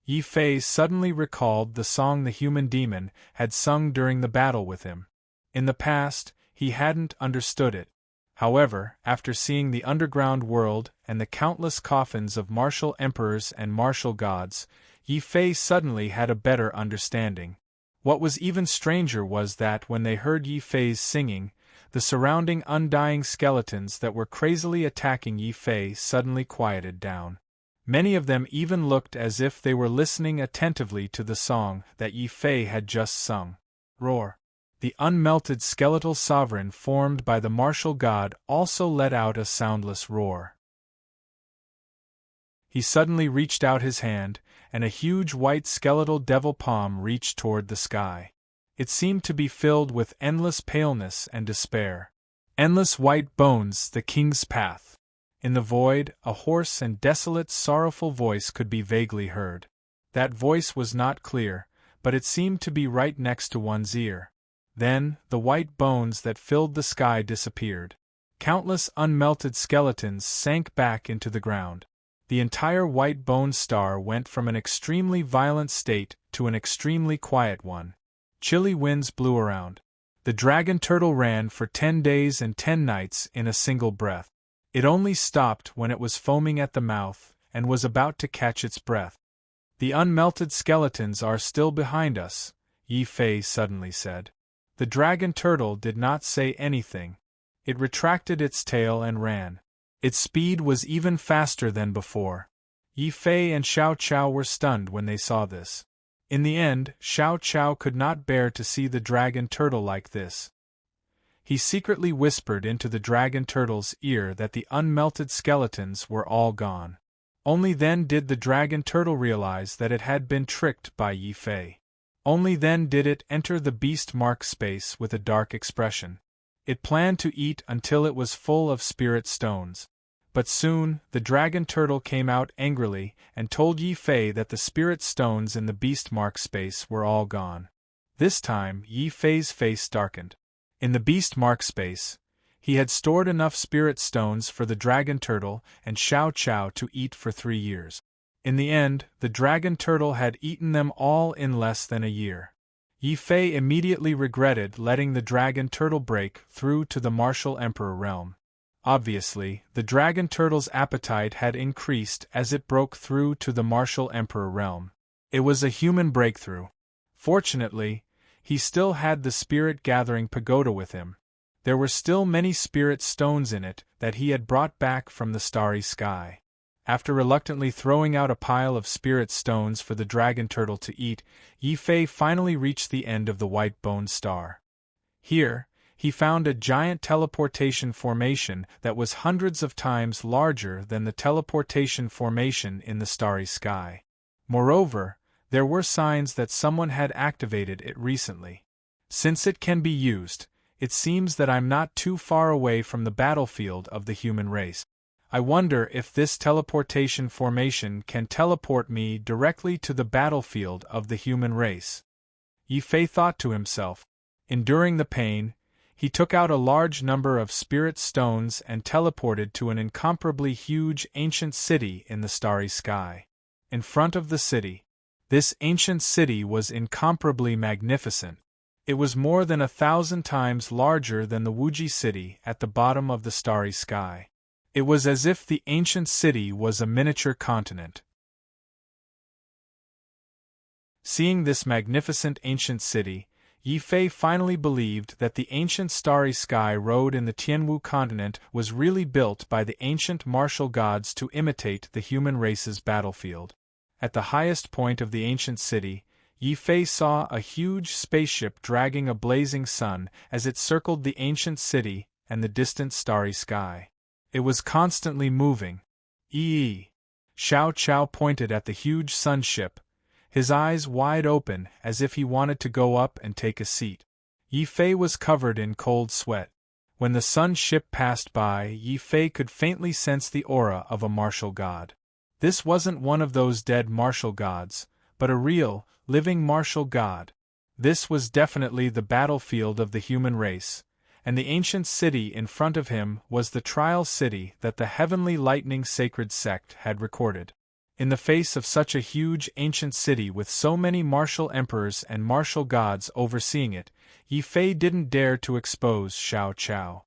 Yi Fei suddenly recalled the song the human demon had sung during the battle with him. In the past, he hadn't understood it. However, after seeing the underground world and the countless coffins of martial emperors and martial gods, Yi Fei suddenly had a better understanding. What was even stranger was that when they heard Yi Fei's singing, the surrounding undying skeletons that were crazily attacking Yi Fei suddenly quieted down. Many of them even looked as if they were listening attentively to the song that Yi Fei had just sung. Roar. The unmelted skeletal sovereign formed by the martial god also let out a soundless roar. He suddenly reached out his hand, and a huge white skeletal devil palm reached toward the sky. It seemed to be filled with endless paleness and despair. Endless white bones, the king's path. In the void, a hoarse and desolate, sorrowful voice could be vaguely heard. That voice was not clear, but it seemed to be right next to one's ear. Then, the white bones that filled the sky disappeared. Countless unmelted skeletons sank back into the ground. The entire white bone star went from an extremely violent state to an extremely quiet one. Chilly winds blew around. The dragon turtle ran for 10 days and 10 nights in a single breath. It only stopped when it was foaming at the mouth and was about to catch its breath. The unmelted skeletons are still behind us, Yi Fei suddenly said. The dragon turtle did not say anything. It retracted its tail and ran. Its speed was even faster than before. Yi Fei and Xiao Qiao were stunned when they saw this. In the end, Xiao Qiao could not bear to see the dragon turtle like this. He secretly whispered into the dragon turtle's ear that the unmelted skeletons were all gone. Only then did the dragon turtle realize that it had been tricked by Yi Fei. Only then did it enter the beast mark space with a dark expression. It planned to eat until it was full of spirit stones. But soon, the dragon turtle came out angrily and told Yi Fei that the spirit stones in the beast mark space were all gone. This time, Yi Fei's face darkened. In the beast mark space, he had stored enough spirit stones for the dragon turtle and Xiao Qiao to eat for 3 years. In the end, the dragon turtle had eaten them all in less than a year. Yi Fei immediately regretted letting the dragon turtle break through to the martial emperor realm. Obviously, the dragon turtle's appetite had increased as it broke through to the martial emperor realm. It was a human breakthrough. Fortunately, he still had the spirit-gathering pagoda with him. There were still many spirit stones in it that he had brought back from the starry sky. After reluctantly throwing out a pile of spirit stones for the dragon turtle to eat, Yi Fei finally reached the end of the white bone star. Here, he found a giant teleportation formation that was hundreds of times larger than the teleportation formation in the starry sky. Moreover, there were signs that someone had activated it recently. Since it can be used, it seems that I'm not too far away from the battlefield of the human race. I wonder if this teleportation formation can teleport me directly to the battlefield of the human race. Yi Fei thought to himself. Enduring the pain, he took out a large number of spirit stones and teleported to an incomparably huge ancient city in the starry sky. In front of the city, this ancient city was incomparably magnificent. It was more than 1,000 times larger than the Wuji city at the bottom of the starry sky. It was as if the ancient city was a miniature continent. Seeing this magnificent ancient city, Yi Fei finally believed that the ancient starry sky road in the Tianwu continent was really built by the ancient martial gods to imitate the human race's battlefield. At the highest point of the ancient city, Yi Fei saw a huge spaceship dragging a blazing sun as it circled the ancient city and the distant starry sky. It was constantly moving. Ee! Xiao Chao pointed at the huge sunship, his eyes wide open as if he wanted to go up and take a seat. Yi Fei was covered in cold sweat. When the sun ship passed by, Yi Fei could faintly sense the aura of a martial god. This wasn't one of those dead martial gods, but a real, living martial god. This was definitely the battlefield of the human race, and the ancient city in front of him was the trial city that the heavenly lightning sacred sect had recorded. In the face of such a huge ancient city with so many martial emperors and martial gods overseeing it, Yi Fei didn't dare to expose Xiao Chao.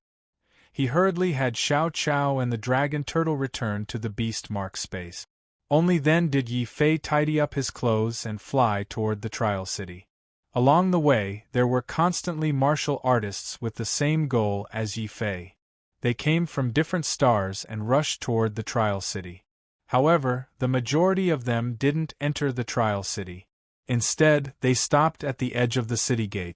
He hurriedly had Xiao Chao and the dragon turtle return to the beast mark space. Only then did Yi Fei tidy up his clothes and fly toward the trial city. Along the way, there were constantly martial artists with the same goal as Yi Fei. They came from different stars and rushed toward the trial city. However, the majority of them didn't enter the trial city. Instead, they stopped at the edge of the city gate.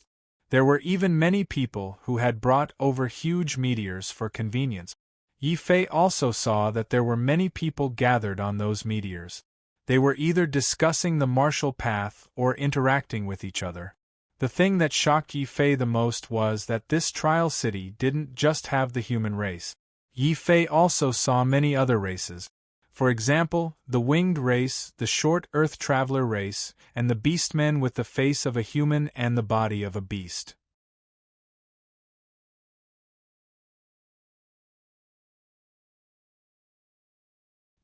There were even many people who had brought over huge meteors for convenience. Yi Fei also saw that there were many people gathered on those meteors. They were either discussing the martial path or interacting with each other. The thing that shocked Yi Fei the most was that this trial city didn't just have the human race. Yi Fei also saw many other races. For example, the winged race, the short earth traveler race, and the beastmen with the face of a human and the body of a beast.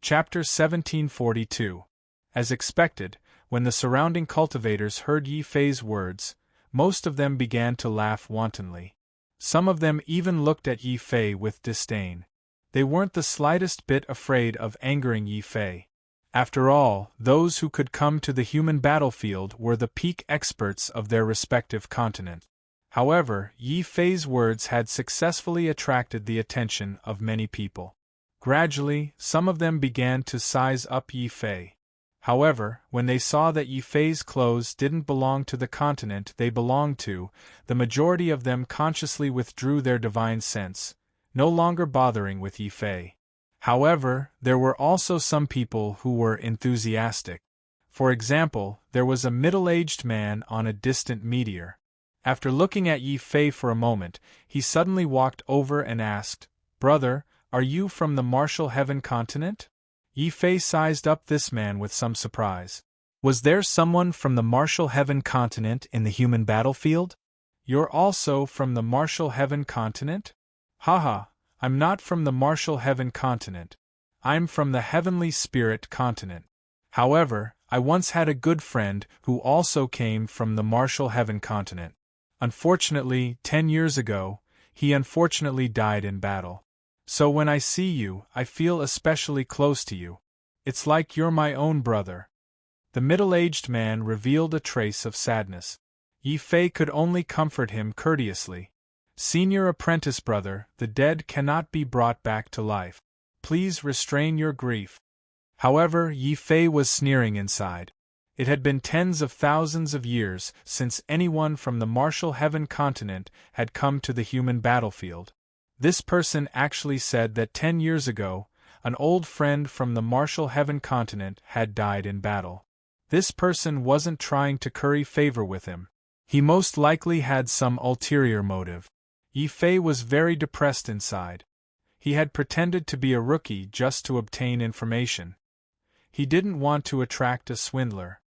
Chapter 1742. As expected, when the surrounding cultivators heard Yi Fei's words, most of them began to laugh wantonly. Some of them even looked at Yi Fei with disdain. They weren't the slightest bit afraid of angering Yi Fei. After all, those who could come to the human battlefield were the peak experts of their respective continent. However, Yi Fei's words had successfully attracted the attention of many people. Gradually, some of them began to size up Yi Fei. However, when they saw that Yi Fei's clothes didn't belong to the continent they belonged to, the majority of them consciously withdrew their divine sense, no longer bothering with Yi Fei. However, there were also some people who were enthusiastic. For example, there was a middle-aged man on a distant meteor. After looking at Yi Fei for a moment, he suddenly walked over and asked, "Brother, are you from the martial heaven continent?" Yi Fei sized up this man with some surprise. Was there someone from the martial heaven continent in the human battlefield? You're also from the martial heaven continent? Haha, I'm not from the martial heaven continent. I'm from the heavenly spirit continent. However, I once had a good friend who also came from the martial heaven continent. Unfortunately, 10 years ago, he unfortunately died in battle. So when I see you, I feel especially close to you. It's like you're my own brother. The middle-aged man revealed a trace of sadness. Yi Fei could only comfort him courteously. Senior apprentice brother, the dead cannot be brought back to life. Please restrain your grief. However, Yi Fei was sneering inside. It had been tens of thousands of years since anyone from the martial heaven continent had come to the human battlefield. This person actually said that 10 years ago, an old friend from the martial heaven continent had died in battle. This person wasn't trying to curry favor with him. He most likely had some ulterior motive. Yi Fei was very depressed inside. He had pretended to be a rookie just to obtain information. He didn't want to attract a swindler.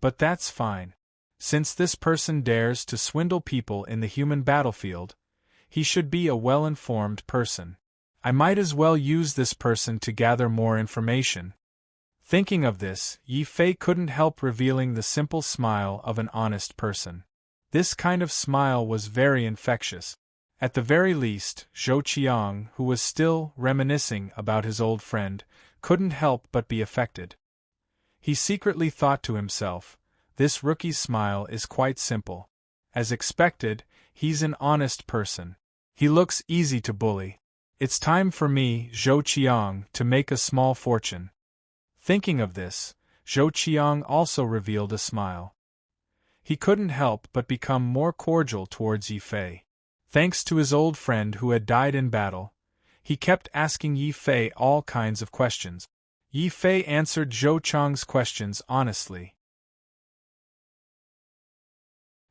But that's fine. Since this person dares to swindle people in the human battlefield, he should be a well-informed person. I might as well use this person to gather more information. Thinking of this, Yi Fei couldn't help revealing the simple smile of an honest person. This kind of smile was very infectious. At the very least, Zhou Qiang, who was still reminiscing about his old friend, couldn't help but be affected. He secretly thought to himself, "This rookie's smile is quite simple. As expected, he's an honest person. He looks easy to bully. It's time for me, Zhou Qiang, to make a small fortune. Thinking of this, Zhou Qiang also revealed a smile. He couldn't help but become more cordial towards Yi Fei. Thanks to his old friend who had died in battle, he kept asking Yi Fei all kinds of questions. Yi Fei answered Zhou Qiang's questions honestly.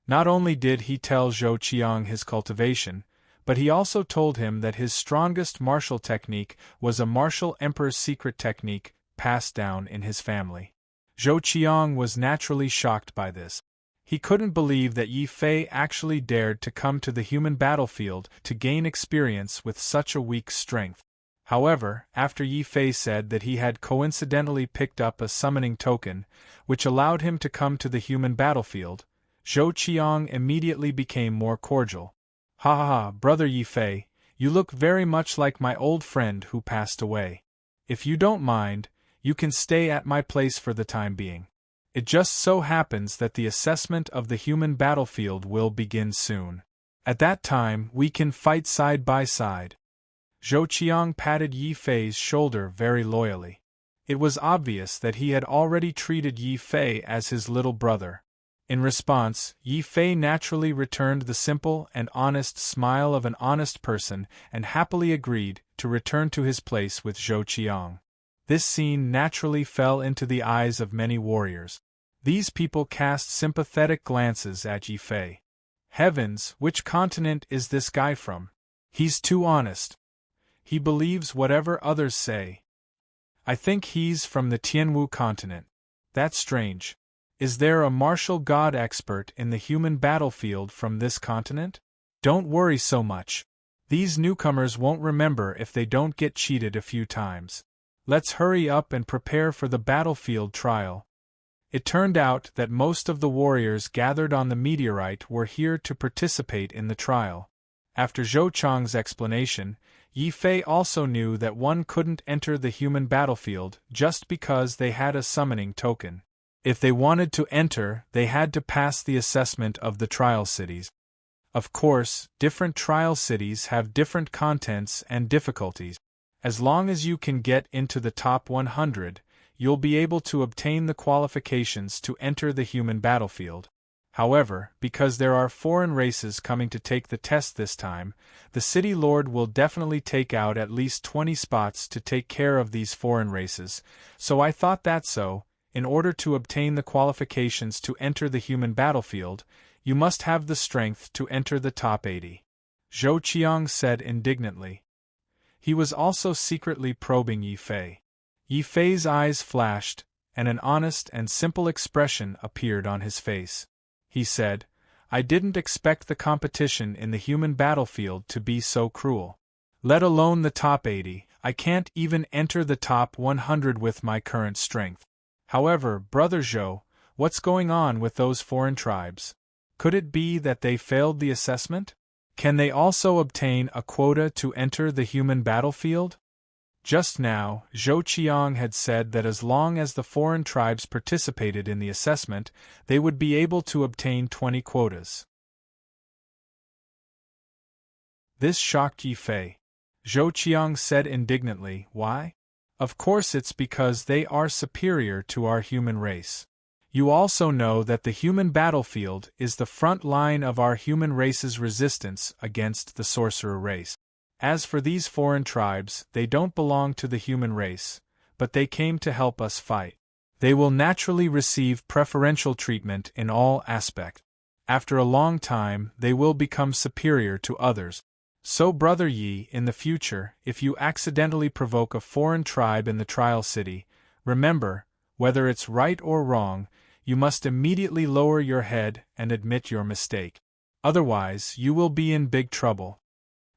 Not only did he tell Zhou Qiang his cultivation, but he also told him that his strongest martial technique was a martial emperor's secret technique passed down in his family. Zhou Qiang was naturally shocked by this. He couldn't believe that Yi Fei actually dared to come to the human battlefield to gain experience with such a weak strength. However, after Yi Fei said that he had coincidentally picked up a summoning token, which allowed him to come to the human battlefield, Zhou Qiang immediately became more cordial. Ha ha ha, brother Yi Fei, you look very much like my old friend who passed away. If you don't mind, you can stay at my place for the time being. It just so happens that the assessment of the human battlefield will begin soon. At that time, we can fight side by side. Zhou Qiang patted Yi Fei's shoulder very loyally. It was obvious that he had already treated Yi Fei as his little brother. In response, Yi Fei naturally returned the simple and honest smile of an honest person and happily agreed to return to his place with Zhou Qiang. This scene naturally fell into the eyes of many warriors. These people cast sympathetic glances at Yi Fei. Heavens, which continent is this guy from? He's too honest. He believes whatever others say. I think he's from the Tianwu continent. That's strange. Is there a martial god expert in the human battlefield from this continent? Don't worry so much. These newcomers won't remember if they don't get cheated a few times. Let's hurry up and prepare for the battlefield trial. It turned out that most of the warriors gathered on the meteorite were here to participate in the trial. After Zhou Qiang's explanation, Yi Fei also knew that one couldn't enter the human battlefield just because they had a summoning token. If they wanted to enter, they had to pass the assessment of the trial cities. Of course, different trial cities have different contents and difficulties. As long as you can get into the top 100, you'll be able to obtain the qualifications to enter the human battlefield. However, because there are foreign races coming to take the test this time, the city lord will definitely take out at least 20 spots to take care of these foreign races, so I thought that in order to obtain the qualifications to enter the human battlefield, you must have the strength to enter the top 80. Zhou Qiang said indignantly. He was also secretly probing Yi Fei. Yi Fei's eyes flashed, and an honest and simple expression appeared on his face. He said, I didn't expect the competition in the human battlefield to be so cruel. Let alone the top 80, I can't even enter the top 100 with my current strength. However, Brother Zhou, what's going on with those foreign tribes? Could it be that they failed the assessment? Can they also obtain a quota to enter the human battlefield? Just now, Zhou Qiang had said that as long as the foreign tribes participated in the assessment, they would be able to obtain 20 quotas. This shocked Yi Fei. Zhou Qiang said indignantly, why? Of course it's because they are superior to our human race. You also know that the human battlefield is the front line of our human race's resistance against the sorcerer race. As for these foreign tribes, they don't belong to the human race, but they came to help us fight. They will naturally receive preferential treatment in all aspects. After a long time, they will become superior to others. So Brother Yi, in the future, if you accidentally provoke a foreign tribe in the trial city, remember, whether it's right or wrong, you must immediately lower your head and admit your mistake. Otherwise, you will be in big trouble.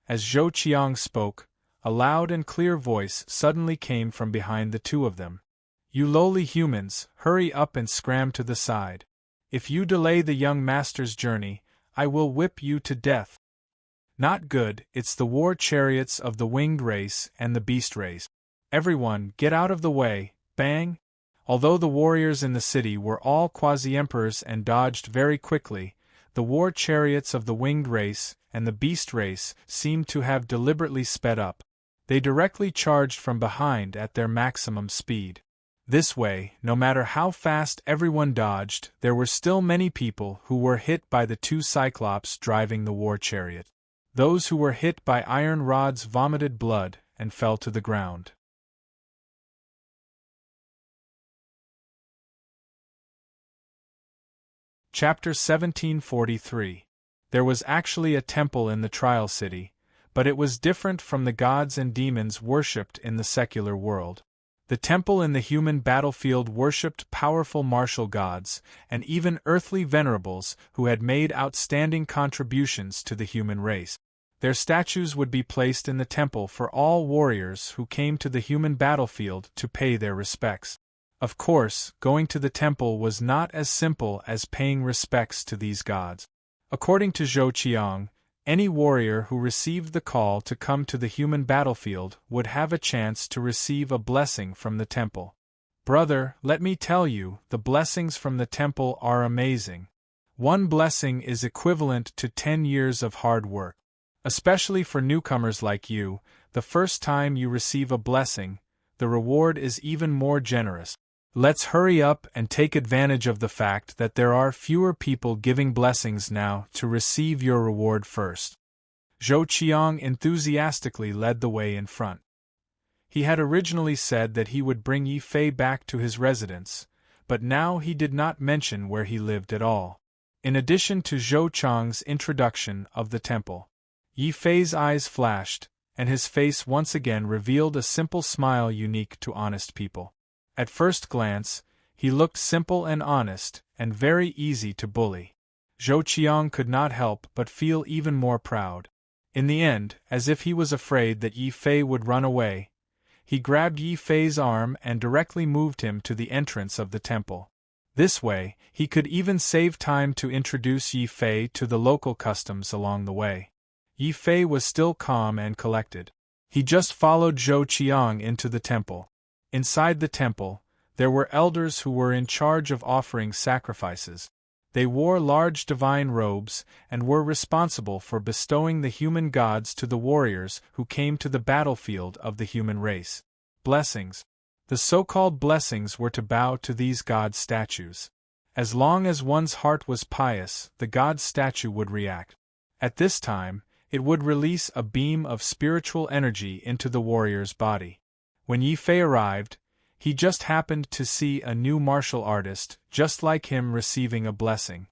As Zhou Qiang spoke, a loud and clear voice suddenly came from behind the two of them. You lowly humans, hurry up and scram to the side. If you delay the young master's journey, I will whip you to death. Not good, it's the war chariots of the winged race and the beast race. Everyone, get out of the way, bang! Although the warriors in the city were all quasi-emperors and dodged very quickly, The war chariots of the winged race and the beast race seemed to have deliberately sped up. They directly charged from behind at their maximum speed. This way, no matter how fast everyone dodged, there were still many people who were hit by the two Cyclops driving the war chariot. Those who were hit by iron rods vomited blood and fell to the ground. Chapter 1743. There was actually a temple in the trial city, but it was different from the gods and demons worshipped in the secular world. The temple in the human battlefield worshipped powerful martial gods, and even earthly venerables who had made outstanding contributions to the human race. Their statues would be placed in the temple for all warriors who came to the human battlefield to pay their respects. Of course, going to the temple was not as simple as paying respects to these gods. According to Zhou Qiang, any warrior who received the call to come to the human battlefield would have a chance to receive a blessing from the temple. Brother, let me tell you, the blessings from the temple are amazing. One blessing is equivalent to 10 years of hard work. Especially for newcomers like you, the first time you receive a blessing, the reward is even more generous. Let's hurry up and take advantage of the fact that there are fewer people giving blessings now to receive your reward first. Zhou Qiang enthusiastically led the way in front. He had originally said that he would bring Yi Fei back to his residence, but now he did not mention where he lived at all. In addition to Zhou Qiang's introduction of the temple, Yi Fei's eyes flashed, and his face once again revealed a simple smile unique to honest people. At first glance, he looked simple and honest, and very easy to bully. Zhou Qiang could not help but feel even more proud. In the end, as if he was afraid that Yi Fei would run away, he grabbed Yi Fei's arm and directly moved him to the entrance of the temple. This way, he could even save time to introduce Yi Fei to the local customs along the way. Yi Fei was still calm and collected. He just followed Zhou Qiang into the temple. Inside the temple, there were elders who were in charge of offering sacrifices. They wore large divine robes and were responsible for bestowing the human gods to the warriors who came to the battlefield of the human race. Blessings. The so-called blessings were to bow to these god statues. As long as one's heart was pious, the god statue would react. At this time, it would release a beam of spiritual energy into the warrior's body. When Yi Fei arrived, he just happened to see a new martial artist, just like him, receiving a blessing.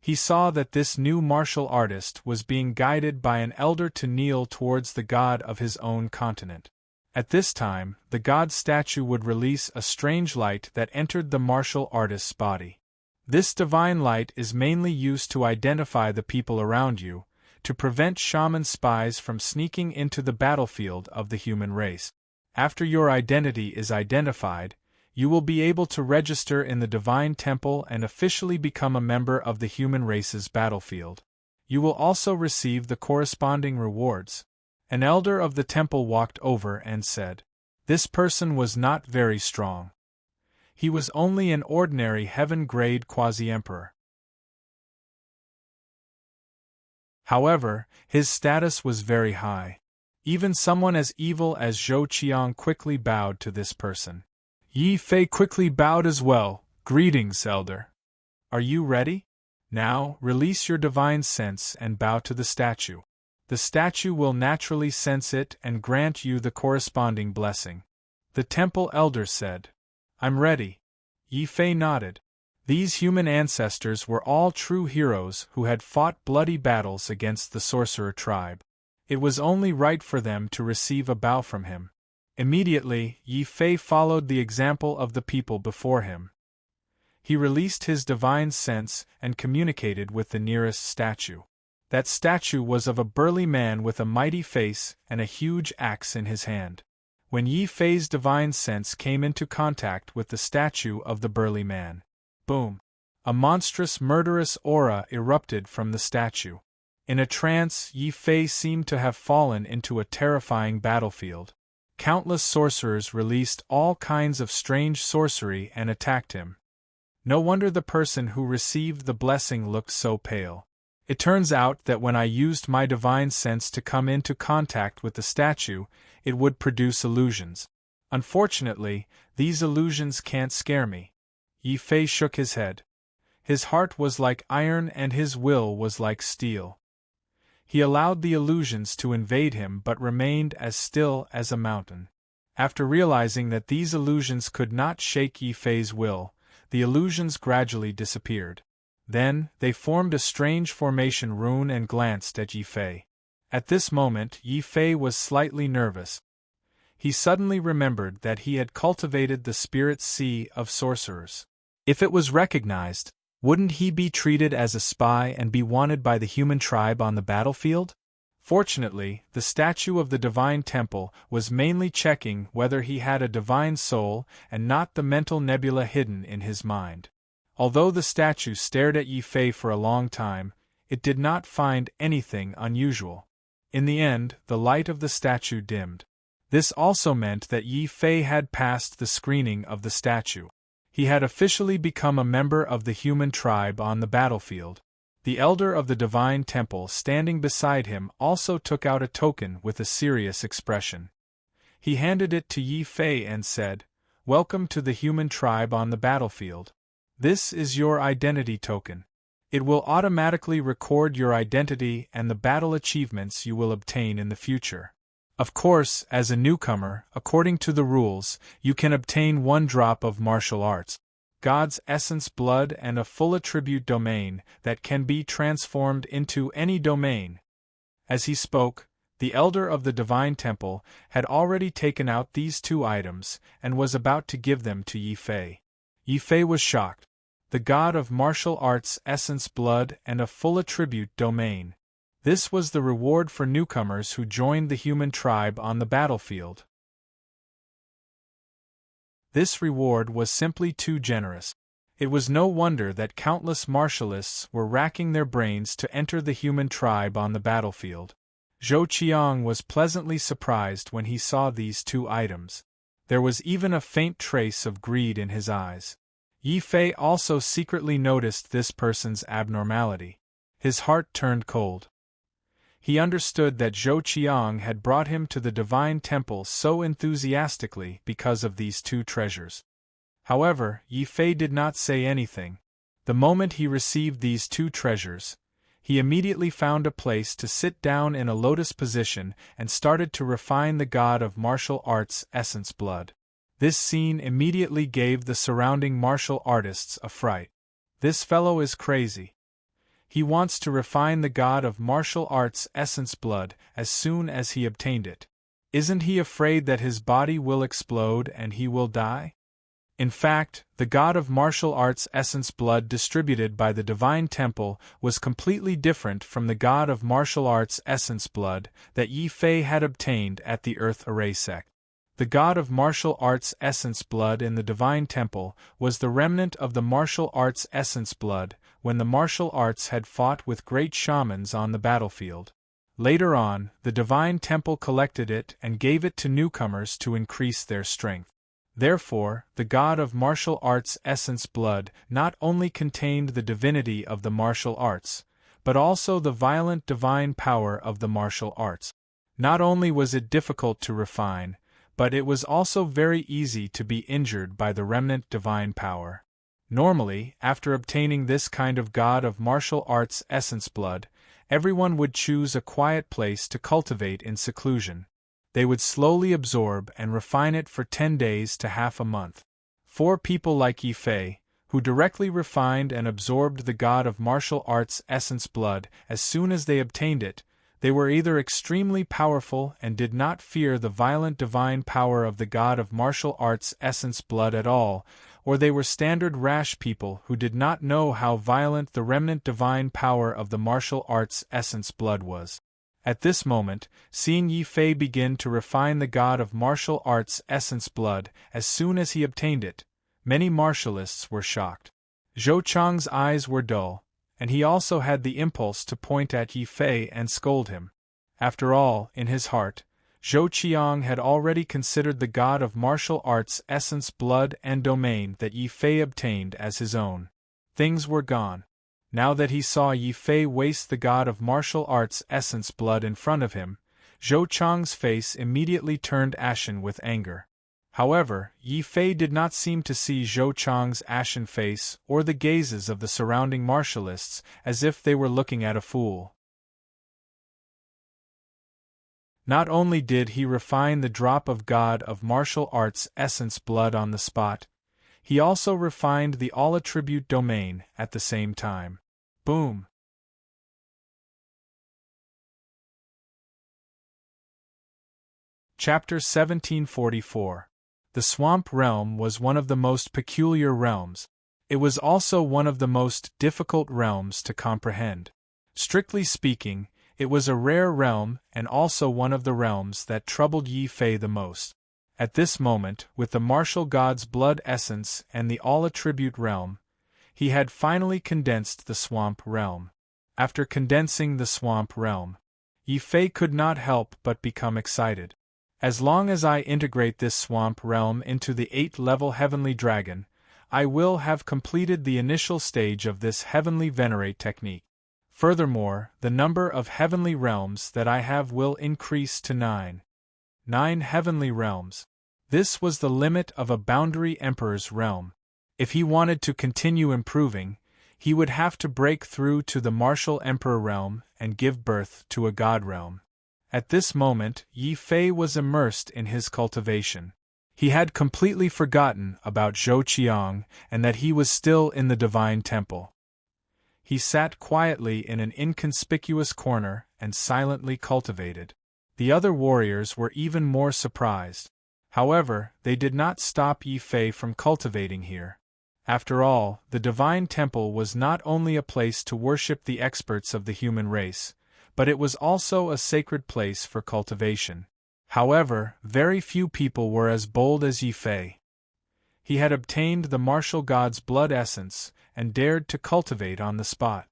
He saw that this new martial artist was being guided by an elder to kneel towards the god of his own continent. At this time, the god statue would release a strange light that entered the martial artist's body. This divine light is mainly used to identify the people around you, to prevent shaman spies from sneaking into the battlefield of the human race. After your identity is identified, you will be able to register in the Divine Temple and officially become a member of the human race's battlefield. You will also receive the corresponding rewards. An elder of the temple walked over and said, "This person was not very strong. He was only an ordinary heaven-grade quasi-emperor. However, his status was very high. Even someone as evil as Zhou Qiang quickly bowed to this person. Yi Fei quickly bowed as well. "Greetings, elder. Are you ready? Now, release your divine sense and bow to the statue. The statue will naturally sense it and grant you the corresponding blessing." The temple elder said, "I'm ready." Yi Fei nodded. These human ancestors were all true heroes who had fought bloody battles against the sorcerer tribe. It was only right for them to receive a bow from him. Immediately, Yi Fei followed the example of the people before him. He released his divine sense and communicated with the nearest statue. That statue was of a burly man with a mighty face and a huge axe in his hand. When Yi Fei's divine sense came into contact with the statue of the burly man, boom! A monstrous murderous aura erupted from the statue. In a trance, Yi Fei seemed to have fallen into a terrifying battlefield. Countless sorcerers released all kinds of strange sorcery and attacked him. No wonder the person who received the blessing looked so pale. It turns out that when I used my divine sense to come into contact with the statue, it would produce illusions. Unfortunately, these illusions can't scare me. Yi Fei shook his head. His heart was like iron and his will was like steel. He allowed the illusions to invade him but remained as still as a mountain. After realizing that these illusions could not shake Yi Fei's will, the illusions gradually disappeared. Then, they formed a strange formation rune and glanced at Yi Fei. At this moment, Yi Fei was slightly nervous. He suddenly remembered that he had cultivated the spirit sea of sorcerers. If it was recognized, wouldn't he be treated as a spy and be wanted by the human tribe on the battlefield? Fortunately, the statue of the divine temple was mainly checking whether he had a divine soul and not the mental nebula hidden in his mind. Although the statue stared at Yi Fei for a long time, it did not find anything unusual. In the end, the light of the statue dimmed. This also meant that Yi Fei had passed the screening of the statue. He had officially become a member of the human tribe on the battlefield. The elder of the divine temple standing beside him also took out a token with a serious expression. He handed it to Yi Fei and said, "Welcome to the human tribe on the battlefield. This is your identity token. It will automatically record your identity and the battle achievements you will obtain in the future. Of course, as a newcomer, according to the rules, you can obtain 1 drop of martial arts, God's essence blood and a full attribute domain that can be transformed into any domain." As he spoke, the elder of the divine temple had already taken out these 2 items and was about to give them to Yi Fei. Yi Fei was shocked. The god of martial arts essence blood and a full attribute domain. This was the reward for newcomers who joined the human tribe on the battlefield. This reward was simply too generous. It was no wonder that countless martialists were racking their brains to enter the human tribe on the battlefield. Zhou Qiang was pleasantly surprised when he saw these 2 items. There was even a faint trace of greed in his eyes. Yi Fei also secretly noticed this person's abnormality. His heart turned cold. He understood that Zhou Qiang had brought him to the divine temple so enthusiastically because of these 2 treasures. However, Yi Fei did not say anything. The moment he received these 2 treasures, he immediately found a place to sit down in a lotus position and started to refine the god of martial arts essence blood. This scene immediately gave the surrounding martial artists a fright. This fellow is crazy. He wants to refine the god of martial arts essence blood as soon as he obtained it. Isn't he afraid that his body will explode and he will die? In fact, the god of martial arts essence blood distributed by the divine temple was completely different from the god of martial arts essence blood that Yi Fei had obtained at the Earth Array sect. The god of martial arts essence blood in the divine temple was the remnant of the martial arts essence blood when the martial arts had fought with great shamans on the battlefield. Later on, the divine temple collected it and gave it to newcomers to increase their strength. Therefore, the god of martial arts essence blood not only contained the divinity of the martial arts, but also the violent divine power of the martial arts. Not only was it difficult to refine, but it was also very easy to be injured by the remnant divine power. Normally, after obtaining this kind of god of martial arts essence blood, everyone would choose a quiet place to cultivate in seclusion. They would slowly absorb and refine it for 10 days to half a month. 4 people like Yi Fei, who directly refined and absorbed the god of martial arts essence blood as soon as they obtained it, they were either extremely powerful and did not fear the violent divine power of the god of martial arts essence blood at all, or they were standard rash people who did not know how violent the remnant divine power of the martial arts essence blood was. At this moment, seeing Yi Fei begin to refine the god of martial arts essence blood as soon as he obtained it, many martialists were shocked. Zhou Qiang's eyes were dull, and he also had the impulse to point at Yi Fei and scold him. After all, in his heart, Zhou Qiang had already considered the god of martial arts' essence, blood, and domain that Yi Fei obtained as his own. Things were gone. Now that he saw Yi Fei waste the god of martial arts' essence, blood, in front of him, Zhou Qiang's face immediately turned ashen with anger. However, Yi Fei did not seem to see Zhou Qiang's ashen face or the gazes of the surrounding martialists as if they were looking at a fool. Not only did he refine the drop of god of martial arts essence blood on the spot, he also refined the all-attribute domain at the same time. Boom! Chapter 1744. The Swamp Realm was one of the most peculiar realms. It was also one of the most difficult realms to comprehend. Strictly speaking, it was a rare realm and also one of the realms that troubled Yi Fei the most. At this moment, with the martial god's blood essence and the all-attribute realm, he had finally condensed the Swamp Realm. After condensing the Swamp Realm, Yi Fei could not help but become excited. As long as I integrate this Swamp Realm into the 8th-level Heavenly Dragon, I will have completed the initial stage of this Heavenly Venerate technique. Furthermore, the number of heavenly realms that I have will increase to 9. 9 heavenly realms. This was the limit of a boundary emperor's realm. If he wanted to continue improving, he would have to break through to the martial emperor realm and give birth to a god realm. At this moment, Yi Fei was immersed in his cultivation. He had completely forgotten about Zhou Qiang and that he was still in the divine temple. He sat quietly in an inconspicuous corner and silently cultivated. The other warriors were even more surprised. However, they did not stop Yi Fei from cultivating here. After all, the divine temple was not only a place to worship the experts of the human race, but it was also a sacred place for cultivation. However, very few people were as bold as Yi Fei. He had obtained the martial god's blood essence and dared to cultivate on the spot.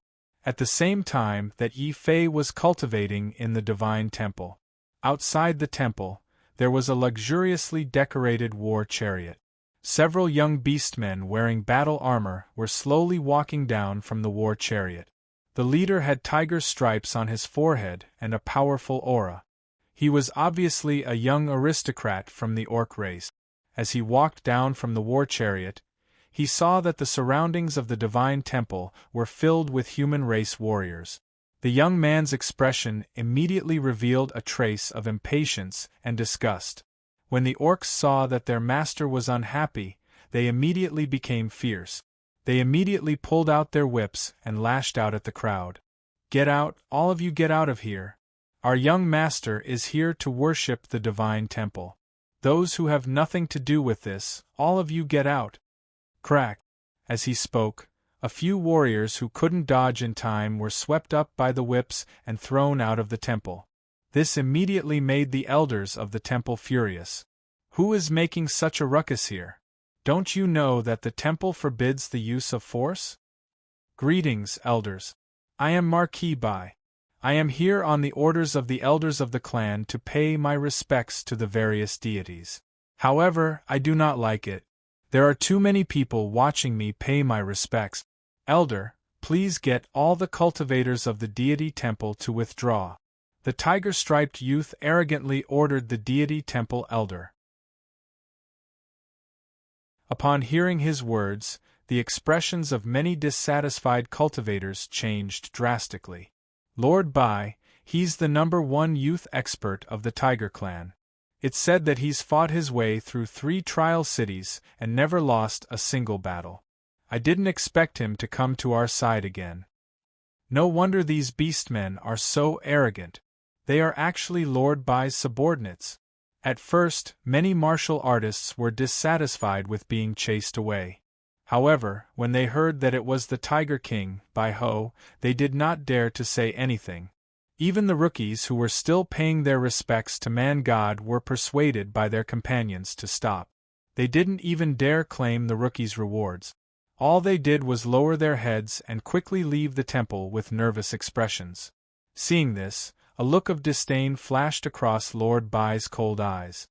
At the same time that Yi Fei was cultivating in the divine temple. Outside the temple, there was a luxuriously decorated war chariot. Several young beastmen wearing battle armor were slowly walking down from the war chariot. The leader had tiger stripes on his forehead and a powerful aura. He was obviously a young aristocrat from the orc race. As he walked down from the war chariot, he saw that the surroundings of the divine temple were filled with human race warriors. The young man's expression immediately revealed a trace of impatience and disgust. When the orcs saw that their master was unhappy, they immediately became fierce. They immediately pulled out their whips and lashed out at the crowd. "Get out, all of you, get out of here. Our young master is here to worship the divine temple. Those who have nothing to do with this, all of you get out." Crack! As he spoke, a few warriors who couldn't dodge in time were swept up by the whips and thrown out of the temple. This immediately made the elders of the temple furious. "Who is making such a ruckus here? Don't you know that the temple forbids the use of force?" "Greetings, elders. I am Marquis Bai. I am here on the orders of the elders of the clan to pay my respects to the various deities. However, I do not like it. There are too many people watching me pay my respects. Elder, please get all the cultivators of the deity temple to withdraw." The tiger-striped youth arrogantly ordered the deity temple elder. Upon hearing his words, the expressions of many dissatisfied cultivators changed drastically. "Lord Bai, he's the #1 youth expert of the Tiger Clan. It's said that he's fought his way through 3 trial cities and never lost a single battle. I didn't expect him to come to our side again. No wonder these beastmen are so arrogant. They are actually Lord Bai's subordinates." At first, many martial artists were dissatisfied with being chased away. However, when they heard that it was the Tiger King, Bai Ho, they did not dare to say anything. Even the rookies who were still paying their respects to Man-God were persuaded by their companions to stop. They didn't even dare claim the rookies' rewards. All they did was lower their heads and quickly leave the temple with nervous expressions. Seeing this, A look of disdain flashed across Lord Bai's cold eyes.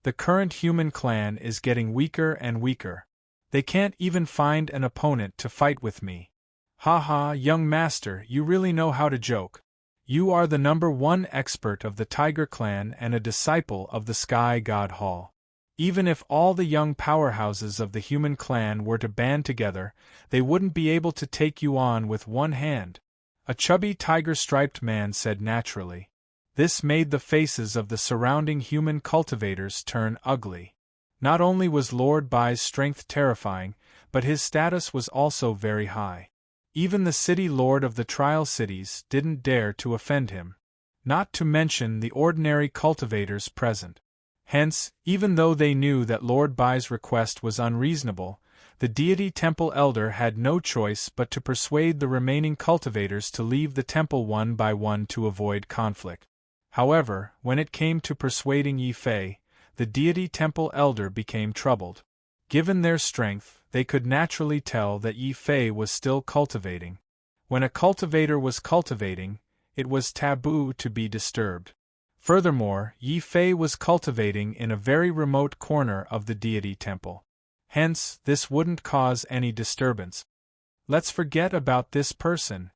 The current human clan is getting weaker and weaker. They can't even find an opponent to fight with me. Ha ha, young master, you really know how to joke. You are the #1 expert of the Tiger Clan and a disciple of the Sky God Hall. Even if all the young powerhouses of the human clan were to band together, they wouldn't be able to take you on with one hand. A chubby tiger-striped man said naturally. This made the faces of the surrounding human cultivators turn ugly. Not only was Lord Bai's strength terrifying, but his status was also very high. Even the city lord of the Trial Cities didn't dare to offend him. Not to mention the ordinary cultivators present. Hence, even though they knew that Lord Bai's request was unreasonable, the deity temple elder had no choice but to persuade the remaining cultivators to leave the temple one by one to avoid conflict. However, when it came to persuading Yi Fei, the deity temple elder became troubled. Given their strength, they could naturally tell that Yi Fei was still cultivating. When a cultivator was cultivating, it was taboo to be disturbed. Furthermore, Yi Fei was cultivating in a very remote corner of the deity temple. Hence, this wouldn't cause any disturbance. Let's forget about this person,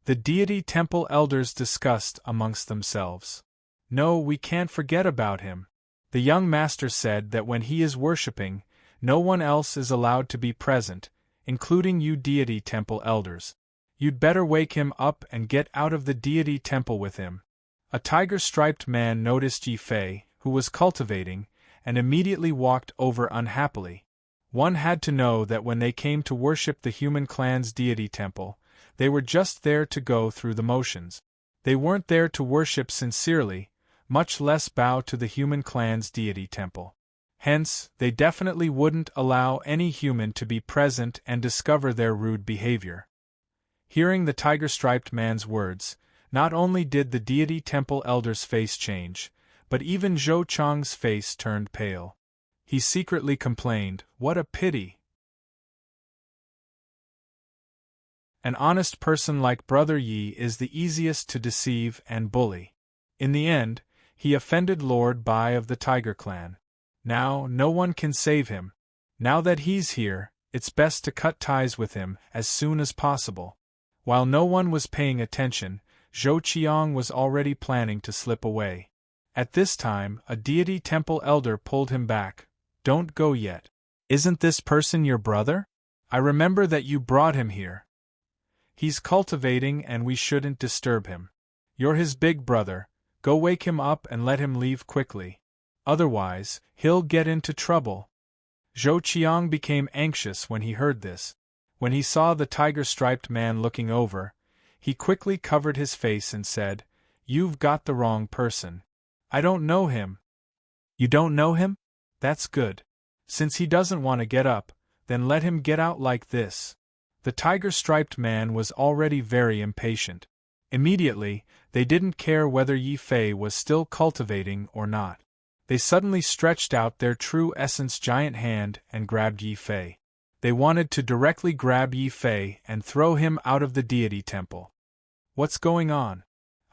the deity temple elders discussed amongst themselves. No, we can't forget about him. The young master said that when he is worshipping, no one else is allowed to be present, including you deity temple elders. You'd better wake him up and get out of the deity temple with him. A tiger-striped man noticed Yi Fei, who was cultivating, and immediately walked over unhappily. One had to know that when they came to worship the human clan's deity temple, they were just there to go through the motions. They weren't there to worship sincerely, much less bow to the human clan's deity temple. Hence, they definitely wouldn't allow any human to be present and discover their rude behavior. Hearing the tiger-striped man's words, not only did the deity temple elder's face change, but even Zhou Chang's face turned pale. He secretly complained, "What a pity! An honest person like Brother Yi is the easiest to deceive and bully." In the end, he offended Lord Bai of the Tiger Clan. Now, no one can save him. Now that he's here, it's best to cut ties with him as soon as possible. While no one was paying attention, Zhou Qiang was already planning to slip away. At this time, a deity temple elder pulled him back. "Don't go yet. Isn't this person your brother? I remember that you brought him here. He's cultivating and we shouldn't disturb him. You're his big brother, go wake him up and let him leave quickly. Otherwise, he'll get into trouble." Zhou Qiang became anxious when he heard this. When he saw the tiger-striped man looking over, he quickly covered his face and said, "You've got the wrong person. I don't know him." "You don't know him? That's good. Since he doesn't want to get up, then let him get out like this." The tiger-striped man was already very impatient. Immediately, they didn't care whether Yi Fei was still cultivating or not. They suddenly stretched out their true essence giant hand and grabbed Yi Fei. They wanted to directly grab Yi Fei and throw him out of the deity temple. What's going on?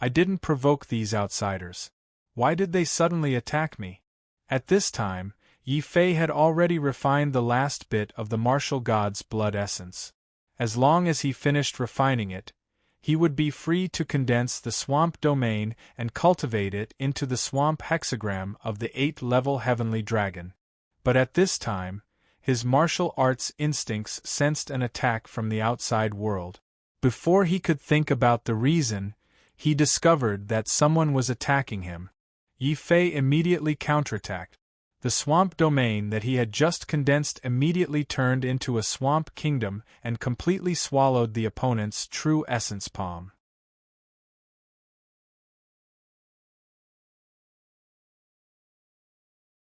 I didn't provoke these outsiders. Why did they suddenly attack me? At this time, Yi Fei had already refined the last bit of the martial god's blood essence. As long as he finished refining it, he would be free to condense the swamp domain and cultivate it into the swamp hexagram of the 8th-level heavenly dragon. But at this time, his martial arts instincts sensed an attack from the outside world. Before he could think about the reason, he discovered that someone was attacking him. Yi Fei immediately counterattacked. The swamp domain that he had just condensed immediately turned into a swamp kingdom and completely swallowed the opponent's true essence palm.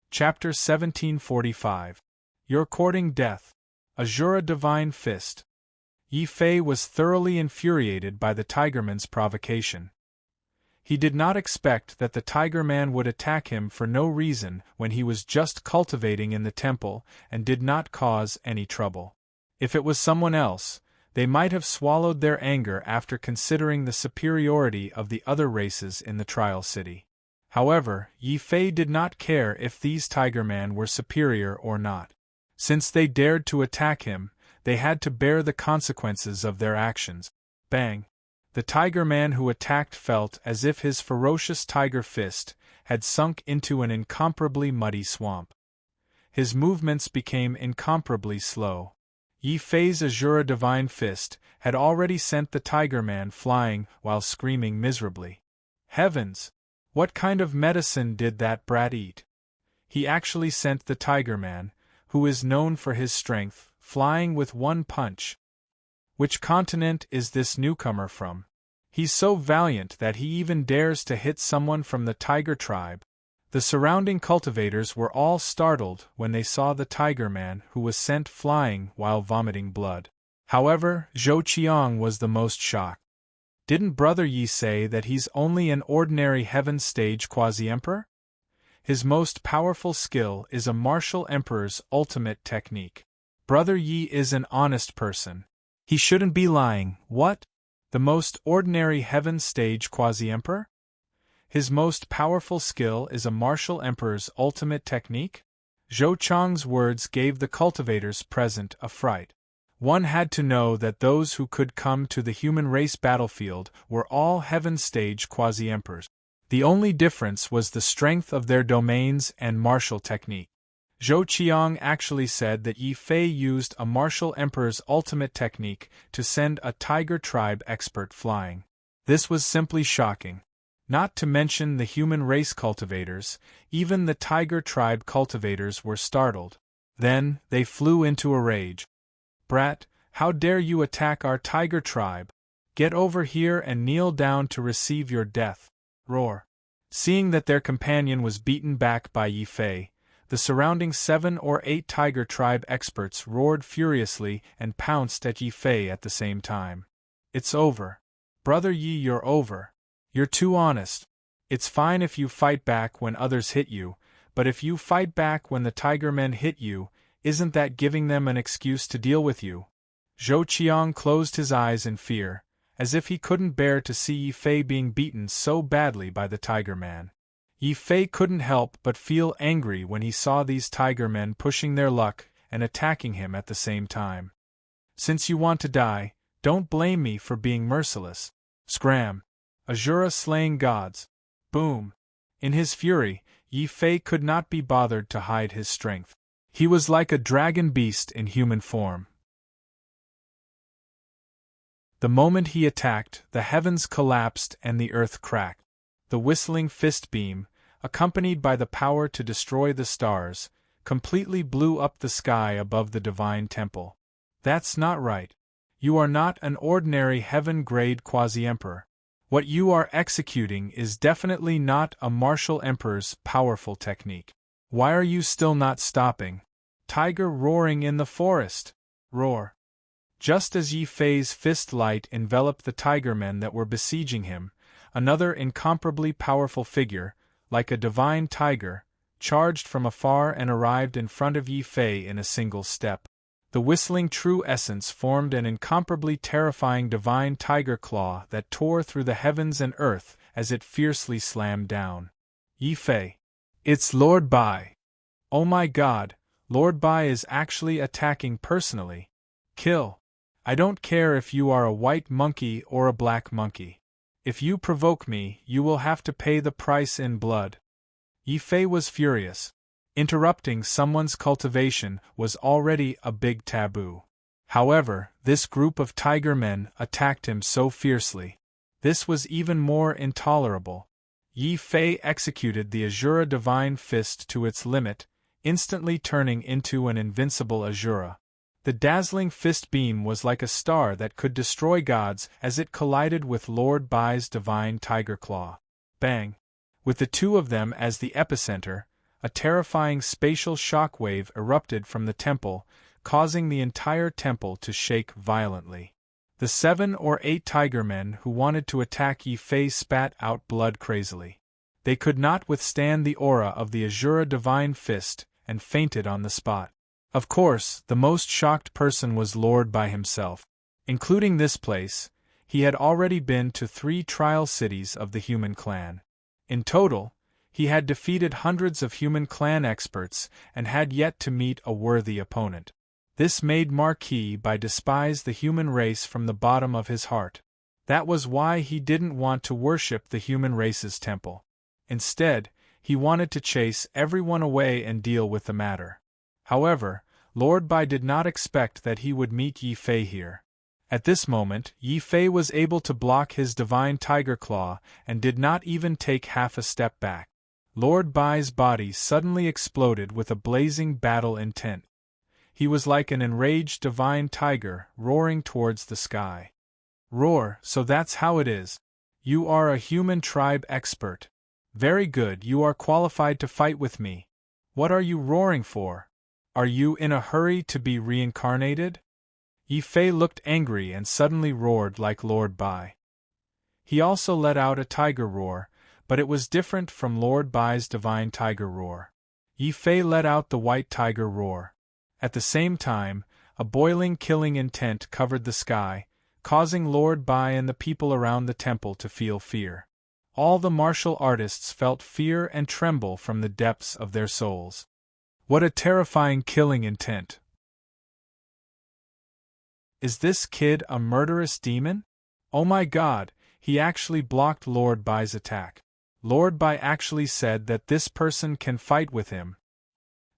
Chapter 1745. You're courting death. Azura Divine Fist. Yi Fei was thoroughly infuriated by the Tigerman's provocation. He did not expect that the Tiger Man would attack him for no reason when he was just cultivating in the temple and did not cause any trouble. If it was someone else, They might have swallowed their anger after considering the superiority of the other races in the trial city. However, Yi Fei did not care if these tigermen were superior or not. Since they dared to attack him, they had to bear the consequences of their actions. Bang! The tigerman who attacked felt as if his ferocious tiger fist had sunk into an incomparably muddy swamp. His movements became incomparably slow. Yi Fei's Azura Divine Fist had already sent the tigerman flying while screaming miserably. Heavens! What kind of medicine did that brat eat? He actually sent the tigerman, who is known for his strength, flying with one punch. Which continent is this newcomer from? He's so valiant that he even dares to hit someone from the tiger tribe. The surrounding cultivators were all startled when they saw the tigerman who was sent flying while vomiting blood. However, Zhou Qiang was the most shocked. Didn't Brother Yi say that he's only an ordinary heaven stage quasi-emperor? His most powerful skill is a martial emperor's ultimate technique. Brother Yi is an honest person. He shouldn't be lying. What? The most ordinary heaven stage quasi-emperor? His most powerful skill is a martial emperor's ultimate technique? Zhou Chang's words gave the cultivators present a fright. One had to know that those who could come to the human race battlefield were all heaven stage quasi-emperors. The only difference was the strength of their domains and martial technique. Zhou Qiang actually said that Yi Fei used a martial emperor's ultimate technique to send a tiger tribe expert flying. This was simply shocking. Not to mention the human race cultivators, even the tiger tribe cultivators were startled. Then, they flew into a rage. Brat, how dare you attack our tiger tribe? Get over here and kneel down to receive your death. Roar. Seeing that their companion was beaten back by Yi Fei, the surrounding 7 or 8 tiger tribe experts roared furiously and pounced at Yi Fei at the same time. It's over. Brother Yi, you're over. You're too honest. It's fine if you fight back when others hit you, but if you fight back when the tiger men hit you, isn't that giving them an excuse to deal with you? Zhou Qiang closed his eyes in fear, as if he couldn't bear to see Yi Fei being beaten so badly by the tiger man. Yi Fei couldn't help but feel angry when he saw these tiger men pushing their luck and attacking him at the same time. Since you want to die, don't blame me for being merciless. Scram! Azura slaying gods. Boom! In his fury, Yi Fei could not be bothered to hide his strength. He was like a dragon beast in human form. The moment he attacked, the heavens collapsed and the earth cracked. The whistling fist beam, accompanied by the power to destroy the stars, completely blew up the sky above the divine temple. That's not right. You are not an ordinary heaven-grade quasi-emperor. What you are executing is definitely not a martial emperor's powerful technique. Why are you still not stopping? Tiger roaring in the forest! Roar! Just as Yi Fei's fist light enveloped the tigermen that were besieging him, another incomparably powerful figure, like a divine tiger, charged from afar and arrived in front of Yi Fei in a single step. The whistling true essence formed an incomparably terrifying divine tiger claw that tore through the heavens and earth as it fiercely slammed down. Yi Fei. It's Lord Bai. Oh my god, Lord Bai is actually attacking personally. Kill. I don't care if you are a white monkey or a black monkey. If you provoke me, you will have to pay the price in blood. Yi Fei was furious. Interrupting someone's cultivation was already a big taboo. However, this group of tiger men attacked him so fiercely. This was even more intolerable. Yi Fei executed the Azura Divine Fist to its limit, instantly turning into an invincible Azura. The dazzling fist beam was like a star that could destroy gods as it collided with Lord Bai's divine tiger claw. Bang! With the two of them as the epicenter, a terrifying spatial shockwave erupted from the temple, causing the entire temple to shake violently. The 7 or 8 tiger men who wanted to attack Yi Fei spat out blood crazily. They could not withstand the aura of the Azura Divine Fist and fainted on the spot. Of course, the most shocked person was Lord Bai himself. Including this place, he had already been to 3 trial cities of the human clan. In total, he had defeated hundreds of human clan experts and had yet to meet a worthy opponent. This made Marquis by despise the human race from the bottom of his heart. That was why he didn't want to worship the human race's temple. Instead, he wanted to chase everyone away and deal with the matter. However, Lord Bai did not expect that he would meet Yi Fei here. At this moment, Yi Fei was able to block his divine tiger claw and did not even take half a step back. Lord Bai's body suddenly exploded with a blazing battle intent. He was like an enraged divine tiger roaring towards the sky. Roar, so that's how it is. You are a human tribe expert. Very good, you are qualified to fight with me. What are you roaring for? Are you in a hurry to be reincarnated? Yi Fei looked angry and suddenly roared like Lord Bai. He also let out a tiger roar, but it was different from Lord Bai's divine tiger roar. Yi Fei let out the white tiger roar. At the same time, a boiling killing intent covered the sky, causing Lord Bai and the people around the temple to feel fear. All the martial artists felt fear and tremble from the depths of their souls. What a terrifying killing intent! Is this kid a murderous demon? Oh my god, he actually blocked Lord Bai's attack. Lord Bai actually said that this person can fight with him.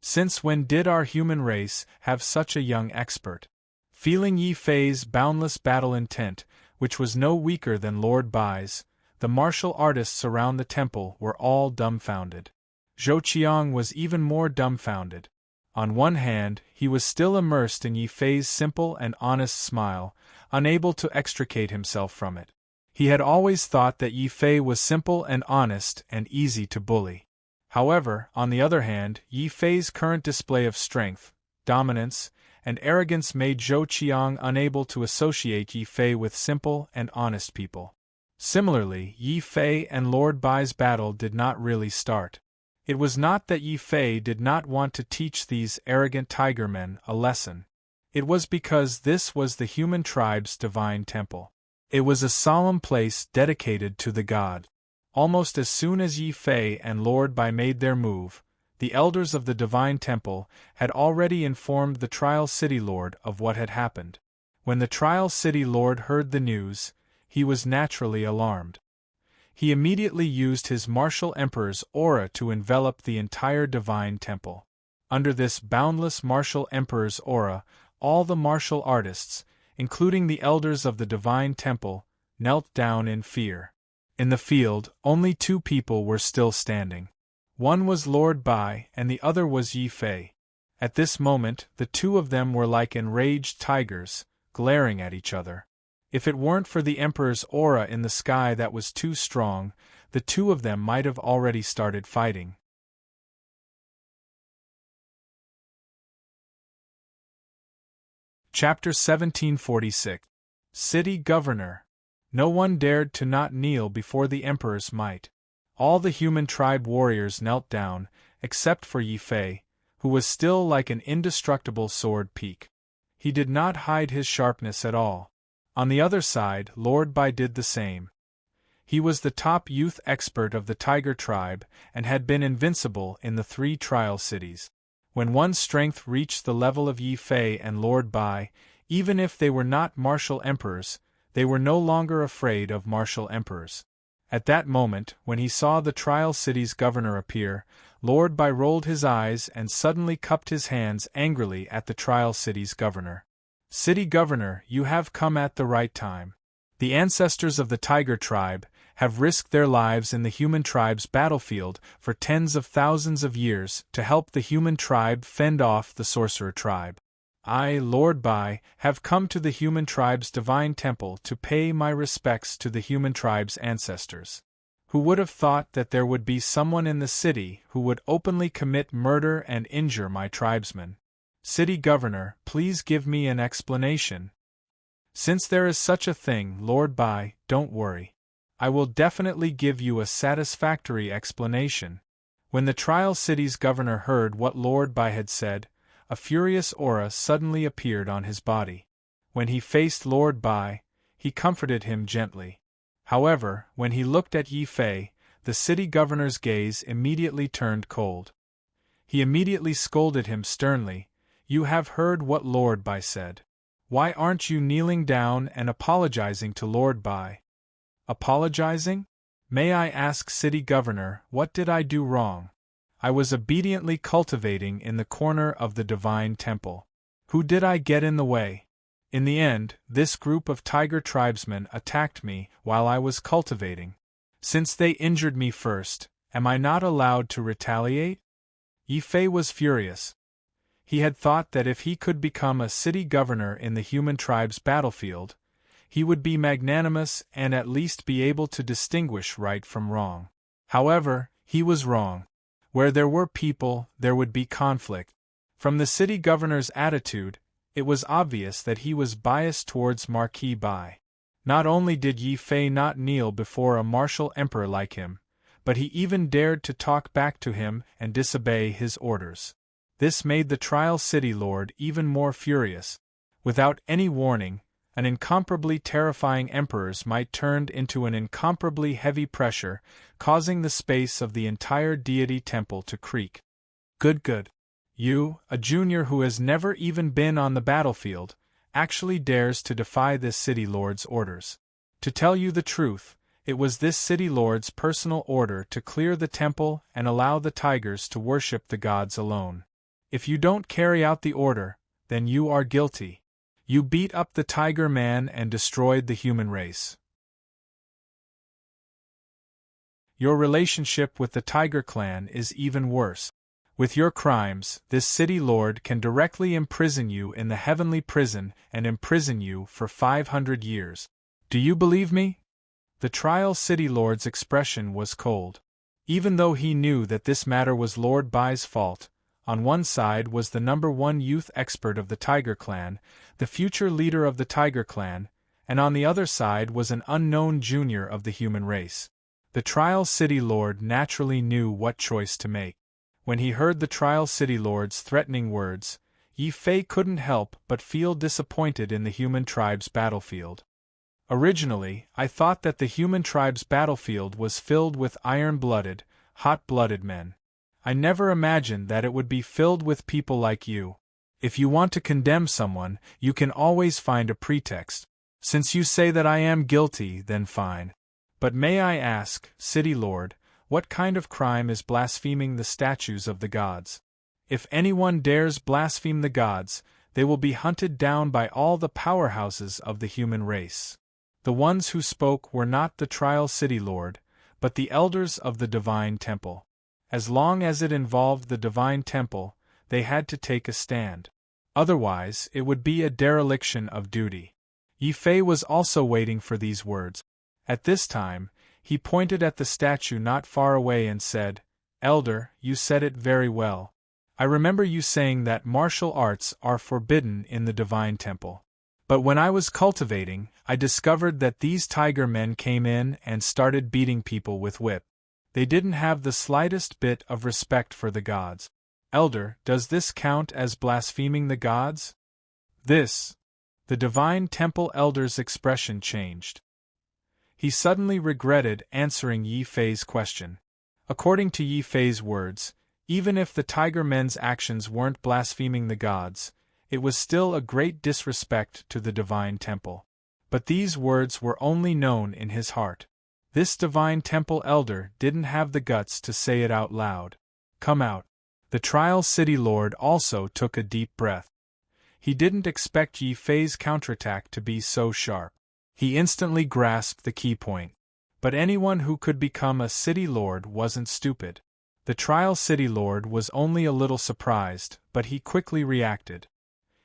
Since when did our human race have such a young expert? Feeling Yi Fei's boundless battle intent, which was no weaker than Lord Bai's, the martial artists around the temple were all dumbfounded. Zhou Qiang was even more dumbfounded. On one hand, he was still immersed in Yi Fei's simple and honest smile, unable to extricate himself from it. He had always thought that Yi Fei was simple and honest and easy to bully. However, on the other hand, Yi Fei's current display of strength, dominance, and arrogance made Zhou Qiang unable to associate Yi Fei with simple and honest people. Similarly, Yi Fei and Lord Bai's battle did not really start. It was not that Yi Fei did not want to teach these arrogant tiger men a lesson. It was because this was the human tribe's divine temple. It was a solemn place dedicated to the god. Almost as soon as Yi Fei and Lord Bai made their move, the elders of the divine temple had already informed the Trial City Lord of what had happened. When the Trial City Lord heard the news, he was naturally alarmed. He immediately used his martial emperor's aura to envelop the entire divine temple. Under this boundless martial emperor's aura, all the martial artists, including the elders of the divine temple, knelt down in fear. In the field, only 2 people were still standing. One was Lord Bai and the other was Yi Fei. At this moment, the 2 of them were like enraged tigers, glaring at each other. If it weren't for the Emperor's aura in the sky that was too strong, the 2 of them might have already started fighting. Chapter 1746. City Governor. No one dared to not kneel before the Emperor's might. All the human tribe warriors knelt down, except for Yi Fei, who was still like an indestructible sword peak. He did not hide his sharpness at all. On the other side, Lord Bai did the same. He was the top youth expert of the Tiger tribe and had been invincible in the 3 trial cities. When one's strength reached the level of Yi Fei and Lord Bai, even if they were not martial emperors, they were no longer afraid of martial emperors. At that moment, when he saw the trial city's governor appear, Lord Bai rolled his eyes and suddenly cupped his hands angrily at the trial city's governor. City Governor, you have come at the right time. The ancestors of the Tiger tribe have risked their lives in the human tribe's battlefield for tens of thousands of years to help the human tribe fend off the sorcerer tribe. I, Lord Bai, have come to the human tribe's divine temple to pay my respects to the human tribe's ancestors. Who would have thought that there would be someone in the city who would openly commit murder and injure my tribesmen? City Governor, please give me an explanation. Since there is such a thing, Lord Bai, don't worry. I will definitely give you a satisfactory explanation. When the Trial City's governor heard what Lord Bai had said, a furious aura suddenly appeared on his body. When he faced Lord Bai, he comforted him gently. However, when he looked at Yi Fei, the city governor's gaze immediately turned cold. He immediately scolded him sternly. "You have heard what Lord Bai said. Why aren't you kneeling down and apologizing to Lord Bai?" "Apologizing? May I ask, city governor, what did I do wrong? I was obediently cultivating in the corner of the divine temple. Who did I get in the way? In the end, this group of tiger tribesmen attacked me while I was cultivating. Since they injured me first, am I not allowed to retaliate?" Yi Fei was furious. He had thought that if he could become a city governor in the human tribe's battlefield, he would be magnanimous and at least be able to distinguish right from wrong. However, he was wrong. Where there were people, there would be conflict. From the city governor's attitude, it was obvious that he was biased towards Marquis Bai. Not only did Yi Fei not kneel before a martial emperor like him, but he even dared to talk back to him and disobey his orders. This made the trial city lord even more furious. Without any warning, an incomparably terrifying emperor's might turned into an incomparably heavy pressure, causing the space of the entire deity temple to creak. Good. You, a junior who has never even been on the battlefield, actually dares to defy this city lord's orders. To tell you the truth, it was this city lord's personal order to clear the temple and allow the tigers to worship the gods alone. If you don't carry out the order, then you are guilty. You beat up the tiger man and destroyed the human race. Your relationship with the tiger clan is even worse. With your crimes, this city lord can directly imprison you in the heavenly prison and imprison you for 500 years. Do you believe me? The trial city lord's expression was cold. Even though he knew that this matter was Lord Bai's fault, on one side was the #1 youth expert of the Tiger Clan, the future leader of the Tiger Clan, and on the other side was an unknown junior of the human race. The trial city lord naturally knew what choice to make. When he heard the trial city lord's threatening words, Yi Fei couldn't help but feel disappointed in the human tribe's battlefield. Originally, I thought that the human tribe's battlefield was filled with iron-blooded, hot-blooded men. I never imagined that it would be filled with people like you. If you want to condemn someone, you can always find a pretext. Since you say that I am guilty, then fine. But may I ask, City Lord, what kind of crime is blaspheming the statues of the gods? If anyone dares blaspheme the gods, they will be hunted down by all the powerhouses of the human race. The ones who spoke were not the trial city lord, but the elders of the divine temple. As long as it involved the divine temple, they had to take a stand. Otherwise, it would be a dereliction of duty. Yi Fei was also waiting for these words. At this time, he pointed at the statue not far away and said, "Elder, you said it very well. I remember you saying that martial arts are forbidden in the divine temple. But when I was cultivating, I discovered that these tiger men came in and started beating people with whip. They didn't have the slightest bit of respect for the gods. Elder, does this count as blaspheming the gods?" The divine temple elder's expression changed. He suddenly regretted answering Yi Fei's question. According to Yi Fei's words, even if the tiger men's actions weren't blaspheming the gods, it was still a great disrespect to the divine temple. But these words were only known in his heart. This divine temple elder didn't have the guts to say it out loud. "Come out." The trial city lord also took a deep breath. He didn't expect Yi Fei's counterattack to be so sharp. He instantly grasped the key point. But anyone who could become a city lord wasn't stupid. The trial city lord was only a little surprised, but he quickly reacted.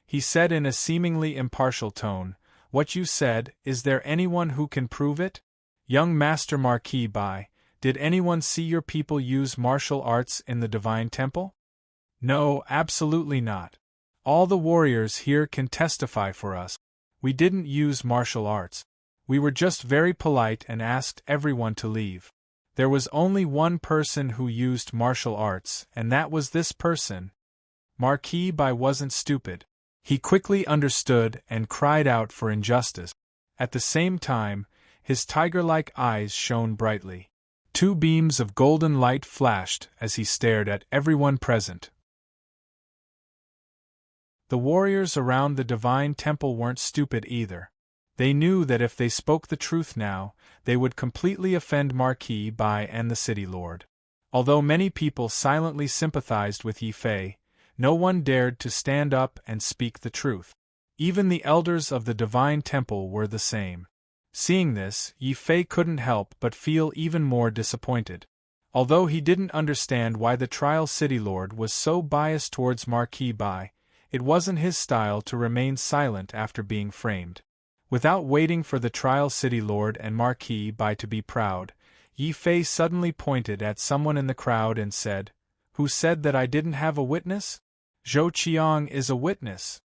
He said in a seemingly impartial tone, "What you said, is there anyone who can prove it? Young Master Marquis Bai, did anyone see your people use martial arts in the divine temple?" "No, absolutely not. All the warriors here can testify for us. We didn't use martial arts. We were just very polite and asked everyone to leave. There was only one person who used martial arts, and that was this person." Marquis Bai wasn't stupid. He quickly understood and cried out for injustice. At the same time, his tiger-like eyes shone brightly. Two beams of golden light flashed as he stared at everyone present. The warriors around the divine temple weren't stupid either. They knew that if they spoke the truth now, they would completely offend Marquis Bai and the city lord. Although many people silently sympathized with Yi Fei, no one dared to stand up and speak the truth. Even the elders of the divine temple were the same. Seeing this, Yi Fei couldn't help but feel even more disappointed. Although he didn't understand why the trial city lord was so biased towards Marquis Bai, it wasn't his style to remain silent after being framed. Without waiting for the trial city lord and Marquis Bai to be proud, Yi Fei suddenly pointed at someone in the crowd and said, "Who said that I didn't have a witness? Zhou Qiang is a witness."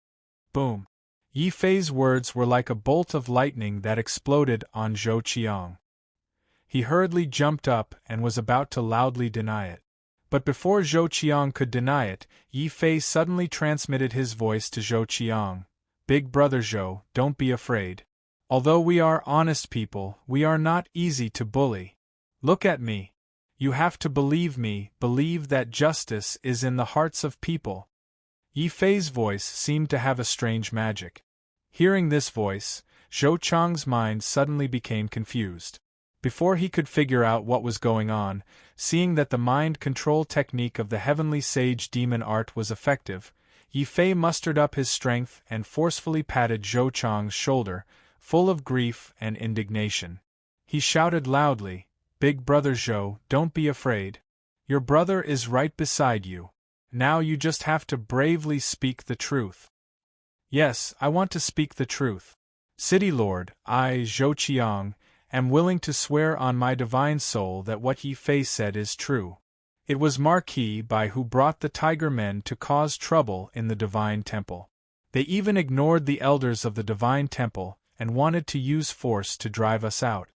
Boom. Yi Fei's words were like a bolt of lightning that exploded on Zhou Qiang. He hurriedly jumped up and was about to loudly deny it. But before Zhou Qiang could deny it, Yi Fei suddenly transmitted his voice to Zhou Qiang. "Big brother Zhou, don't be afraid. Although we are honest people, we are not easy to bully. Look at me. You have to believe me, believe that justice is in the hearts of people." Yi Fei's voice seemed to have a strange magic. Hearing this voice, Zhou Qiang's mind suddenly became confused. Before he could figure out what was going on, seeing that the mind control technique of the heavenly sage demon art was effective, Yi Fei mustered up his strength and forcefully patted Zhou Qiang's shoulder, full of grief and indignation. He shouted loudly, "Big brother Zhou, don't be afraid. Your brother is right beside you. Now you just have to bravely speak the truth." "Yes, I want to speak the truth. City Lord, I, Zhou Qiang, am willing to swear on my divine soul that what Yi Fei said is true. It was Marquis Bai who brought the tiger men to cause trouble in the divine temple. They even ignored the elders of the divine temple and wanted to use force to drive us out.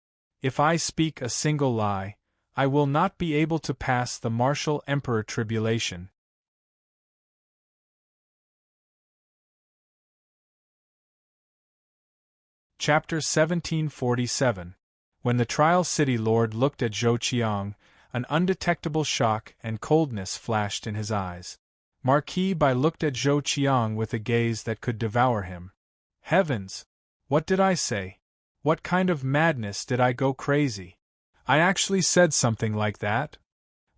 If I speak a single lie, I will not be able to pass the martial emperor tribulation." Chapter 1747. When the trial city lord looked at Zhou Qiang, an undetectable shock and coldness flashed in his eyes. Marquis Bai looked at Zhou Qiang with a gaze that could devour him. Heavens! What did I say? What kind of madness did I go crazy? I actually said something like that?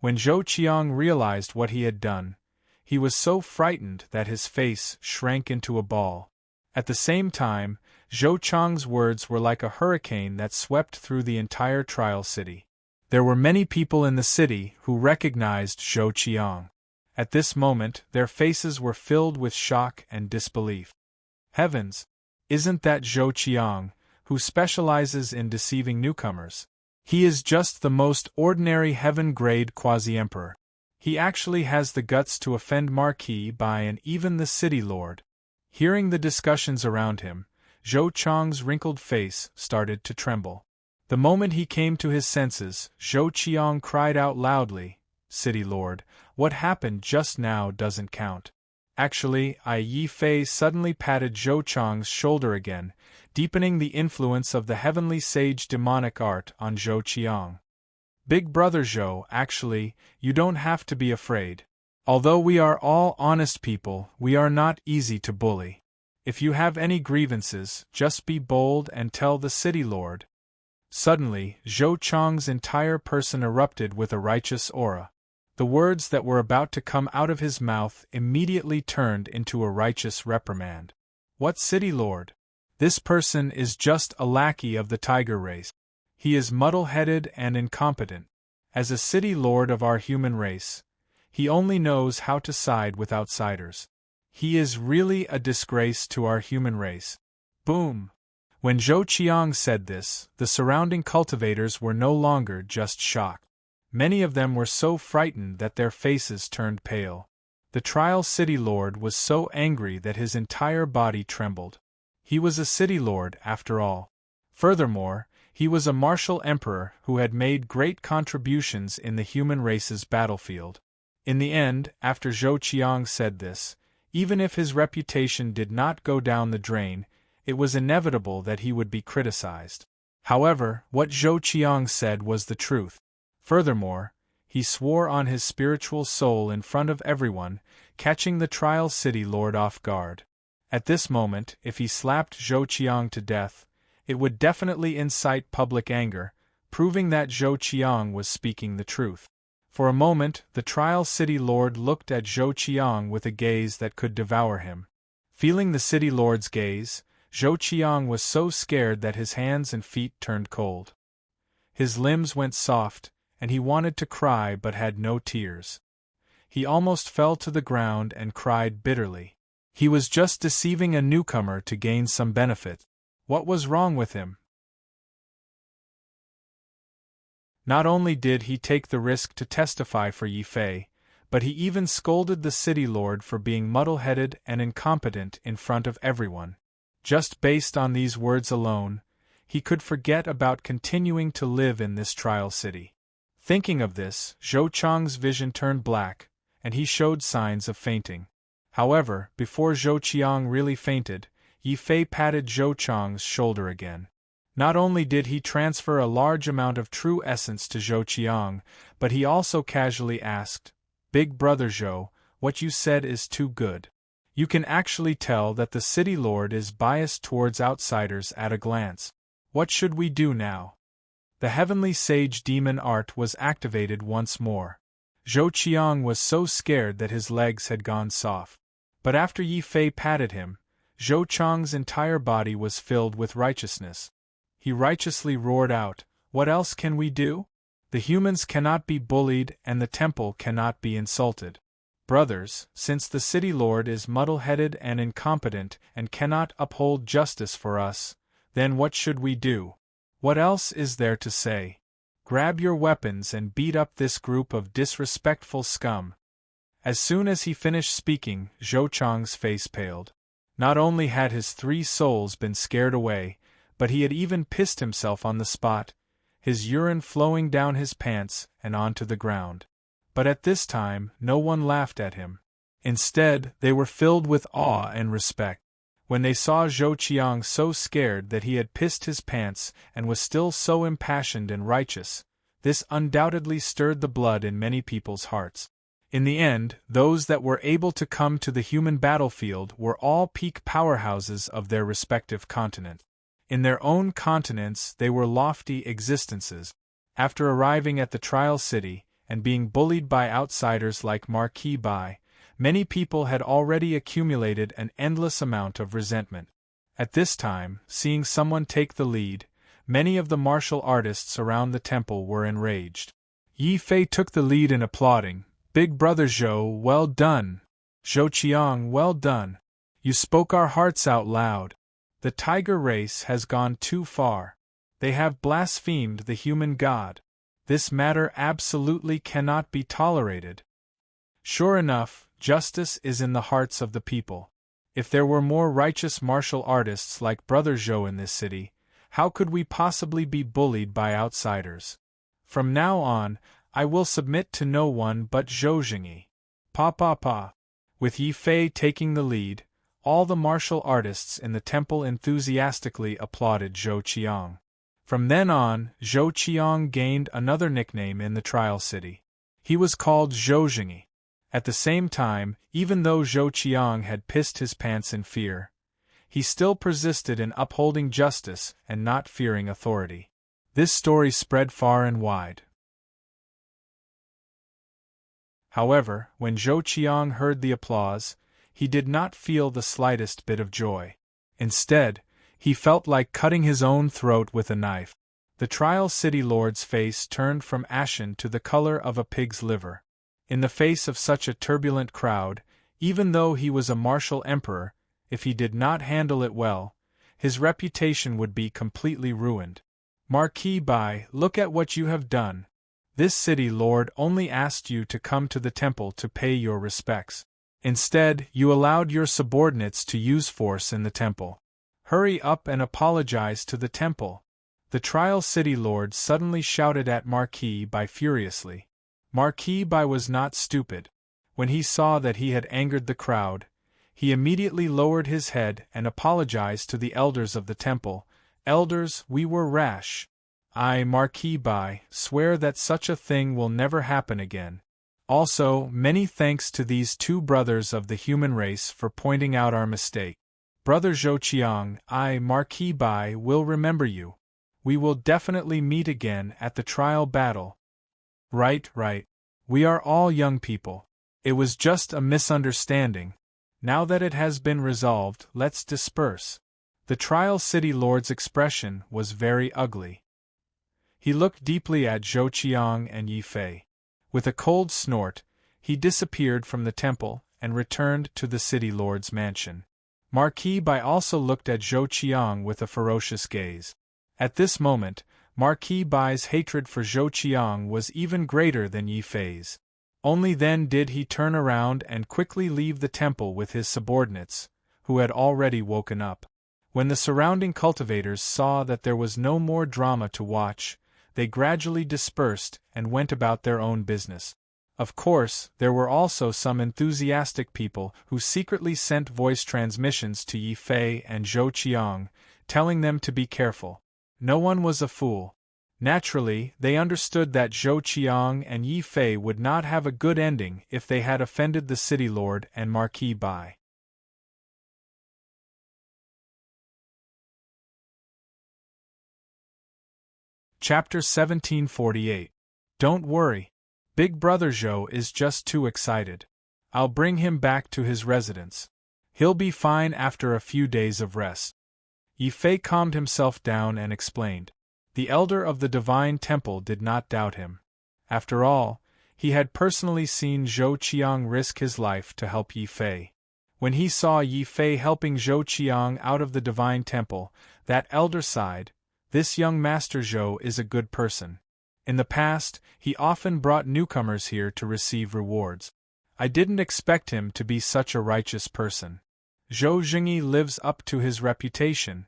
When Zhou Qiang realized what he had done, he was so frightened that his face shrank into a ball. At the same time, Zhou Qiang's words were like a hurricane that swept through the entire trial city. There were many people in the city who recognized Zhou Qiang. At this moment, their faces were filled with shock and disbelief. Heavens! Isn't that Zhou Qiang, who specializes in deceiving newcomers? He is just the most ordinary heaven-grade quasi-emperor. He actually has the guts to offend Marquis Bai and even the city lord. Hearing the discussions around him, Zhou Qiang's wrinkled face started to tremble. The moment he came to his senses, Zhou Qiang cried out loudly, "City Lord, what happened just now doesn't count." Actually, Yi Fei suddenly patted Zhou Qiang's shoulder again, deepening the influence of the heavenly sage demonic art on Zhou Qiang. "Big brother Zhou, actually, you don't have to be afraid. Although we are all honest people, we are not easy to bully. If you have any grievances, just be bold and tell the city lord." Suddenly, Zhou Qiang's entire person erupted with a righteous aura. The words that were about to come out of his mouth immediately turned into a righteous reprimand. "What city lord? This person is just a lackey of the tiger race. He is muddle-headed and incompetent. As a city lord of our human race, he only knows how to side with outsiders. He is really a disgrace to our human race." Boom! When Zhou Qiang said this, the surrounding cultivators were no longer just shocked. Many of them were so frightened that their faces turned pale. The trial city lord was so angry that his entire body trembled. He was a city lord, after all. Furthermore, he was a martial emperor who had made great contributions in the human race's battlefield. In the end, after Zhou Qiang said this, Even if his reputation did not go down the drain, it was inevitable that he would be criticized. However, what Zhou Qiang said was the truth. Furthermore, he swore on his spiritual soul in front of everyone, catching the Trial City Lord off guard. At this moment, if he slapped Zhou Qiang to death, it would definitely incite public anger, proving that Zhou Qiang was speaking the truth. For a moment, the Trial City Lord looked at Zhou Qiang with a gaze that could devour him. Feeling the City Lord's gaze, Zhou Qiang was so scared that his hands and feet turned cold. His limbs went soft, and he wanted to cry but had no tears. He almost fell to the ground and cried bitterly. He was just deceiving a newcomer to gain some benefit. What was wrong with him? Not only did he take the risk to testify for Yi Fei, but he even scolded the city lord for being muddle-headed and incompetent in front of everyone. Just based on these words alone, he could forget about continuing to live in this trial city. Thinking of this, Zhou Qiang's vision turned black, and he showed signs of fainting. However, before Zhou Qiang really fainted, Yi Fei patted Zhou Qiang's shoulder again. Not only did he transfer a large amount of true essence to Zhou Qiang, but he also casually asked, "Big brother Zhou, what you said is too good. You can actually tell that the city lord is biased towards outsiders at a glance. What should we do now?" The heavenly sage demon art was activated once more. Zhou Qiang was so scared that his legs had gone soft. But after Yi Fei patted him, Zhou Qiang's entire body was filled with righteousness. He righteously roared out, "What else can we do? The humans cannot be bullied and the temple cannot be insulted. Brothers, since the city lord is muddle-headed and incompetent and cannot uphold justice for us, then what should we do? What else is there to say? Grab your weapons and beat up this group of disrespectful scum." As soon as he finished speaking, Zhou Qiang's face paled. Not only had his 3 souls been scared away, but he had even pissed himself on the spot, his urine flowing down his pants and onto the ground. But at this time, no one laughed at him. Instead, they were filled with awe and respect. When they saw Zhou Qiang so scared that he had pissed his pants and was still so impassioned and righteous, this undoubtedly stirred the blood in many people's hearts. In the end, those that were able to come to the human battlefield were all peak powerhouses of their respective continent. In their own continents they were lofty existences. After arriving at the trial city, and being bullied by outsiders like Marquis Bai, many people had already accumulated an endless amount of resentment. At this time, seeing someone take the lead, many of the martial artists around the temple were enraged. Yi Fei took the lead in applauding, "Big brother Zhou, well done! Zhou Qiang, well done! You spoke our hearts out loud. The tiger race has gone too far. They have blasphemed the human god. This matter absolutely cannot be tolerated." Sure enough, justice is in the hearts of the people. If there were more righteous martial artists like Brother Zhou in this city, how could we possibly be bullied by outsiders? From now on, I will submit to no one but Zhou Jingyi. Pa pa pa. With Yi Fei taking the lead, all the martial artists in the temple enthusiastically applauded Zhou Qiang. From then on, Zhou Qiang gained another nickname in the trial city. He was called Zhou Jingyi. At the same time, even though Zhou Qiang had pissed his pants in fear, he still persisted in upholding justice and not fearing authority. This story spread far and wide. However, when Zhou Qiang heard the applause, he did not feel the slightest bit of joy. Instead, he felt like cutting his own throat with a knife. The trial city lord's face turned from ashen to the color of a pig's liver. In the face of such a turbulent crowd, even though he was a martial emperor, if he did not handle it well, his reputation would be completely ruined. "Marquis Bai, look at what you have done. This city lord only asked you to come to the temple to pay your respects. Instead, you allowed your subordinates to use force in the temple. Hurry up and apologize to the temple." The trial city lord suddenly shouted at Marquis Bai furiously. Marquis Bai was not stupid. When he saw that he had angered the crowd, He immediately lowered his head and apologized to the elders of the temple. Elders, we were rash. I, Marquis Bai, swear that such a thing will never happen again. Also, many thanks to these two brothers of the human race for pointing out our mistake. Brother Zhou Qiang, I, Marquis Bai, will remember you. We will definitely meet again at the trial battle. Right. We are all young people. It was just a misunderstanding. Now that it has been resolved, let's disperse. The trial city lord's expression was very ugly. He looked deeply at Zhou Qiang and Yi Fei. With a cold snort, he disappeared from the temple and returned to the city lord's mansion. Marquis Bai also looked at Zhou Qiang with a ferocious gaze. At this moment, Marquis Bai's hatred for Zhou Qiang was even greater than Yi Fei's. Only then did he turn around and quickly leave the temple with his subordinates, who had already woken up. When the surrounding cultivators saw that there was no more drama to watch, they gradually dispersed and went about their own business. Of course, there were also some enthusiastic people who secretly sent voice transmissions to Yi Fei and Zhou Qiang, telling them to be careful. No one was a fool. Naturally, they understood that Zhou Qiang and Yi Fei would not have a good ending if they had offended the city lord and Marquis Bai. Chapter 1748. Don't worry. Big Brother Zhou is just too excited. I'll bring him back to his residence. He'll be fine after a few days of rest. Yi Fei calmed himself down and explained. The elder of the Divine Temple did not doubt him. After all, he had personally seen Zhou Qiang risk his life to help Yi Fei. When he saw Yi Fei helping Zhou Qiang out of the Divine Temple, that elder sighed. This young Master Zhou is a good person. In the past, he often brought newcomers here to receive rewards. I didn't expect him to be such a righteous person. Zhou Jingyi lives up to his reputation.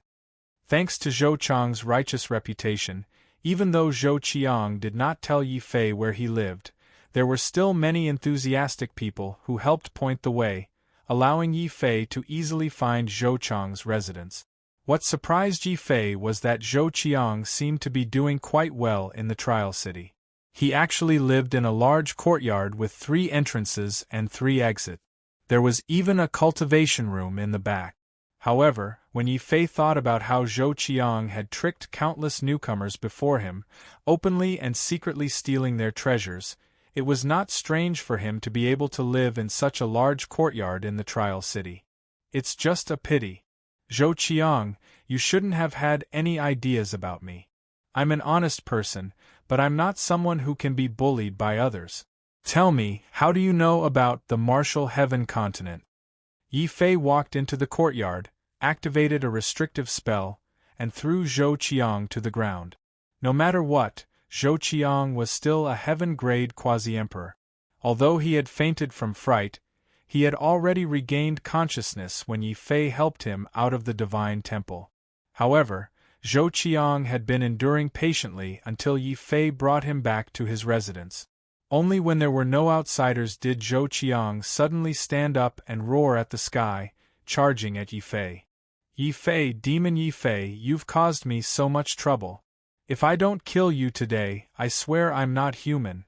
Thanks to Zhou Chang's righteous reputation, even though Zhou Qiang did not tell Yi Fei where he lived, there were still many enthusiastic people who helped point the way, allowing Yi Fei to easily find Zhou Chang's residence. What surprised Yi Fei was that Zhou Qiang seemed to be doing quite well in the trial city. He actually lived in a large courtyard with 3 entrances and 3 exits. There was even a cultivation room in the back. However, when Yi Fei thought about how Zhou Qiang had tricked countless newcomers before him, openly and secretly stealing their treasures, it was not strange for him to be able to live in such a large courtyard in the trial city. It's just a pity. Zhou Qiang, you shouldn't have had any ideas about me. I'm an honest person, but I'm not someone who can be bullied by others. Tell me, how do you know about the Martial Heaven continent? Yi Fei walked into the courtyard, activated a restrictive spell, and threw Zhou Qiang to the ground. No matter what, Zhou Qiang was still a heaven-grade quasi-emperor. Although he had fainted from fright, he had already regained consciousness when Yi Fei helped him out of the Divine Temple. However, Zhou Qiang had been enduring patiently until Yi Fei brought him back to his residence. Only when there were no outsiders did Zhou Qiang suddenly stand up and roar at the sky, charging at Yi Fei. Yi Fei, demon Yi Fei, you've caused me so much trouble. If I don't kill you today, I swear I'm not human.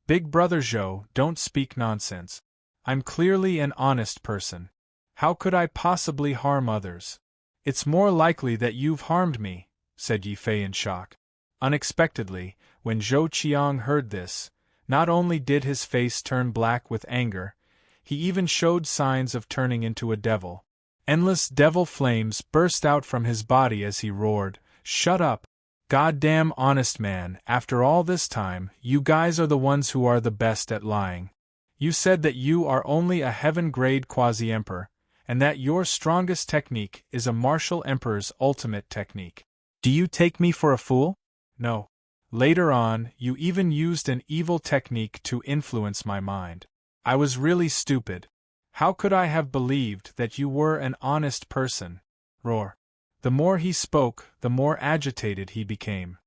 Big Brother Zhou, don't speak nonsense. I'm clearly an honest person. How could I possibly harm others? It's more likely that you've harmed me, said Yi Fei in shock. Unexpectedly, when Zhou Qiang heard this, not only did his face turn black with anger, he even showed signs of turning into a devil. Endless devil flames burst out from his body as he roared, "Shut up! Goddamn honest man, after all this time, you guys are the ones who are the best at lying. You said that you are only a heaven-grade quasi-emperor, and that your strongest technique is a martial emperor's ultimate technique. Do you take me for a fool? No. Later on, you even used an evil technique to influence my mind. I was really stupid. How could I have believed that you were an honest person?" Roar. The more he spoke, the more agitated he became.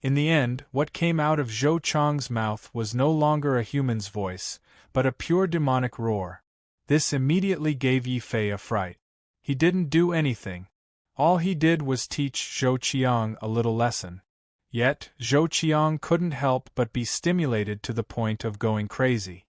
In the end, what came out of Zhou Chang's mouth was no longer a human's voice, but a pure demonic roar. This immediately gave Yi Fei a fright. He didn't do anything. All he did was teach Zhou Qiang a little lesson. Yet, Zhou Qiang couldn't help but be stimulated to the point of going crazy.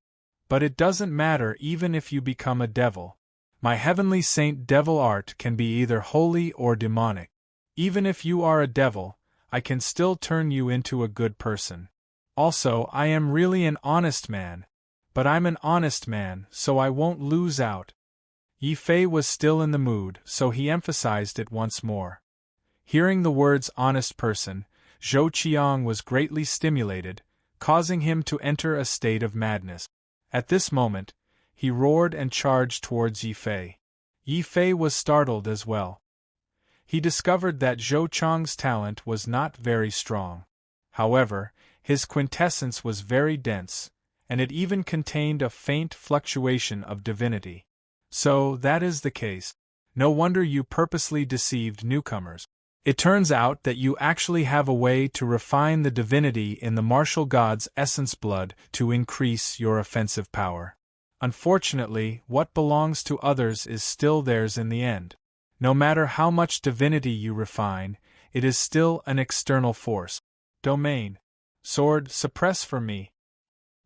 But it doesn't matter even if you become a devil. My heavenly saint devil art can be either holy or demonic. Even if you are a devil, I can still turn you into a good person. Also, I am really an honest man. But I'm an honest man, so I won't lose out. Yi Fei was still in the mood, so he emphasized it once more. Hearing the words honest person, Zhou Qiang was greatly stimulated, causing him to enter a state of madness. At this moment, he roared and charged towards Yi Fei. Yi Fei was startled as well. He discovered that Zhou Qiang's talent was not very strong. However, his quintessence was very dense, and it even contained a faint fluctuation of divinity. So, that is the case. No wonder you purposely deceived newcomers. It turns out that you actually have a way to refine the divinity in the martial god's essence blood to increase your offensive power. Unfortunately, what belongs to others is still theirs in the end. No matter how much divinity you refine, it is still an external force. Domain. Sword, suppress for me.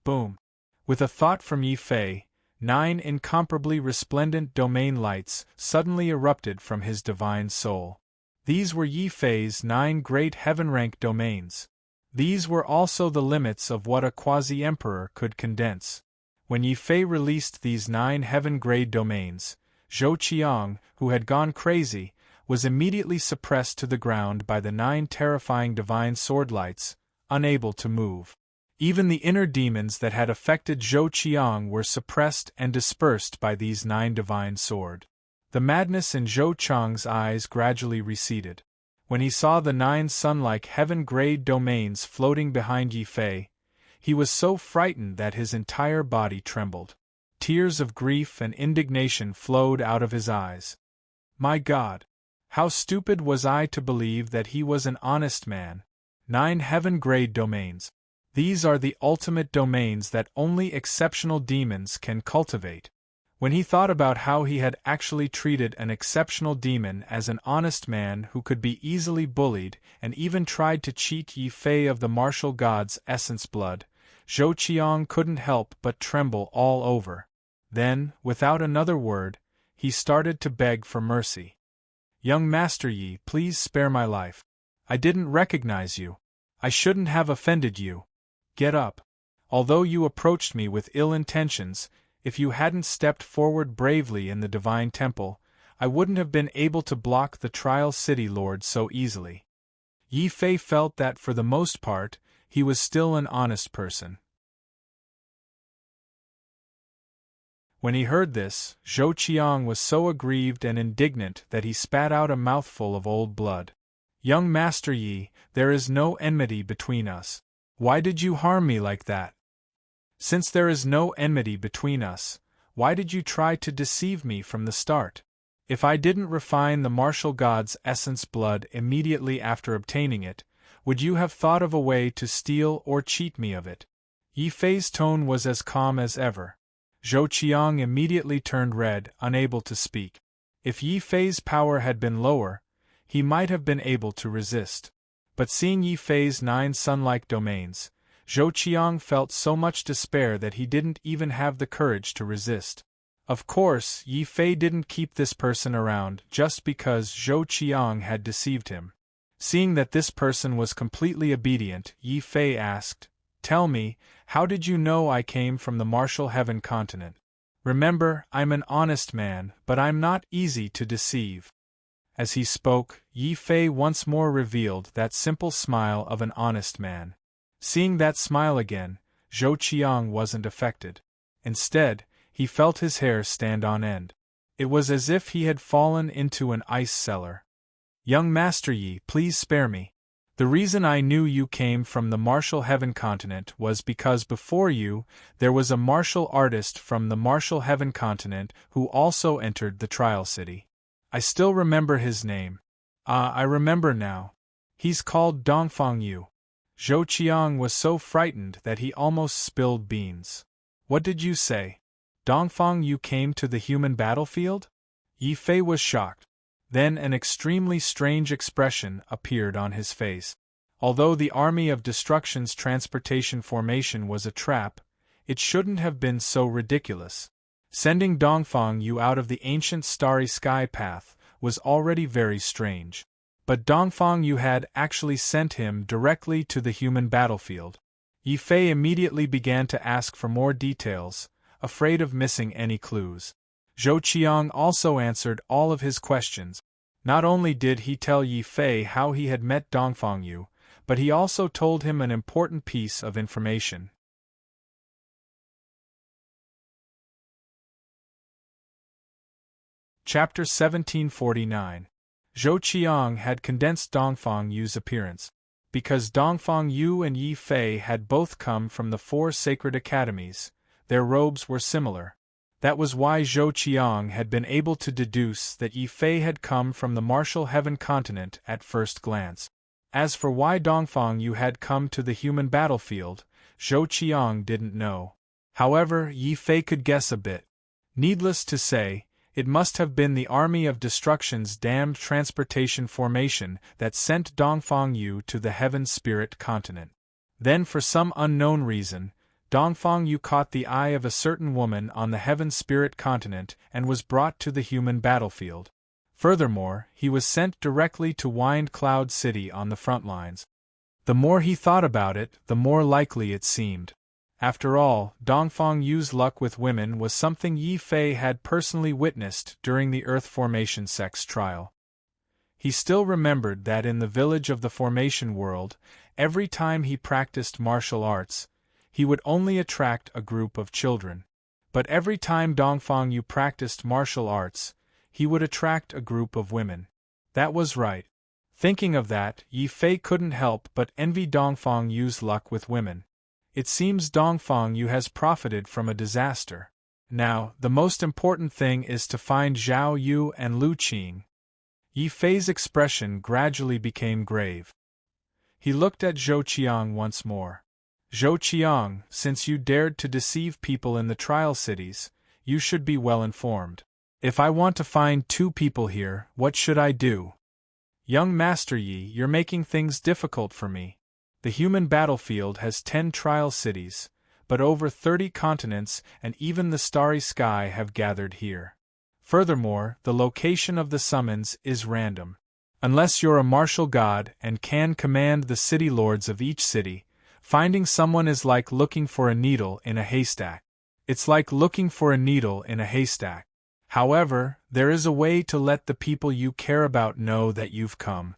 Boom. With a thought from Yi Fei, 9 incomparably resplendent domain lights suddenly erupted from his divine soul. These were Yi Fei's 9 great heaven-rank domains. These were also the limits of what a quasi-emperor could condense. When Yi Fei released these 9 heaven-grade domains, Zhou Qiang, who had gone crazy, was immediately suppressed to the ground by the 9 terrifying divine sword lights, unable to move. Even the inner demons that had affected Zhou Qiang were suppressed and dispersed by these 9 divine sword. The madness in Zhou Qiang's eyes gradually receded. When he saw the 9 sun-like heaven-grade domains floating behind Yi Fei, he was so frightened that his entire body trembled. Tears of grief and indignation flowed out of his eyes. My God! How stupid was I to believe that he was an honest man. 9 heaven-grade domains. These are the ultimate domains that only exceptional demons can cultivate. When he thought about how he had actually treated an exceptional demon as an honest man who could be easily bullied and even tried to cheat Yi Fei of the martial god's essence blood, Zhou Qiang couldn't help but tremble all over. Then, without another word, he started to beg for mercy. Young Master Yi, please spare my life. I didn't recognize you. I shouldn't have offended you. Get up. Although you approached me with ill intentions, if you hadn't stepped forward bravely in the divine temple, I wouldn't have been able to block the Trial City Lord so easily. Yi Fei felt that for the most part, he was still an honest person. When he heard this, Zhou Qiang was so aggrieved and indignant that he spat out a mouthful of old blood. Young Master Yi, there is no enmity between us. Why did you harm me like that? Since there is no enmity between us, why did you try to deceive me from the start? If I didn't refine the martial god's essence blood immediately after obtaining it, would you have thought of a way to steal or cheat me of it? Yi Fei's tone was as calm as ever. Zhou Qiang immediately turned red, unable to speak. If Yi Fei's power had been lower, he might have been able to resist. But seeing Yi Fei's 9 sun-like domains, Zhou Qiang felt so much despair that he didn't even have the courage to resist. Of course, Yi Fei didn't keep this person around just because Zhou Qiang had deceived him. Seeing that this person was completely obedient, Yi Fei asked, "Tell me, how did you know I came from the martial heaven continent? Remember, I'm an honest man, but I'm not easy to deceive." As he spoke, Yi Fei once more revealed that simple smile of an honest man. Seeing that smile again, Zhou Qiang wasn't affected. Instead, he felt his hair stand on end. It was as if he had fallen into an ice cellar. Young Master Yi, please spare me. The reason I knew you came from the martial heaven continent was because before you, there was a martial artist from the martial heaven continent who also entered the trial city. I still remember his name. I remember now. He's called Dongfang Yu. Zhou Qiang was so frightened that he almost spilled beans. What did you say? Dongfang Yu came to the human battlefield? Yi Fei was shocked. Then an extremely strange expression appeared on his face. Although the Army of Destruction's transportation formation was a trap, it shouldn't have been so ridiculous. Sending Dongfang Yu out of the ancient starry sky path was already very strange. But Dongfang Yu had actually sent him directly to the human battlefield. Yi Fei immediately began to ask for more details, afraid of missing any clues. Zhou Qiang also answered all of his questions. Not only did he tell Yi Fei how he had met Dongfang Yu, but he also told him an important piece of information. Chapter 1749. Zhou Qiang had condensed Dongfang Yu's appearance. Because Dongfang Yu and Yi Fei had both come from the 4 sacred academies, their robes were similar. That was why Zhou Qiang had been able to deduce that Yi Fei had come from the martial heaven continent at first glance. As for why Dongfang Yu had come to the human battlefield, Zhou Qiang didn't know. However, Yi Fei could guess a bit. Needless to say, it must have been the Army of Destruction's damned transportation formation that sent Dongfang Yu to the Heaven Spirit continent. Then for some unknown reason, Dongfang Yu caught the eye of a certain woman on the Heaven Spirit continent and was brought to the human battlefield. Furthermore, he was sent directly to Wind Cloud City on the front lines. The more he thought about it, the more likely it seemed. After all, Dongfang Yu's luck with women was something Yi Fei had personally witnessed during the Earth Formation sex trial. He still remembered that in the village of the Formation world, every time he practiced martial arts, he would only attract a group of children. But every time Dongfang Yu practiced martial arts, he would attract a group of women. That was right. Thinking of that, Yi Fei couldn't help but envy Dongfang Yu's luck with women. It seems Dongfang Yu has profited from a disaster. Now, the most important thing is to find Zhao Yu and Lu Qing. Yi Fei's expression gradually became grave. He looked at Zhou Qiang once more. Zhou Qiang, since you dared to deceive people in the trial cities, you should be well informed. If I want to find 2 people here, what should I do? Young Master Yi, you're making things difficult for me. The human battlefield has 10 trial cities, but over 30 continents and even the starry sky have gathered here. Furthermore, the location of the summons is random. Unless you're a martial god and can command the city lords of each city, finding someone is like looking for a needle in a haystack. It's like looking for a needle in a haystack. However, there is a way to let the people you care about know that you've come.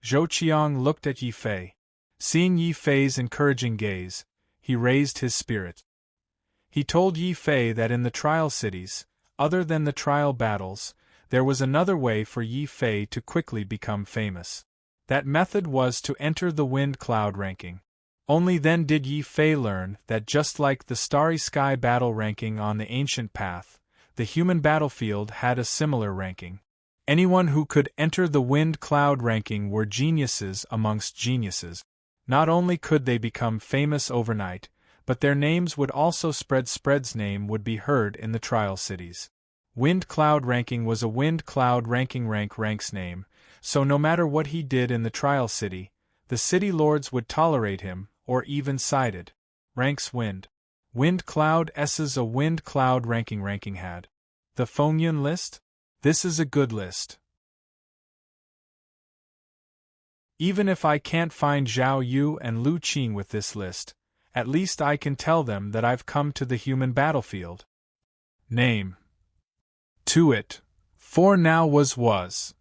Zhou Qiang looked at Yi Fei. Seeing Yi Fei's encouraging gaze, he raised his spirit. He told Yi Fei that in the trial cities, other than the trial battles, there was another way for Yi Fei to quickly become famous. That method was to enter the wind cloud ranking. Only then did Yi Fei learn that just like the starry sky battle ranking on the ancient path, the human battlefield had a similar ranking. Anyone who could enter the wind cloud ranking were geniuses amongst geniuses. Not only could they become famous overnight, but their names would also spread. Spread's name would be heard in the trial cities. Wind cloud ranking was a wind cloud ranking rank's name, so no matter what he did in the trial city, the city lords would tolerate him, or even sided. Ranks wind. Wind cloud S's a wind cloud ranking had. The Fengyun list? This is a good list. Even if I can't find Zhao Yu and Lu Qing with this list, at least I can tell them that I've come to the human battlefield. Name. To it. For now was.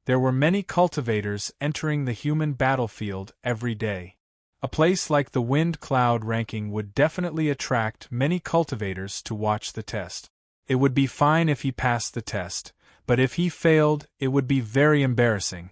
There were many cultivators entering the human battlefield every day. A place like the wind cloud ranking would definitely attract many cultivators to watch the test. It would be fine if he passed the test, but if he failed, it would be very embarrassing.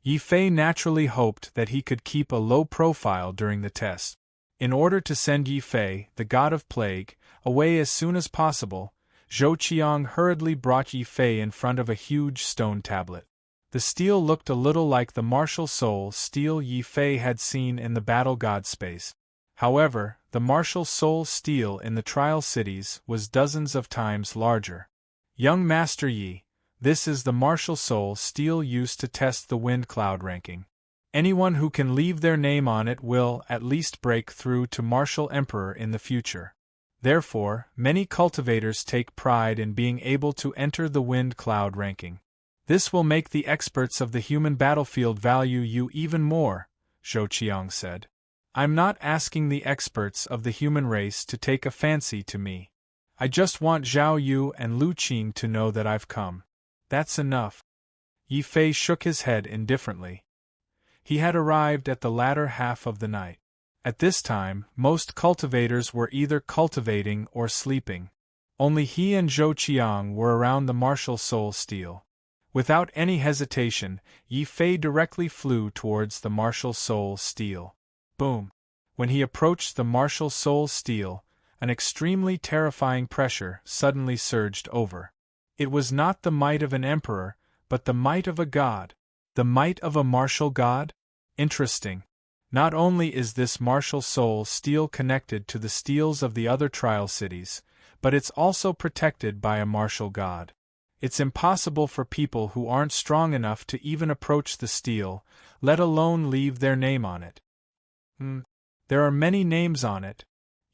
Yi Fei naturally hoped that he could keep a low profile during the test. In order to send Yi Fei, the god of plague, away as soon as possible, Zhou Qiang hurriedly brought Yi Fei in front of a huge stone tablet. The steel looked a little like the martial soul steel Yi Fei had seen in the battle god space. However, the martial soul steel in the trial cities was dozens of times larger. Young Master Yi, this is the martial soul steel used to test the wind cloud ranking. Anyone who can leave their name on it will at least break through to martial emperor in the future. Therefore, many cultivators take pride in being able to enter the wind cloud ranking. This will make the experts of the human battlefield value you even more, Zhou Qiang said. I'm not asking the experts of the human race to take a fancy to me. I just want Zhao Yu and Lu Qing to know that I've come. That's enough. Yi Fei shook his head indifferently. He had arrived at the latter half of the night. At this time, most cultivators were either cultivating or sleeping. Only he and Zhou Qiang were around the martial soul steel. Without any hesitation, Yi Fei directly flew towards the martial soul steel. Boom! When he approached the martial soul steel, an extremely terrifying pressure suddenly surged over. It was not the might of an emperor, but the might of a god. The might of a martial god? Interesting. Not only is this martial soul steel connected to the steels of the other trial cities, but it's also protected by a martial god. It's impossible for people who aren't strong enough to even approach the steel, let alone leave their name on it. There are many names on it.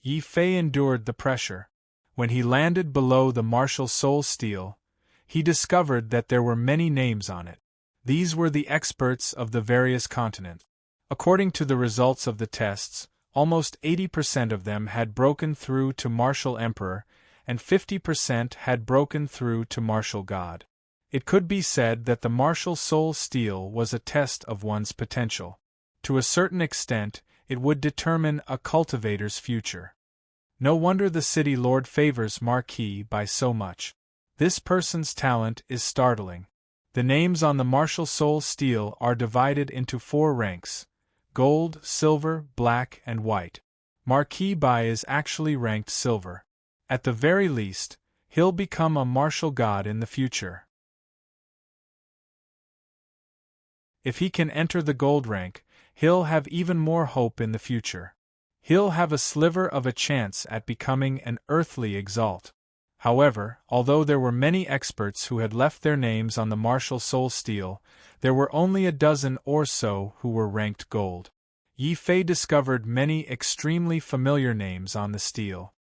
Yi Fei endured the pressure. When he landed below the martial soul steel, he discovered that there were many names on it. These were the experts of the various continents. According to the results of the tests, almost 80% of them had broken through to martial emperor, and 50% had broken through to martial god. It could be said that the martial soul steel was a test of one's potential. To a certain extent, it would determine a cultivator's future. No wonder the city lord favors Marquis by so much. This person's talent is startling. The names on the martial soul steel are divided into 4 ranks: gold, silver, black, and white. Marquis Bai is actually ranked silver. At the very least, he'll become a martial god in the future. If he can enter the gold rank, he'll have even more hope in the future. He'll have a sliver of a chance at becoming an earthly exalt. However, although there were many experts who had left their names on the martial soul steel, there were only a dozen or so who were ranked gold. Yi Fei discovered many extremely familiar names on the steel.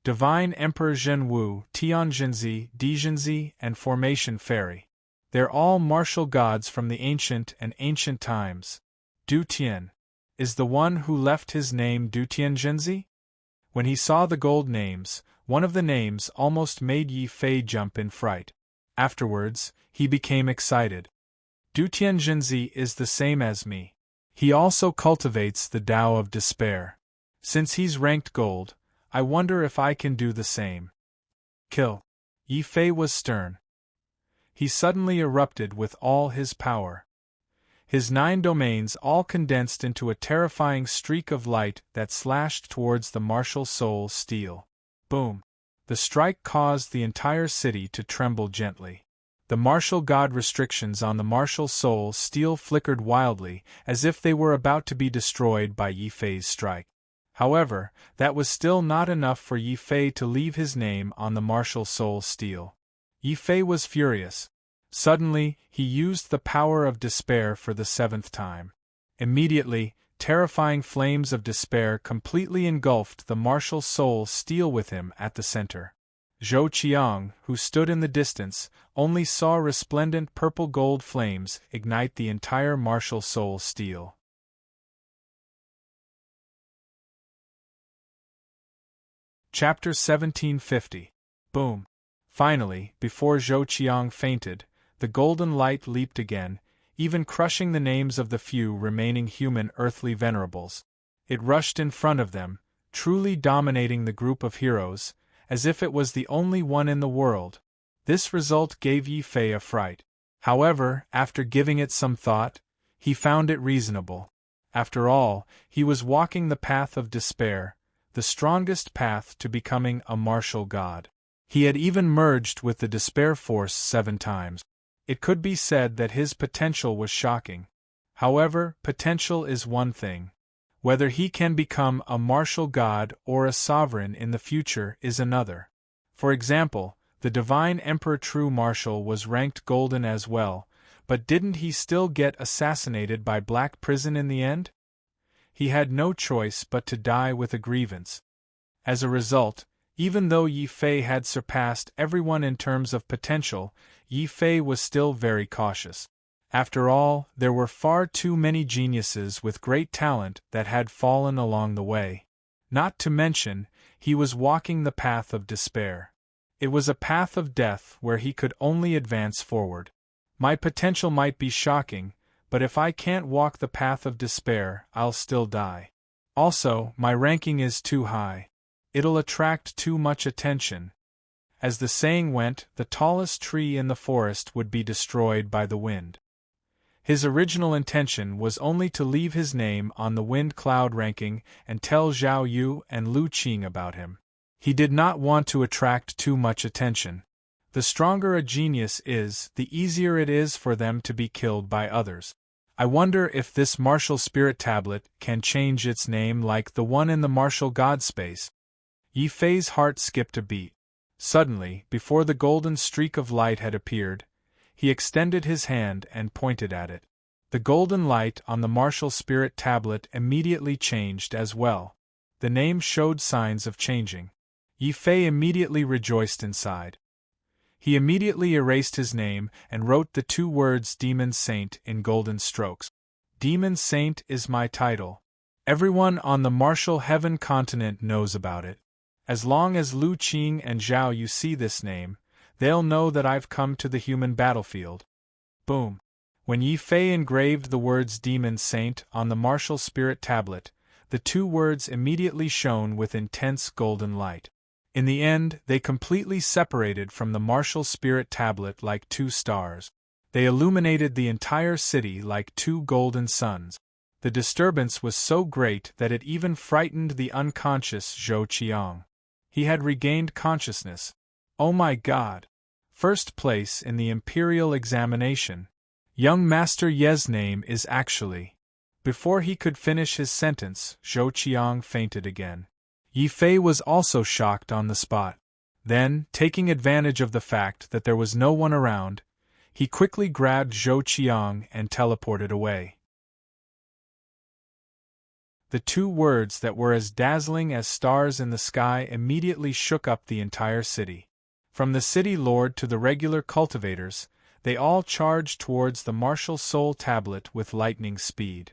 Divine Emperor Zhenwu, Tianjinzi, Dijinzi, and Formation Fairy. They're all martial gods from the ancient times. Du Tian. Is the one who left his name Du Tianjinzi? When he saw the gold names, one of the names almost made Yi Fei jump in fright. Afterwards, he became excited. Du Tianjinzi is the same as me. He also cultivates the Tao of Despair. Since he's ranked gold, I wonder if I can do the same. Kill. Yi Fei was stern. He suddenly erupted with all his power. His 9 domains all condensed into a terrifying streak of light that slashed towards the martial soul steel. Boom! The strike caused the entire city to tremble gently. The martial god restrictions on the martial soul steel flickered wildly, as if they were about to be destroyed by Yi Fei's strike. However, that was still not enough for Yi Fei to leave his name on the martial soul steel. Yi Fei was furious. Suddenly, he used the power of despair for the 7th time. Immediately, terrifying flames of despair completely engulfed the martial soul steel with him at the center. Zhou Qiang, who stood in the distance, only saw resplendent purple-gold flames ignite the entire martial soul steel. Chapter 1750. Boom. Finally, before Zhou Qiang fainted, the golden light leaped again, even crushing the names of the few remaining human earthly venerables. It rushed in front of them, truly dominating the group of heroes, as if it was the only one in the world. This result gave Yi Fei a fright. However, after giving it some thought, he found it reasonable. After all, he was walking the path of despair, the strongest path to becoming a martial god. He had even merged with the despair force 7 times. It could be said that his potential was shocking. However, potential is one thing. Whether he can become a martial god or a sovereign in the future is another. For example, the divine emperor True Marshal was ranked golden as well, but didn't he still get assassinated by Black Prison in the end? He had no choice but to die with a grievance. As a result, even though Yi Fei had surpassed everyone in terms of potential, Yi Fei was still very cautious. After all, there were far too many geniuses with great talent that had fallen along the way. Not to mention, he was walking the path of despair. It was a path of death where he could only advance forward. My potential might be shocking, but if I can't walk the path of despair, I'll still die. Also, my ranking is too high. It'll attract too much attention. As the saying went, the tallest tree in the forest would be destroyed by the wind. His original intention was only to leave his name on the wind cloud ranking and tell Zhao Yu and Lu Qing about him. He did not want to attract too much attention. The stronger a genius is, the easier it is for them to be killed by others. I wonder if this martial spirit tablet can change its name like the one in the martial god space. Yi Fei's heart skipped a beat. Suddenly, before the golden streak of light had appeared, he extended his hand and pointed at it. The golden light on the martial spirit tablet immediately changed as well. The name showed signs of changing. Yi Fei immediately rejoiced inside. He immediately erased his name and wrote the 2 words Demon Saint in golden strokes. Demon Saint is my title. Everyone on the martial heaven continent knows about it. As long as Lu Qing and Zhao Yu see this name, they'll know that I've come to the human battlefield. Boom. When Yi Fei engraved the words Demon Saint on the martial spirit tablet, the 2 words immediately shone with intense golden light. In the end, they completely separated from the martial spirit tablet like 2 stars. They illuminated the entire city like 2 golden suns. The disturbance was so great that it even frightened the unconscious Zhou Qiang. He had regained consciousness. Oh my God! First place in the imperial examination. Young Master Ye's name is actually. Before he could finish his sentence, Zhou Qiang fainted again. Yi Fei was also shocked on the spot. Then, taking advantage of the fact that there was no one around, he quickly grabbed Zhou Qiang and teleported away. The 2 words that were as dazzling as stars in the sky immediately shook up the entire city. From the city lord to the regular cultivators, they all charged towards the martial soul tablet with lightning speed.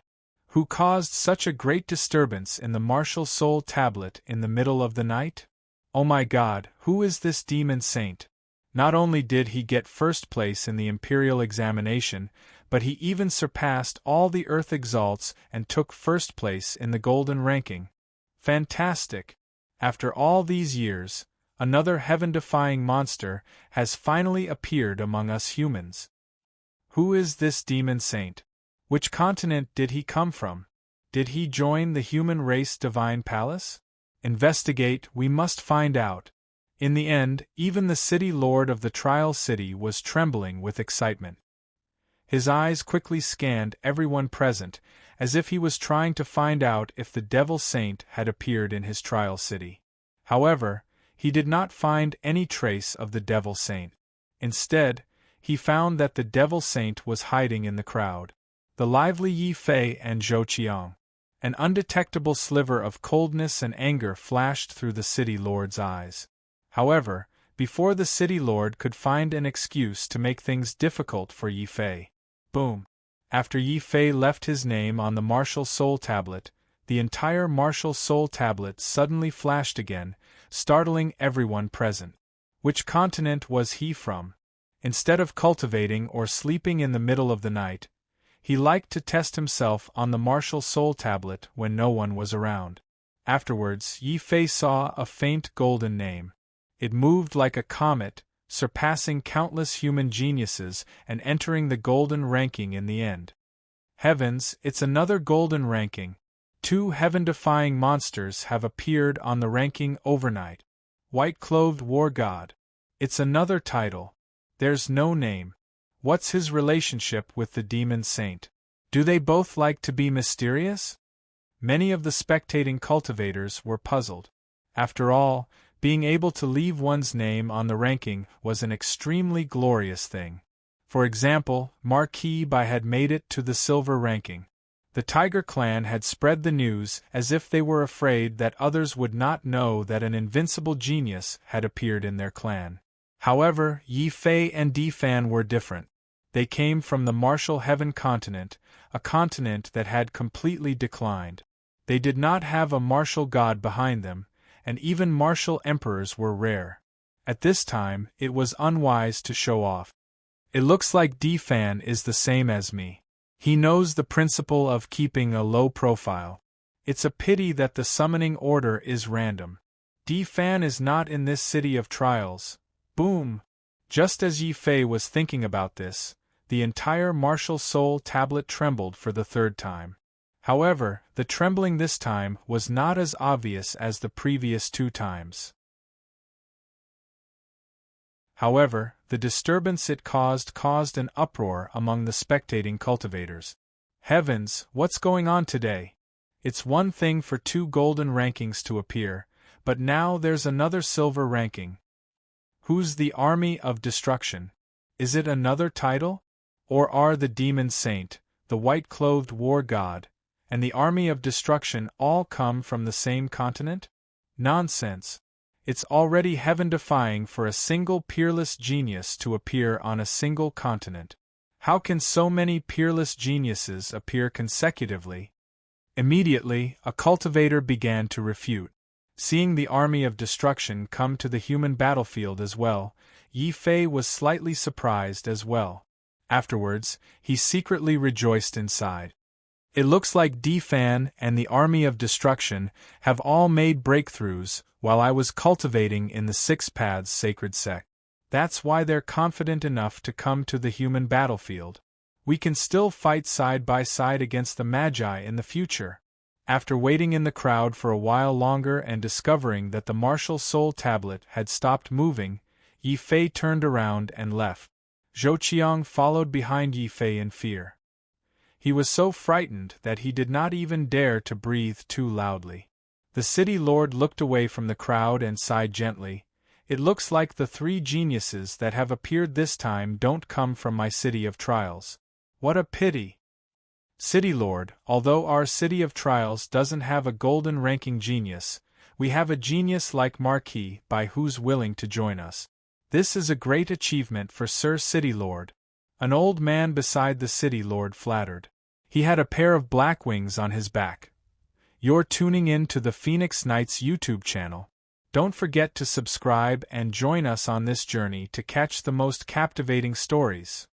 Who caused such a great disturbance in the martial soul tablet in the middle of the night? Oh my God, who is this demon saint? Not only did he get first place in the imperial examination, but he even surpassed all the Earth exalts and took first place in the golden ranking. Fantastic! After all these years, another heaven-defying monster has finally appeared among us humans. Who is this demon saint? Which continent did he come from? Did he join the human race divine palace? Investigate, we must find out. In the end, even the city lord of the trial city was trembling with excitement. His eyes quickly scanned everyone present, as if he was trying to find out if the devil saint had appeared in his trial city. However, he did not find any trace of the devil saint. Instead, he found that the devil saint was hiding in the crowd. The lively Yi Fei and Zhou Qiang. An undetectable sliver of coldness and anger flashed through the city lord's eyes. However, before the city lord could find an excuse to make things difficult for Yi Fei, boom! After Yi Fei left his name on the martial soul tablet, the entire martial soul tablet suddenly flashed again, startling everyone present. Which continent was he from? Instead of cultivating or sleeping in the middle of the night, he liked to test himself on the martial soul tablet when no one was around. Afterwards, Yi Fei saw a faint golden name. It moved like a comet, surpassing countless human geniuses and entering the golden ranking in the end. Heavens, it's another golden ranking. 2 heaven-defying monsters have appeared on the ranking overnight. White-clothed war god. It's another title. There's no name. What's his relationship with the demon saint? Do they both like to be mysterious? Many of the spectating cultivators were puzzled. After all, being able to leave one's name on the ranking was an extremely glorious thing. For example, Marquis Bai had made it to the silver ranking. The Tiger clan had spread the news as if they were afraid that others would not know that an invincible genius had appeared in their clan. However, Yi Fei and Di Fan were different. They came from the martial heaven continent, a continent that had completely declined. They did not have a martial god behind them, and even martial emperors were rare. At this time, it was unwise to show off. It looks like Di Fan is the same as me. He knows the principle of keeping a low profile. It's a pity that the summoning order is random. Di Fan is not in this city of trials. Boom! Just as Yi Fei was thinking about this, the entire martial soul tablet trembled for the third time. However, the trembling this time was not as obvious as the previous 2 times. However, the disturbance it caused an uproar among the spectating cultivators. Heavens, what's going on today? It's one thing for 2 golden rankings to appear, but now there's another silver ranking. Who's the Army of Destruction? Is it another title? Or are the Demon Saint, the white-clothed war god, and the Army of Destruction all come from the same continent? Nonsense. It's already heaven-defying for a single peerless genius to appear on a single continent. How can so many peerless geniuses appear consecutively? Immediately, a cultivator began to refute. Seeing the Army of Destruction come to the human battlefield as well, Yi Fei was slightly surprised as well. Afterwards, he secretly rejoiced inside. It looks like Di Fan and the Army of Destruction have all made breakthroughs while I was cultivating in the 6 Paths Sacred Sect. That's why they're confident enough to come to the human battlefield. We can still fight side by side against the Magi in the future. After waiting in the crowd for a while longer and discovering that the martial soul tablet had stopped moving, Yi Fei turned around and left. Zhou Qiang followed behind Yi Fei in fear. He was so frightened that he did not even dare to breathe too loudly. The city lord looked away from the crowd and sighed gently. It looks like the 3 geniuses that have appeared this time don't come from my city of trials. What a pity! City Lord, although our city of trials doesn't have a golden ranking genius, we have a genius like Marquis Bai who's willing to join us. This is a great achievement for Sir City Lord. An old man beside the City Lord flattered. He had a pair of black wings on his back. You're tuning in to the Phoenix Knights YouTube channel. Don't forget to subscribe and join us on this journey to catch the most captivating stories.